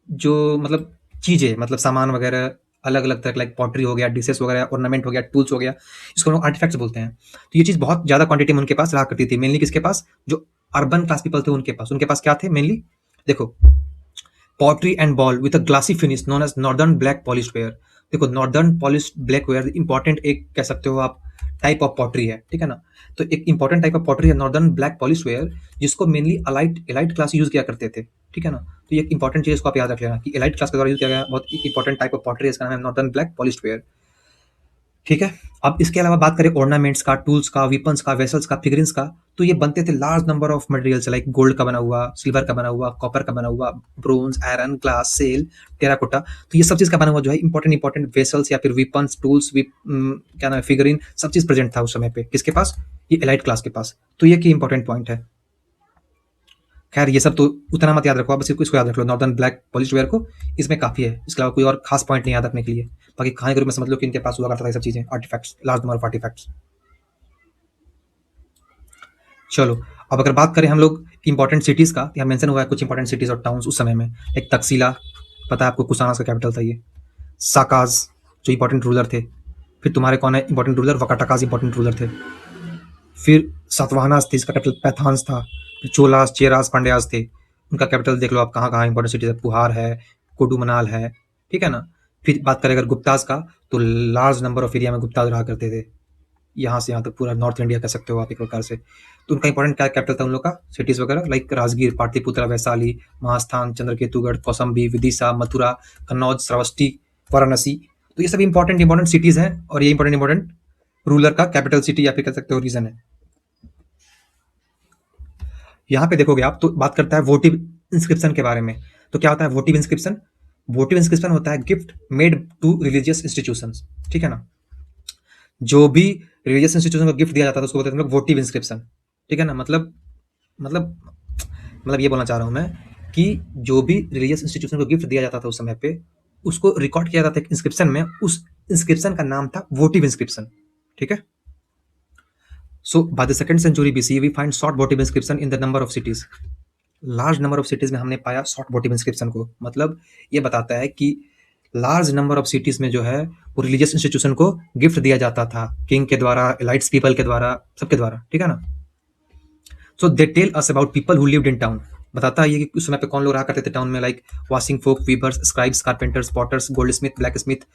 जो मतलब चीजें मतलब सामान वगैरह अलग अलग तरह, लाइक पॉटरी हो गया, डिशेस वगैरह, ऑर्नामेंट हो गया, टूल्स हो गया, इसको हम लोग आर्टिफैक्ट्स बोलते हैं। तो ये चीज बहुत ज्यादा क्वांटिटी में उनके पास रहा करती थी। मेनली किसके पास? जो अर्बन क्लास पीपल थे उनके पास क्या थे मेनली? देखो, pottery and bowl with a glassy finish known as northern black polished ware. देखो, northern polished black ware important एक कह सकते हो आप टाइप ऑफ पॉटरी है, ठीक है ना। तो एक इंपॉर्टेंट टाइप ऑफ पॉटरी है नॉर्दर्न ब्लैक पॉलिश वेयर, जिसको mainly elite elite class use किया करते थे, ठीक है ना। तो ये एक इंपॉर्टेंट चीज इसको आप याद रख लेना कि एलाइट क्लास के द्वारा यूज किया गया बहुत एक इंपॉर्टेंट टाइप ऑफ पॉटरी है, इसका नाम है नॉर्दर्न ब्लैक पॉलिश्ड वेयर, ठीक है। अब इसके अलावा बात करें ऑर्नामेंट्स का, टूल्स का, वेपन्स का, वेसल्स का, फिगरिंग्स का, तो ये बनते थे large number of materials, like gold का बना हुआ, सिल्वर का बना हुआ, कॉपर का बना हुआ, bronze, iron, glass, shell, terracotta. तो ये सब चीज का बना हुआ जो है इंपॉर्टेंट वेसल्स या फिर वेपन्स, टूल्स, क्या नाम है, फिगरिन, सब चीज प्रेजेंट था उस समय पे। किसके पास? ये एलाइट क्लास के पास। तो ये की इंपॉर्टेंट पॉइंट है। खैर ये सब तो उतना मत याद रखो आप, बस इसको याद रख लो, नॉर्दर्न ब्लैक पॉलिश वेयर को, इसमें काफी है। इसके अलावा कोई और खास पॉइंट नहीं याद रखने के लिए। बाकी कहानी के रूप में समझ लो कि इनके पास हुआ करता था ये सब चीजें, artifacts, large number of artifacts. चलो, अब अगर बात करें हम लोग इंपॉर्टेंट सिटीज का, यहाँ मेंशन हुआ है कुछ इंपॉर्टेंट सिटीज और टाउन्स उस समय में। एक तक्षशिला, पता है आपको, कुशाना का कैपिटल था ये। साकाज जो इंपॉर्टेंट रूलर थे। फिर तुम्हारे कौन है इंपॉर्टेंट रूलर? वकाटाकाज इंपॉर्टेंट रूलर थे। फिर सातवाहनास थे, इसका कैपिटल पैथान्स था। फिर चोलास, चेरास, पांड्यास थे, उनका कैपिटल देख लो आप कहाँ कहाँ इंपॉर्टेंट सिटीज है, पुहार है, कोडुमनाल है, ठीक है ना। फिर बात करें अगर गुप्ताज का, तो लार्ज नंबर ऑफ एरिया में गुप्ताज रहा करते थे, यहाँ से यहाँ तक पूरा नॉर्थ इंडिया कह सकते हो आप एक प्रकार से। तो उनका इंपॉर्टेंट क्या कैपिटल था उन लोग का, सिटीज वगैरह, लाइक राजगीर, पाटलिपुत्रा, वैशाली, महास्थान, चंद्रकेतुगढ़, कौसंबी, विदिशा, मथुरा, कन्नौज, श्रावस्ती, वाराणसी। तो ये सब इंपॉर्टेंट सिटीज हैं, और ये इंपॉर्टेंट रूलर का कैपिटल सिटी या फिर कह सकते हो रीजन है। यहाँ पे देखोगे आप तो बात करता है वोटिव इंस्क्रिप्शन के बारे में। तो क्या होता है वोटिव इंस्क्रिप्शन? वोटिव इंस्क्रिप्शन होता है gift made to religious institutions, ठीक है ना। जो भी रिलीजियस इंस्टीट्यूशन को गिफ्ट दिया जाता था उसको बोलते थे हम लोग वोटिव इंस्क्रिप्शन, ठीक है ना। मतलब मतलब ये बोलना चाह रहा हूं मैं कि जो भी रिलीजियस इंस्टीट्यूशन को गिफ्ट दिया जाता था उस समय पे, उसको रिकॉर्ड किया जाता था इंस्क्रिप्शन में, उस इंस्क्रिप्शन का नाम था वोटिव इंस्क्रिप्शन, ठीक है। So by the second century BC we find short votive inscription in the number of cities. Large number of cities में हमने पाया शॉर्ट वोटिव इंस्क्रिप्शन को। मतलब ये बताता है कि लार्ज नंबर ऑफ सिटीज में जो है वो रिलीजियस इंस्टीट्यूशन को गिफ्ट दिया जाता था, किंग के द्वारा, एलाइट्स पीपल के द्वारा, सबके द्वारा, ठीक है ना। So they tell us about people who lived in town. बताता है ये कि उस समय पे कौन लोग रहा करते थे टाउन में, like washing folk, weavers, scribes, carpenters, potters, goldsmith, blacksmith,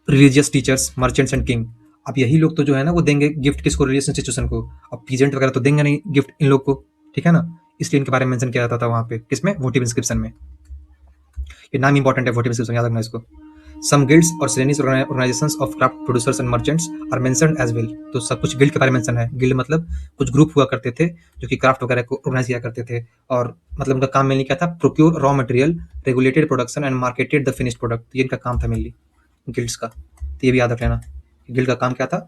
religious teachers, merchants and king. अब यही लोग तो जो है ना वो देंगे गिफ्ट किसको? रिलीजियस इंस्टीट्यूशन को। अब पीजेंट वगैरह तो देंगे नहीं गिफ्ट इन लोग को, ठीक है ना। इसलिए इनके बारे में मेंशन किया जाता था वहां पे, किसमें? वोटिव इंस्क्रिप्शन में। ये नाम इंपॉर्टेंट है वोटिव इंस्क्रिप्शन, याद रखना इसको। सम गिल्ड्स और श्रेणीज organisations of craft producers and merchants are mentioned as well. तो सब कुछ गिल्ड के बारे में मेंशन है। गिल्ड मतलब कुछ ग्रुप हुआ करते थे जो कि क्राफ्ट वगैरह को ऑर्गेनाइज किया करते थे, और मतलब उनका काम मेनली क्या था? Procure raw material, regulated production and marketed the finished product. ये इनका काम था मेनली गिल्ड्स का। तो ये भी याद रख लेना, गिल्ड का काम क्या था?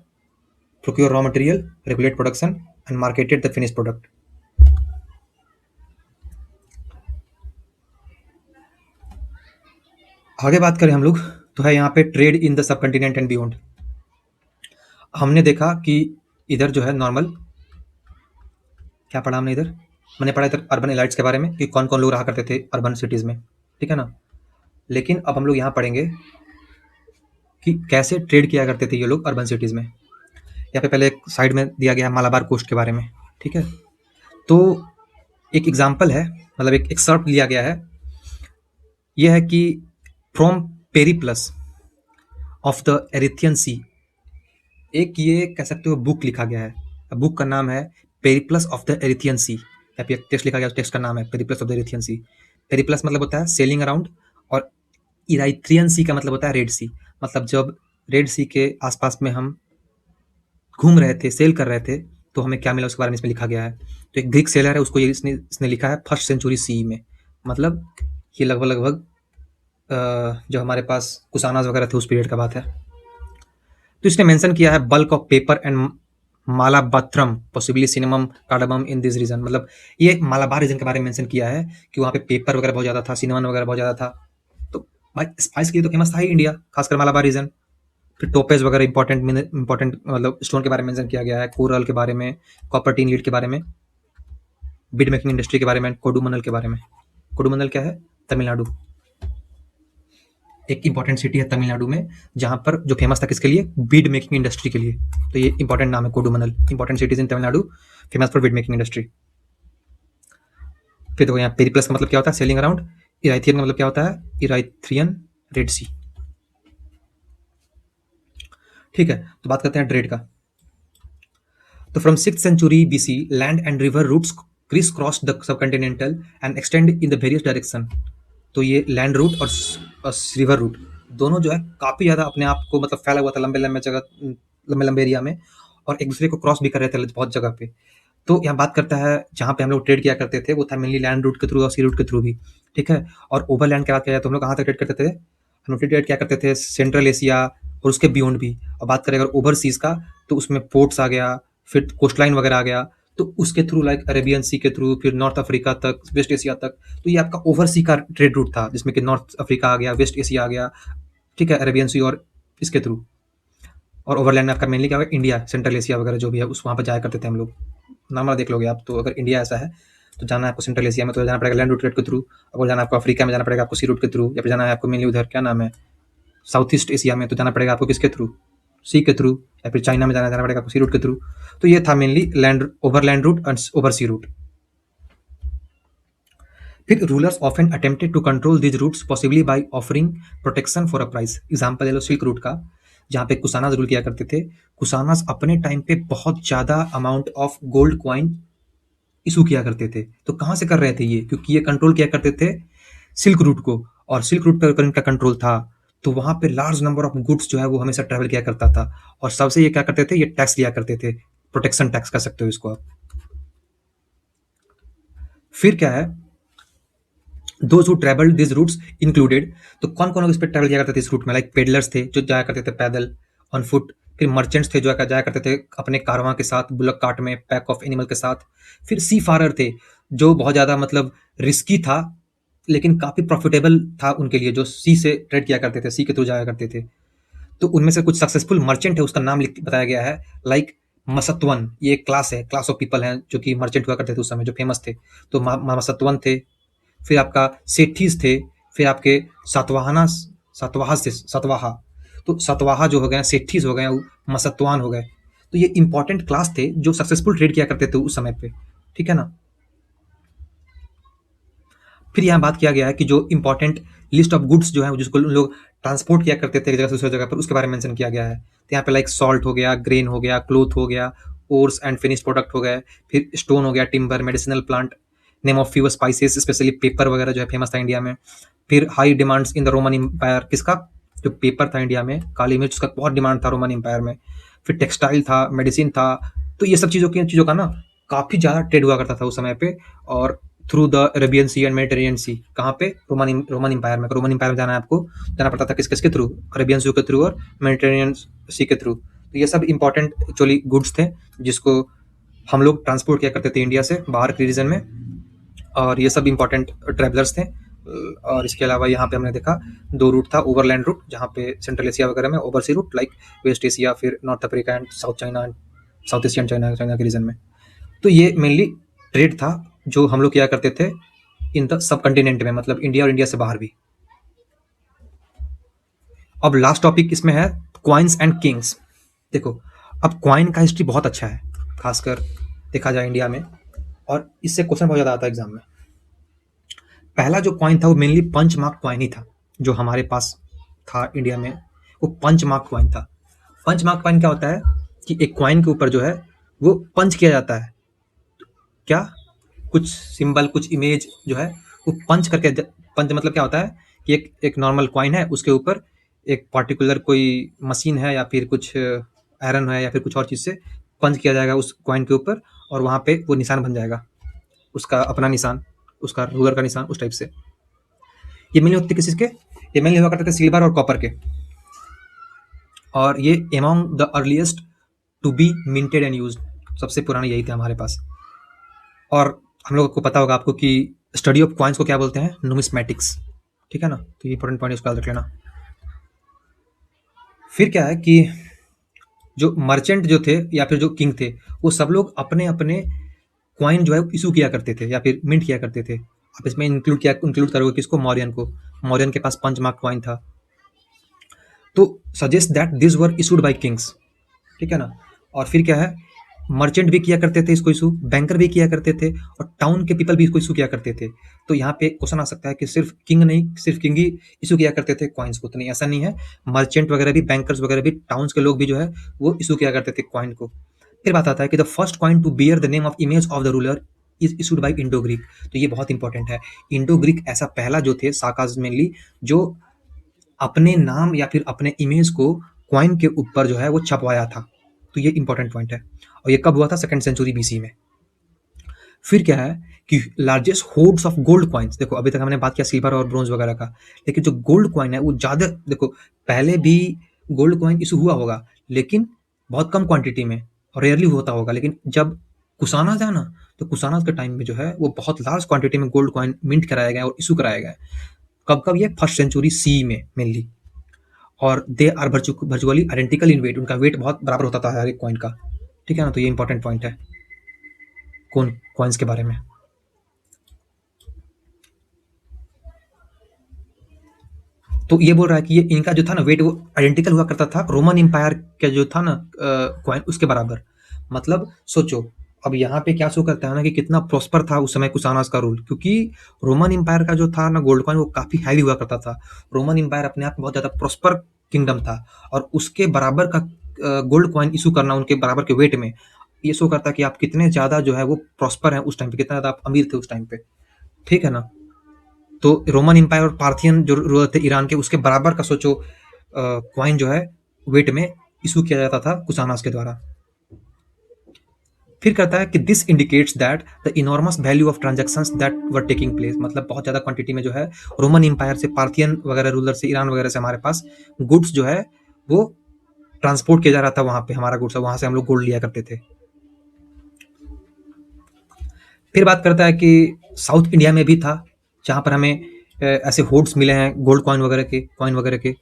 Procure raw material, regulate production and marketed the finished product. आगे बात करें हम लोग तो है यहाँ पे trade in the sub continent and beyond. हमने देखा कि इधर जो है नॉर्मल क्या पढ़ा हमने इधर? मैंने पढ़ा इधर अर्बन एलाइट्स के बारे में कि कौन कौन लोग रहा करते थे अर्बन सिटीज में, ठीक है ना। लेकिन अब हम लोग यहाँ पढ़ेंगे कि कैसे ट्रेड किया करते थे ये लोग अर्बन सिटीज में। यहाँ पे पहले एक साइड में दिया गया है मालाबार कोस्ट के बारे में, ठीक है। तो एक एग्जाम्पल है, मतलब एक एक्सर्प्ट लिया गया है, यह है कि from Periplus of the Erythraean सी, एक ये कह सकते हो बुक लिखा गया है। बुक का नाम है Periplus of the Erythraean Sea, या फिर टेक्स्ट लिखा गया, टेक्स्ट का नाम है Periplus of the Erythraean Sea. Periplus मतलब होता है सेलिंग अराउंड, और इराइथ्रियन सी का मतलब होता है रेड सी। मतलब जब रेड सी के आसपास में हम घूम रहे थे, सेल कर रहे थे, तो हमें क्या मिला उसके बारे में इसमें लिखा गया है। तो एक ग्रीक सेलर है, उसको ये इसने लिखा है 1st सेंचुरी सी में, मतलब ये लगभग लगभग जो हमारे पास कुसानाज वगैरह थे उस पीरियड का बात है। तो इसने मेंशन किया है bulk of pepper and malabathrum possibly cinnamon cardamom in this region, मतलब ये मालाबार रीजन के बारे में मेंशन किया है कि वहाँ पे पेपर वगैरह बहुत ज़्यादा था, सिनेमन वगैरह बहुत ज़्यादा था। तो भाई स्पाइस के लिए तो फेमस था ही इंडिया, खासकर मालाबार रीजन। फिर टोपेज वगैरह इंपॉर्टेंट मतलब स्टोन के बारे में मेंशन किया गया है, कोरल के बारे में, कॉपर टीन लीड के बारे में, बीड मेकिंग इंडस्ट्री के बारे में, कोडुमनल के बारे में। कोडुमनल क्या है? तमिलनाडु, एक इंपॉर्टेंट सिटी है तमिलनाडु में, जहां पर जो फेमस था किसके लिए? बीड मेकिंग इंडस्ट्री के लिए। तो ये इंपॉर्टेंट नाम है Kodumanal, important cities in Tamil Nadu, famous for bead making industry. फिर देखो यहाँ पेरिप्लस का मतलब क्या होता है? Selling around. इराइथियन का मतलब क्या होता है? Erythraean Red Sea. ठीक है, तो बात करते हैं ट्रेड का। तो from 6th century BC land and river routes crisscross the subcontinental and extend in the various direction. तो ये लैंड रूट और रिवर रूट दोनों जो है काफ़ी ज़्यादा अपने आप को मतलब फैला हुआ था लंबे लंबे जगह, लंबे लंबे एरिया में, और एक दूसरे को क्रॉस भी कर रहे थे बहुत जगह पे। तो यहाँ बात करता है जहाँ पे हम लोग ट्रेड किया करते थे वो था मेनली लैंड रूट के थ्रू और सी रूट के थ्रू भी, ठीक है। और ओवरलैंड की बात किया जाए तो हम लोग कहाँ तक ट्रेड करते थे? हम लोग ट्रेड क्या करते थे? सेंट्रल एशिया और उसके बियॉन्ड भी। और बात करें अगर ओवरसीज का, तो उसमें पोर्ट्स आ गया, फिर कोस्ट लाइन वगैरह आ गया, तो उसके थ्रू लाइक अरेबियन सी के थ्रू, फिर नॉर्थ अफ्रीका तक, वेस्ट एशिया तक। तो ये आपका ओवरसी का ट्रेड रूट था, जिसमें कि नॉर्थ अफ्रीका आ गया, वेस्ट एशिया आ गया, ठीक है, अरेबियन सी और इसके थ्रू। और ओवरलैंड में आपका मेनली क्या होगा? इंडिया, सेंट्रल एशिया वगैरह जो भी है उस वहाँ पर जाया करते थे हम लोग। नॉर्मल देख लोगे आप, तो अगर इंडिया ऐसा है तो जाना है आपको सेंट्रल एशिया में, तो जाना पड़ेगा लैंड रूट के थ्रू। अगर जाना आपको अफ्रीका में, जाना पड़ेगा आपको सी रूट के थ्रू। या फिर जाना है आपको मेनली उधर क्या नाम है, साउथ ईस्ट एशिया में, तो जाना पड़ेगा आपको किसके थ्रू? सी के थ्रू। या फिर चाइना में जाना पड़ेगा आपको सी रूट के थ्रू। तो ये था mainly land overland route and over sea route. फिर rulers often attempted to control these routes possibly by offering protection for a price. Example ले लो सिल्क रूट का, जहाँ पे कुसानाज रूल किया करते थे। कुसानाज अपने टाइम पे बहुत ज़्यादा amount of gold coin issue किया करते थे। तो कहाँ से कर रहे थे ये? क्योंकि ये कंट्रोल किया करते थे सिल्क रूट को, और सिल्क रूट पर अगर इनका कंट्रोल था तो वहाँ पे लार्ज नंबर ऑफ गुड्स जो है वो हमेशा ट्रैवल किया करता था। और सबसे ये क्या करते थे? ये टैक्स लिया करते थे, प्रोटेक्शन टैक्स कह सकते हो इसको आप। फिर क्या है, those who travelled this routes included, तो कौन कौन इस पर ट्रैवल किया करते थे इस रूट में? लाइक पेडलर्स थे जो जाया करते थे पैदल ऑन फुट। फिर मर्चेंट्स थे जो जाया करते थे अपने कारवां के साथ, बुलक कार्ट में, पैक ऑफ एनिमल के साथ। फिर सी फारर थे जो बहुत ज़्यादा मतलब रिस्की था लेकिन काफ़ी प्रॉफिटेबल था उनके लिए, जो सी से ट्रेड किया करते थे, सी के थ्रू जाया करते थे। तो उनमें से कुछ सक्सेसफुल मर्चेंट है, उसका नाम बताया गया है, लाइक मसतवन। ये क्लास है, क्लास ऑफ पीपल हैं जो कि मर्चेंट हुआ करते थे उस समय, जो फेमस थे। तो मसतवन थे, फिर आपका सेठीज थे, फिर आपके सातवाहना, सातवाहा से सतवाहा, तो सतवाहा जो हो गए, सेठीज हो गए, मसतवान हो गए। तो ये इंपॉर्टेंट क्लास थे जो सक्सेसफुल ट्रेड किया करते थे उस समय पे, ठीक है ना। फिर यहाँ बात किया गया है कि जो इंपॉर्टेंट लिस्ट ऑफ गुड्स जो है जिसको लोग ट्रांसपोर्ट किया करते थे एक जगह से दूसरी जगह पर, उसके बारे में मेंशन किया गया है। तो यहाँ पे लाइक सॉल्ट हो गया, ग्रेन हो गया, क्लोथ हो गया, ओर्स एंड फिनिश प्रोडक्ट हो गए, फिर स्टोन हो गया, timber, medicinal plant, name of few spices, specially pepper वगैरह जो है फेमस था इंडिया में। फिर high demands in the Roman empire, किसका? जो पेपर था इंडिया में, काली मिर्च, उसका बहुत डिमांड था रोमन एम्पायर में। फिर टेक्सटाइल था, मेडिसिन था। तो ये सब चीज़ों का ना काफ़ी ज़्यादा ट्रेड हुआ करता था उस समय पे। और through the Arabian Sea and Mediterranean Sea, कहाँ पे? रोमन एम्पायर में। रोमन एम्पायर में जाना है आपको, जाना पड़ता था किस किस के थ्रू? अरेबियन सी के थ्रू और मेडिटेरियन सी के थ्रू। तो ये सब इंपॉर्टेंट एक्चुअली गुड्स थे जिसको हम लोग ट्रांसपोर्ट किया करते थे इंडिया से बाहर के रीजन में, और ये सब इंपॉर्टेंट ट्रेवलर्स थे। और इसके अलावा यहाँ पे हमने देखा दो रूट था, ओवरलैंड रूट जहाँ पे सेंट्रल एशिया वगैरह में, oversea route like West Asia, फिर North Africa and South China, South Asian China के रीजन में। तो ये मेनली ट्रेड था जो हम लोग किया करते थे इन द सब कंटिनेंट में, मतलब इंडिया और इंडिया से बाहर भी। अब लास्ट टॉपिक इसमें है क्वाइंस एंड किंग्स। देखो, अब कॉइन का हिस्ट्री बहुत अच्छा है, खासकर देखा जाए इंडिया में, और इससे क्वेश्चन बहुत ज़्यादा आता है एग्जाम में। पहला जो कॉइन था वो मेनली पंच मार्क कॉइन ही था, जो हमारे पास था इंडिया में, वो पंच मार्क कॉइन था। पंच मार्क कॉइन क्या होता है कि एक कॉइन के ऊपर जो है वो पंच किया जाता है, क्या कुछ सिंबल कुछ इमेज जो है वो पंच करके पंच मतलब क्या होता है कि एक एक नॉर्मल कॉइन है, उसके ऊपर एक पर्टिकुलर कोई मशीन है या फिर कुछ आयरन है या फिर कुछ और चीज़ से पंच किया जाएगा उस कॉइन के ऊपर, और वहाँ पे वो निशान बन जाएगा, उसका अपना निशान, उसका रूलर का निशान, उस टाइप से। ये मेनली होते किस चीज़ के, ये मेनली हुआ करते थे सिल्वर और कॉपर के, और ये among the earliest to be minted and use, सबसे पुराने यही थे हमारे पास। और हम लोग को पता होगा आपको कि स्टडी ऑफ कॉइन्स को क्या बोलते हैं, नुमिस्मेटिक्स, ठीक है ना, तो ये इंपॉर्टेंट पॉइंट उसका याद रख लेना। फिर क्या है कि जो मर्चेंट जो थे या फिर जो किंग थे, वो सब लोग अपने अपने कॉइन जो है इशू किया करते थे या फिर मिंट किया करते थे। आप इसमें इंक्लूड करोगे किसको, मौर्यन को। मौर्यन के पास पंच मार्क कॉइन था, तो suggest that this were issued by Kings, ठीक है ना। और फिर क्या है, मर्चेंट भी किया करते थे इसको इशू, बैंकर भी किया करते थे, और टाउन के पीपल भी इसको इशू किया करते थे। तो यहाँ पे क्वेश्चन आ सकता है कि सिर्फ किंग नहीं, सिर्फ किंग ही इशू किया करते थे कॉइन्स को, तो नहीं, ऐसा नहीं है। मर्चेंट वगैरह भी, बैंकर्स वगैरह भी, टाउन्स के लोग भी जो है वो इशू किया करते थे कॉइन को। फिर बात आता है कि the first coin to bear the name of image of the ruler is issued by Indo Greek. तो ये बहुत इंपॉर्टेंट है। इंडो ग्रीक ऐसा पहला जो थे साकाज मेनली, जो अपने नाम या फिर अपने इमेज को कॉइन के ऊपर जो है वो छपवाया था। तो ये इंपॉर्टेंट पॉइंट है, और ये कब हुआ था, 2nd सेंचुरी बीसी में। फिर क्या है कि largest hoards of gold coins, देखो अभी तक हमने बात किया सिल्वर और ब्रोंज वगैरह का, लेकिन जो गोल्ड कॉइन है वो ज़्यादा, देखो पहले भी गोल्ड कॉइन इशू हुआ होगा लेकिन बहुत कम क्वांटिटी में, और रेयरली होता होगा, लेकिन जब कुशानाज है ना, तो कुशानाज के टाइम में जो है वो बहुत लार्ज क्वांटिटी में गोल्ड कॉइन मिंट कराया गया और इशू कराया गया। कब कब ये 1st सेंचुरी सी में मेनली, और they are virtually identical in weight, उनका वेट बहुत बराबर होता था हर एक कॉइन का, ठीक है ना। तो ये इंपॉर्टेंट पॉइंट है कौन कॉइन्स के बारे में। तो ये बोल रहा है कि ये इनका जो था ना वेट वो आइडेंटिकल हुआ करता था रोमन एम्पायर का जो था ना कॉइन, उसके बराबर। मतलब सोचो, अब यहाँ पे क्या शो करता है ना कि कितना प्रॉस्पर था उस समय कुशानास का रूल, क्योंकि रोमन एम्पायर का जो था ना गोल्ड कॉइन वो काफी हैवी हुआ करता था। रोमन एम्पायर अपने आप में बहुत ज्यादा प्रॉस्पर किंगडम था, और उसके बराबर का गोल्ड कॉइन इशू करना उनके बराबर के वेट में, ये शो करता है कि आप कितने ज्यादा जो है वो प्रॉस्पर है उस टाइम पे, कितना ज्यादा आप अमीर थे उस टाइम पे, ठीक है ना। तो रोमन एम्पायर और पार्थियन जो रूलर थे ईरान के, उसके बराबर का सोचो कॉइन जो है वेट में इशू किया जाता था कुशानास के द्वारा। फिर कहता है कि this indicates that the enormous value of transactions that were taking place, मतलब बहुत ज़्यादा क्वांटिटी में जो है रोमन एम्पायर से, पार्थियन वगैरह रूलर से, ईरान वगैरह से हमारे पास गुड्स जो है वो ट्रांसपोर्ट किया जा रहा था, वहाँ पे हमारा गुड्स, वहाँ से हम लोग गोल्ड लिया करते थे। फिर बात करता है कि साउथ इंडिया में भी था, जहाँ पर हमें ऐसे होर्ड्स मिले हैं गोल्ड कॉइन वगैरह के।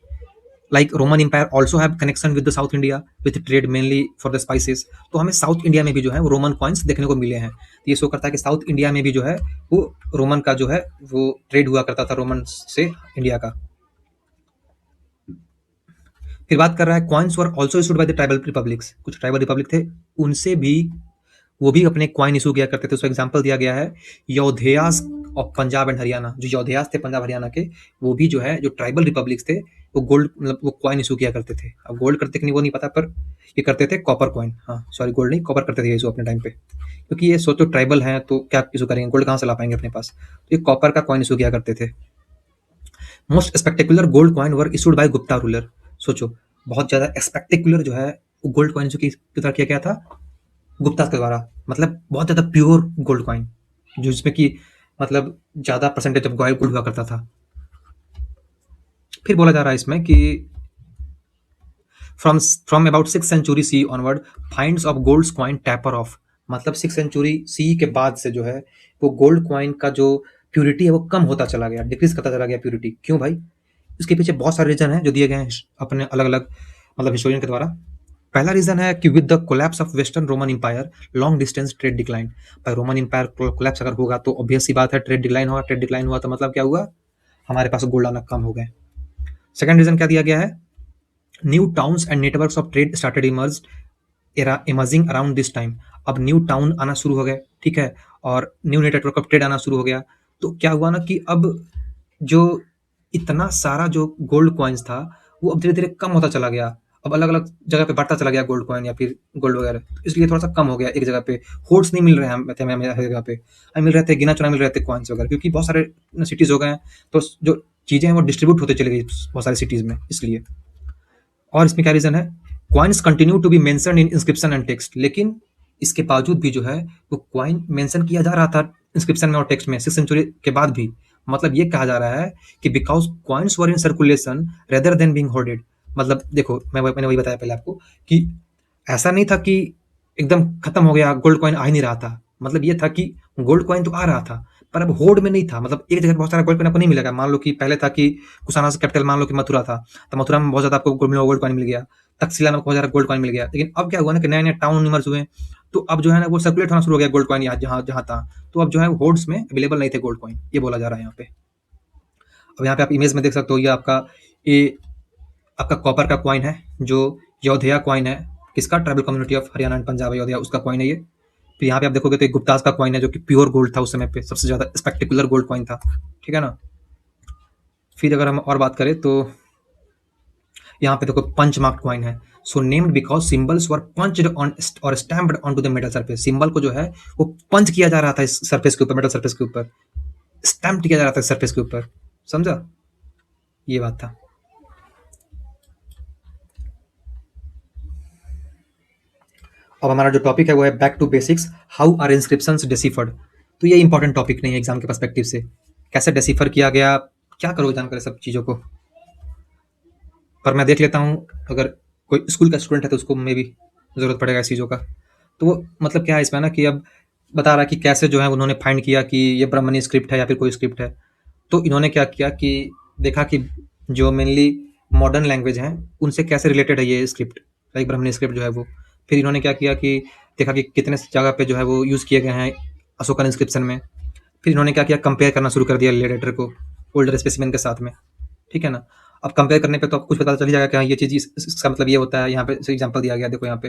Like Roman empire also have connection with the south India with trade mainly for the spices. तो हमें साउथ इंडिया में भी जो है वो रोमन कॉइन्स देखने को मिले हैं। तो ये शो करता है कि साउथ इंडिया में भी जो है वो रोमन का जो है वो ट्रेड हुआ करता था रोमन से इंडिया का। फिर बात कर रहा है coins were also issued by the tribal republics, कुछ ट्राइबल रिपब्लिक थे उनसे भी, वो भी अपने कॉइन इशू किया करते थे। उसका एग्जाम्पल दिया गया है योधेयास ऑफ पंजाब एंड हरियाणा, जो योधेयास थे पंजाब हरियाणा के, वो भी जो है जो ट्राइबल रिपब्लिक्स थे वो गोल्ड, मतलब वो कॉइन इशू किया करते थे। अब गोल्ड करते कि नहीं वो नहीं पता, पर ये करते थे कॉपर कॉइन, हाँ सॉरी गोल्ड नहीं, कॉपर करते थे इशू अपने टाइम पे, क्योंकि ये सोचो ट्राइबल हैं तो क्या इशू करेंगे, गोल्ड कहाँ से ला पाएंगे अपने पास, तो ये कॉपर का कॉइन इशू किया करते थे। Most spectacular gold coin were issued by Gupta ruler. सोचो बहुत ज्यादा स्पेक्टेकुलर जो है वो गोल्ड कॉइन इशू की तरह किया गया था गुप्ता के द्वारा, मतलब बहुत ज्यादा प्योर गोल्ड कॉइन, जो जिसमें कि मतलब ज्यादा परसेंटेज ऑफ गोल्ड हुआ करता था। फिर बोला जा रहा है इसमें कि from about 6th century C onward finds of gold coin taper off, मतलब 6th century सी के बाद से जो है वो गोल्ड कॉइन का जो प्यूरिटी है वो कम होता चला गया, डिक्रीज करता चला गया प्यूरिटी। क्यों भाई, इसके पीछे बहुत सारे रीजन हैं जो दिए गए हैं अपने अलग अलग मतलब हिस्टोरियन के द्वारा। पहला रीजन है कि with the collapse of western Roman empire long distance trade decline. भाई रोमन इंपायर कोलैप्स अगर होगा तो ऑब्वियस सी बात है ट्रेड डिक्लाइन होगा, ट्रेड डिक्लाइन हुआ तो मतलब क्या हुआ, हमारे पास गोल्ड आना कम हो गए। सेकंड रीजन क्या दिया गया है, new towns and networks of trade started emerge era emerging around this time. अब न्यू टाउन आना शुरू हो गए, ठीक है, और न्यू नेटवर्क ऑफ ट्रेड आना शुरू हो गया। तो क्या हुआ ना कि अब जो इतना सारा जो गोल्ड कॉइन्स था, वो अब धीरे-धीरे कम होता चला गया। अब अलग-अलग जगह पे बढ़ता चला गया गोल्ड कॉइन या फिर गोल्ड वगैरह। तो इसलिए थोड़ा-सा कम हो गया एक जगह पे। होर्ड्स नहीं मिल रहे हैं हमें हर जगह पे। हमें मिल रहे थे, गिना-चुना मिल रहे थे कॉइन्स वगैरह, क्योंकि बहुत सारे सिटीज़ हो गए हैं, तो जो चीज़ें हैं वो डिस्ट्रीब्यूट होते चली गई बहुत सारी सिटीज़ में, इसलिए। और इसमें क्या रीज़न है? Coins continue to be mentioned in inscription and text, लेकिन इसके बावजूद भी जो है वो कॉइन मेंशन किया जा रहा था इंस्क्रिप्शन में और टेक्स्ट में 6th सेंचुरी के बाद भी। मतलब ये कहा जा रहा है कि because coins were in circulation rather than being hoarded. मतलब देखो, मैंने वही बताया पहले आपको कि ऐसा नहीं था कि एकदम खत्म हो गया, गोल्ड कॉइन आ ही नहीं रहा था। मतलब ये था कि गोल्ड कॉइन तो आ रहा था, पर अब होर्ड में नहीं था। मतलब एक जगह बहुत सारा गोल्ड कॉइन आपको नहीं मिलेगा। मान लो कि पहले था कि कुशाना कैपिटल मान लो कि मथुरा था, तो मथुरा में बहुत ज़्यादा आपको गोल्ड कॉइन मिल गया। तक्षशिला में बहुत ज़्यादा गोल्ड कॉइन मिल गया। लेकिन अब क्या हुआ ना कि नए-नए टाउन इमर्ज हुए, तो अब जो है ना वो सर्कुलेट होना शुरू हो गया गोल्ड कॉइन, यहाँ जहाँ जहाँ था। तो अब जो है होर्ड्स में अवेलेबल नहीं थे गोल्ड कॉइन, ये बोला जा रहा है यहाँ पे। अब यहाँ पे आप इमेज में देख सकते हो, ये आपका कॉपर का कॉइन है, जो योधया कॉइन है। किसका? Tribal community of Haryana and Punjab Ayodhya, उसका कॉइन है ये। फिर यहाँ पे आप देखोगे तो एक गुप्तास का कॉइन है, जो कि प्योर गोल्ड था उस समय पे, सबसे ज्यादा स्पेक्टिकुलर गोल्ड कॉइन था, ठीक है ना। फिर अगर हम और बात करें तो यहाँ पे देखो पंच मार्क कॉइन है। So named because symbols were punched on or stamped on to the metal surface. Symbol को जो है वो पंच किया जा रहा था इस सरफेस के ऊपर, मेटल सरफेस के ऊपर स्टैम्प किया जा रहा था सरफेस के ऊपर। समझा? ये बात था। अब हमारा जो टॉपिक है वो है back to basics, how are inscriptions deciphered. तो ये इंपॉर्टेंट टॉपिक नहीं है एग्जाम के पर्सपेक्टिव से, कैसे डेसिफर किया गया, क्या करोगे जानकर सब चीज़ों को। पर मैं देख लेता हूँ, अगर कोई स्कूल का स्टूडेंट है तो उसको मे भी ज़रूरत पड़ेगा इस चीज़ों का। तो वो मतलब क्या है इसमें ना कि अब बता रहा है कि कैसे जो है उन्होंने फाइंड किया कि ये ब्राह्मणी स्क्रिप्ट है या फिर कोई स्क्रिप्ट है। तो इन्होंने क्या किया कि देखा कि जो मेनली मॉडर्न लैंग्वेज हैं उनसे कैसे रिलेटेड है ये स्क्रिप्ट, लाइक ब्राह्मणी स्क्रिप्ट जो है वो। फिर इन्होंने क्या किया कि देखा कि कितने जगह पे जो है वो यूज़ किए गए हैं अशोकन इंस्क्रिप्शन में। फिर इन्होंने क्या किया, कंपेयर करना शुरू कर दिया लेटर को ओल्डर स्पेसिमेन के साथ में, ठीक है ना। अब कंपेयर करने पे तो आपको कुछ पता चल ही जाएगा कि हाँ ये चीज़ इसका मतलब ये होता है। यहाँ पे एग्जाम्पल दिया गया, देखो यहाँ पे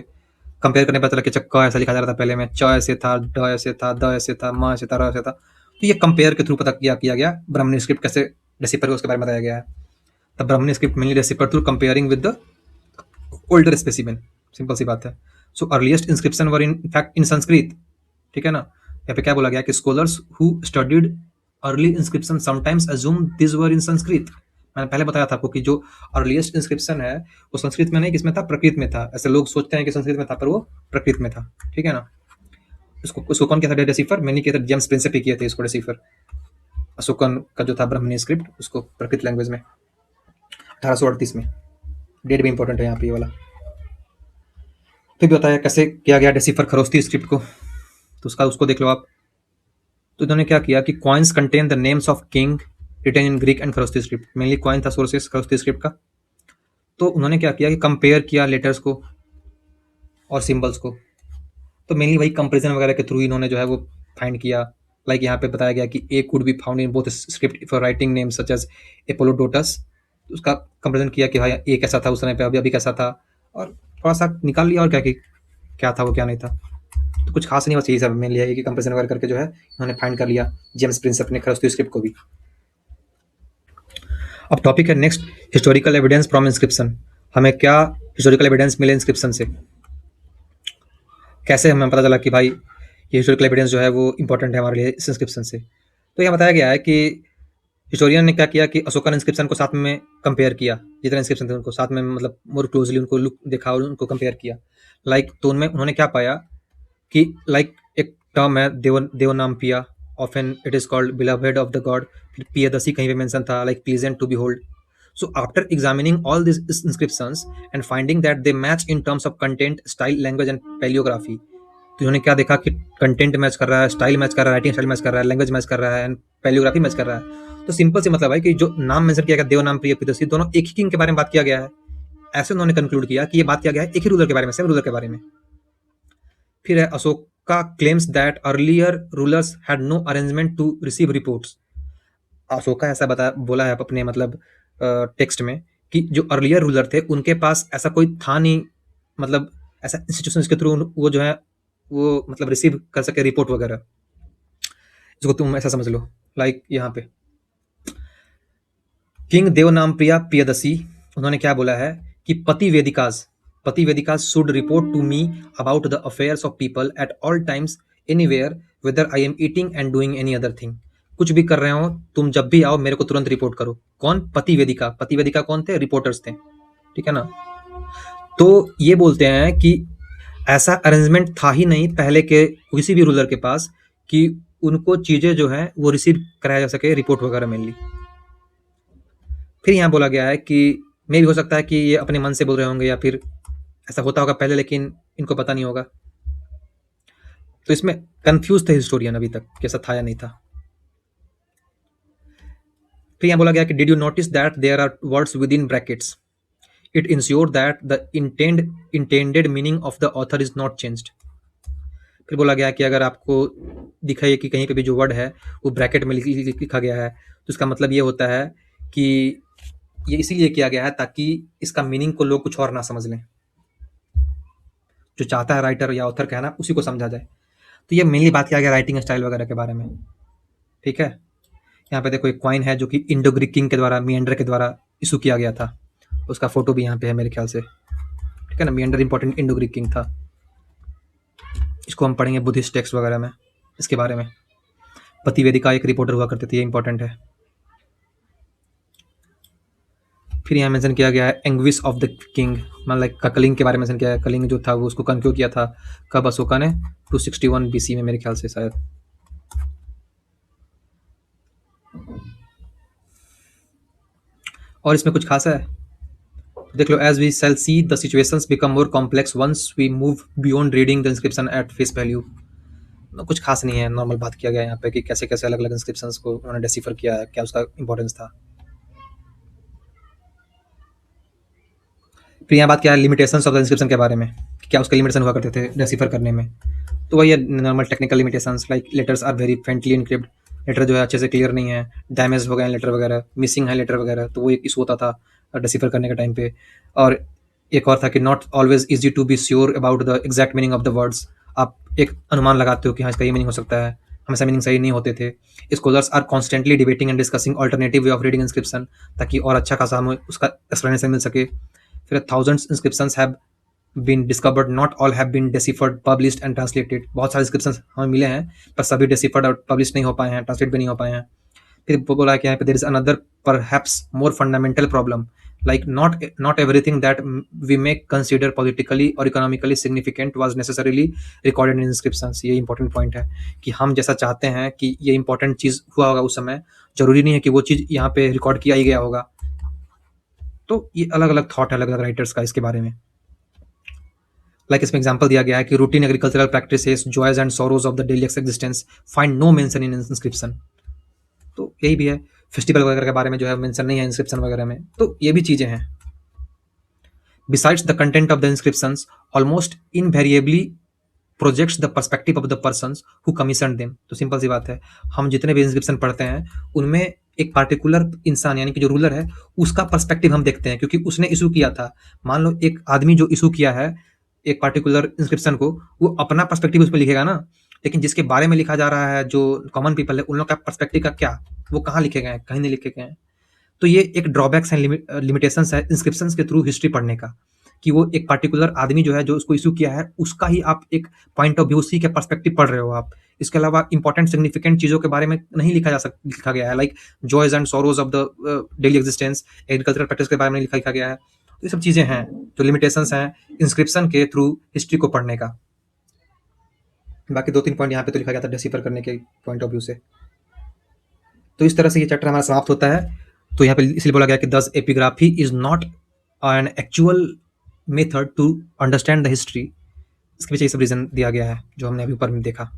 कंपेयर करने पर पता चला कि क ऐसा लिखा जा रहा था पहले में, च ऐसे था, ड ऐसे था, द ऐसे था, म ऐसे था, र ऐसे था। तो ये कंपेयर के थ्रू पता किया गया ब्राह्मणी स्क्रिप्ट कैसे डेसिफर उसके बारे में बताया गया है। The Brahmi script mainly decipher through comparing with the older specimen. Simple सी बात है। So earliest inscription were in fact in Sanskrit, ठीक है ना। यहाँ पे क्या बोला गया कि scholars who studied early inscription sometimes assume this were in Sanskrit. मैंने पहले बताया था आपको कि जो अर्लीस्ट इंस्क्रिप्शन है वो संस्कृत में नहीं, किसमें था? प्रकृत में था। ऐसे लोग सोचते हैं कि संस्कृत में था, पर वो प्रकृत में था, ठीक है ना। उसको कौन किया था डेसिफर? मैंने किया था, जेम्स प्रिंसेप ही किए थे इसको डेसिफर। अशोकन का जो था ब्राह्मणी स्क्रिप्ट, उसको प्रकृत लैंग्वेज में 1838 में। डेट भी इंपॉर्टेंट है यहाँ पे ये वाला। फिर भी बताया कैसे किया गया डेसिफर खरोस्ती स्क्रिप्ट को, तो उसको देख लो आप। तो इन्होंने क्या किया कि coins contain the names of king written in Greek and Kharosthi script. Mainly coin था सोर्सेस खरोस्ती स्क्रिप्ट का। तो उन्होंने क्या किया कि कंपेयर किया लेटर्स को और सिंबल्स को। तो मेनली वही कंपेरिजन वगैरह के थ्रू इन्होंने जो है वो फाइंड किया। लाइक यहाँ पे बताया गया कि a could be found in both script for writing names such as Apollodotus. उसका कंपेरिजन किया कि भाई ए कैसा था उस समय पे, अभी कैसा था, और थोड़ा सा निकाल लिया और क्या कि क्या था वो क्या नहीं था। तो कुछ खास नहीं, बस यही सब मेनली है कि कंपेरिजन वगैरह करके जो है उन्होंने फाइंड कर लिया जेम्स प्रिंसेप ने खरोस्ती स्क्रिप्ट को भी। अब टॉपिक है next, historical evidence from inscription. हमें क्या हिस्टोरिकल एविडेंस मिले इंस्क्रिप्शन से, कैसे हमें पता चला कि भाई ये हिस्टोरिकल एविडेंस जो है वो इंपॉर्टेंट है हमारे लिए इस इंस्क्रिप्शन से। तो यहाँ बताया गया है कि हिस्टोरियन ने क्या किया कि अशोकन इंस्क्रिप्शन को साथ में कंपेयर किया, जितने इंस्क्रिप्शन थे उनको साथ में मतलब मोर क्लोजली उनको लुक देखा और उनको कंपेयर किया। लाइक तो उनमें उन्होंने क्या पाया कि लाइक एक टर्म है Devanampiya, often it is called beloved of the god. फिर पियादसी कहीं पे मेंशन था, like pleasant to behold. So after examining all this inscriptions and finding that they match in terms of content, style, language and paleography. तो इन्होंने क्या देखा कि content match कर रहा है, स्टाइल मैच कर रहा है, राइटिंग स्टाइल मैच कर रहा है, लैंग्वेज मैच कर रहा है एंड पैलियोग्राफी मैच कर रहा है। तो सिंपल सी मतलब है कि जो नाम मेंशन किया गया देव नाम प्रिय प्रियदर्शी, दोनों एक ही किंग के बारे में बात किया गया है। ऐसे उन्होंने कंक्लूड किया कि ये बात किया गया है एक ही रूलर के बारे में, सेम रूलर के बारे में। फिर है Ashoka claims that earlier rulers had no arrangement to receive reports. Ashoka ऐसा बोला है अपने मतलब टेक्स्ट में कि जो अर्लियर रूलर थे उनके पास ऐसा कोई था नहीं, मतलब ऐसा इंस्टीट्यूशन के थ्रू वो जो है वो मतलब रिसीव कर सके रिपोर्ट वगैरह, इसको तुम ऐसा समझ लो। लाइक यहाँ पे किंग देवनामप्रिया प्रियदसी, उन्होंने क्या बोला है कि pativedakas should report to me about the affairs of people at all times anywhere whether I am eating and doing any other thing. कुछ भी कर रहे हो तुम, जब भी आओ मेरे को तुरंत रिपोर्ट करो। कौन? पति वेदिका कौन थे? रिपोर्टर्स थे, ठीक है ना। तो ये बोलते हैं कि ऐसा अरेंजमेंट था ही नहीं पहले के किसी भी रूलर के पास कि उनको चीजें जो है वो रिसीव कराया जा सके, रिपोर्ट वगैरह मेनली। फिर यहाँ बोला गया है कि मे भी हो सकता है कि ये अपने मन से बोल रहे होंगे या फिर ऐसा होता होगा पहले लेकिन इनको पता नहीं होगा। तो इसमें कंफ्यूज थे हिस्टोरियन अभी तक कि ऐसा था या नहीं था। फिर यहाँ बोला गया कि did you notice that there are words within brackets, it ensure that the intended meaning of the author is not changed. फिर बोला गया कि अगर आपको दिखाइए कि कहीं पे भी जो वर्ड है वो ब्रैकेट में लिखा गया है तो इसका मतलब ये होता है कि ये इसीलिए किया गया है ताकि इसका मीनिंग को लोग कुछ और ना समझ लें, जो चाहता है राइटर या ऑथर कहना उसी को समझा जाए। तो ये मेनली बात किया गया राइटिंग स्टाइल वगैरह के बारे में, ठीक है। यहाँ पे देखो एक क्वाइन है जो कि इंडो ग्रीक किंग के द्वारा, मिएंडर के द्वारा इशू किया गया था, उसका फोटो भी यहाँ पे है मेरे ख्याल से, ठीक है ना। मिएंडर इंपॉर्टेंट इंडो ग्रीक किंग था, इसको हम पढ़ेंगे बुद्धिस्ट टेक्स्ट वगैरह में इसके बारे में। पति वेदिका एक रिपोर्टर हुआ करते थे, ये इंपॉर्टेंट है। फिर यहाँ मेंशन किया गया है एंग्विश ऑफ द किंग, मतलब कलिंग के बारे में मेंशन किया है। कलिंग जो था वो उसको कंक्योर किया था कब? अशोका ने 261 बीसी में मेरे ख्याल से शायद। और इसमें कुछ खास है देख लो। As we shall see the situations become more complex once we move beyond reading the inscription at face value. कुछ खास नहीं है, नॉर्मल बात किया गया है यहाँ पे कि कैसे कैसे अलग अलग इंस्क्रिप्शंस को उन्होंने डेसिफर किया है, क्या उसका इंपॉर्टेंस था। फिर यहाँ बात किया है लिमिटेशंस ऑफ द इंस्क्रिप्शन के बारे में, कि क्या उसके लिमिटेशन हुआ करते थे डेसिफर करने में। तो वही normal technical limitations, like letters are very faintly encrypt, letter जो है अच्छे से क्लियर नहीं है, डैमेज हो गए हैं लेटर वगैरह, मिसिंग है लेटर वगैरह, तो वो एक इशू होता था डेसिफर करने के टाइम पे। और एक और था कि not always easy to be sure about the exact meaning of the words. आप एक अनुमान लगाते हो कि हाँ इसका ये मीनिंग हो सकता है, हमेशा मीनिंग सही नहीं होते थे। Scholars are constantly debating and discussing alternative way of reading inscription, ताकि और अच्छा खासा हमें उसका एक्सप्लेनेशन मिल सके। फिर thousands inscriptions have been discovered, not all have been deciphered, published and translated. बहुत सारे इंस्क्रिप्शंस हमें मिले हैं पर सभी डेसिफर्ड और पब्लिश नहीं हो पाए हैं, ट्रांसलेट भी नहीं हो पाए हैं। फिर बोला कि यहाँ पे there is another perhaps more fundamental problem, like not everything that we may consider politically or economically significant was necessarily recorded in inscriptions. ये इंपॉर्टेंट पॉइंट है कि हम जैसा चाहते हैं कि ये इंपॉर्टेंट चीज हुआ होगा उस समय, जरूरी नहीं है कि वो चीज यहाँ पे रिकॉर्ड किया ही गया होगा। तो ये अलग अलग थॉट है अलग अलग राइटर्स का इसके बारे में। लाइक इसमें एग्जांपल दिया गया है कि routine agricultural practices, joys and sorrows of the daily existence find no mention in inscription. तो यही भी है, फेस्टिवल वगैरह के बारे में जो है मेंशन नहीं है इंस्क्रिप्शन वगैरह में, तो ये भी चीजें हैं। Besides the content of the inscriptions almost invariably projects the perspective of the persons who commission them. तो सिंपल सी बात है, हम जितने भी इंस्क्रिप्शन पढ़ते हैं उनमें एक पार्टिकुलर इंसान यानी कि जो रूलर है उसका पर्सपेक्टिव हम देखते हैं, क्योंकि उसने इशू किया था। मान लो एक आदमी जो इशू किया है एक पार्टिकुलर इंस्क्रिप्शन को, वो अपना पर्सपेक्टिव उस पर लिखेगा ना, लेकिन जिसके बारे में लिखा जा रहा है जो कॉमन पीपल है उन लोग का पर्सपेक्टिव का क्या, वो कहाँ लिखे गए हैं? कहीं नहीं लिखे गए हैं। तो ये एक ड्रॉबैक्स है, लिमिटेशंस है इंस्क्रिप्शंस के थ्रू हिस्ट्री पढ़ने का, कि वो एक पार्टिकुलर आदमी जो है जो उसको इशू किया है उसका ही आप एक पॉइंट ऑफ व्यू, उसी के पर्सपेक्टिव पढ़ रहे हो आप। इसके अलावा इंपॉर्टेंट सिग्निफिकेंट चीजों के बारे में नहीं लिखा गया है, like joys and sorrows of the daily existence, agricultural practice के बारे में लिखा गया है। तो ये सब चीजें हैं जो लिमिटेशंस हैं इंस्क्रिप्शन के थ्रू हिस्ट्री को पढ़ने का। बाकी 2-3 पॉइंट यहाँ पे तो लिखा गया था डेसिफर करने के पॉइंट ऑफ व्यू से। तो इस तरह से ये चैप्टर हमारा समाप्त होता है। तो यहाँ पे इसलिए बोला गया कि thus epigraphy is not an actual method to understand the history. इसके पीछे ये सब रीजन दिया गया है जो हमने अभी ऊपर में देखा।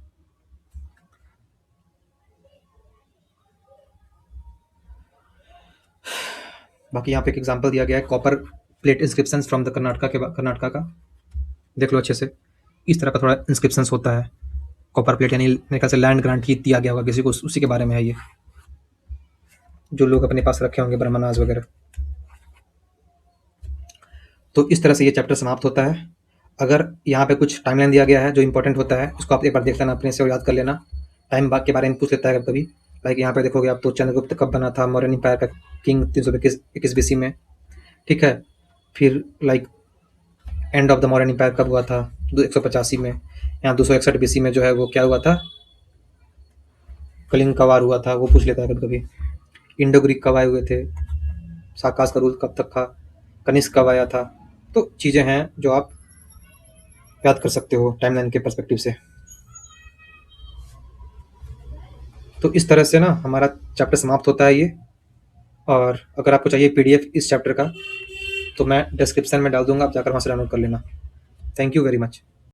बाकी यहाँ पे एक एग्जांपल दिया गया है copper plate inscriptions from the Karnataka का, देख लो अच्छे से। इस तरह का थोड़ा इंस्क्रिप्शंस होता है। कॉपर प्लेट यानी मेरे ख्याल से लैंड ग्रांट की दिया गया होगा किसी को, उसी के बारे में है ये, जो लोग अपने पास रखे होंगे ब्रह्मनाज वगैरह। तो इस तरह से ये चैप्टर समाप्त होता है। अगर यहाँ पे कुछ टाइमलाइन दिया गया है जो इंपॉर्टेंट होता है, उसको आप एक बार देख लेना अपने से और याद कर लेना। टाइम के बारे में पूछ लेता है कभी-कभी। लाइक यहाँ पे देखोगे आप तो चंद्रगुप्त कब बना था, मौर्यन एम्पायर का किंग 321 बीसी में, ठीक है? फिर like end of the Mauryan empire कब हुआ था? 185 में। यहाँ 261 बीसी में जो है वो क्या हुआ था? कलिंग का वार हुआ था, वो पूछ लेता है कभी-कभी। इंडो ग्रीक कब आए हुए थे? साकास का रूल कब तक था? कनिष्क कब आया था? तो चीज़ें हैं जो आप याद कर सकते हो टाइमलाइन के पर्सपेक्टिव से। तो इस तरह से ना हमारा चैप्टर समाप्त होता है ये। और अगर आपको चाहिए पीडीएफ इस चैप्टर का, तो मैं डिस्क्रिप्शन में डाल दूंगा, आप जाकर वहाँ से डाउनलोड कर लेना। Thank you very much.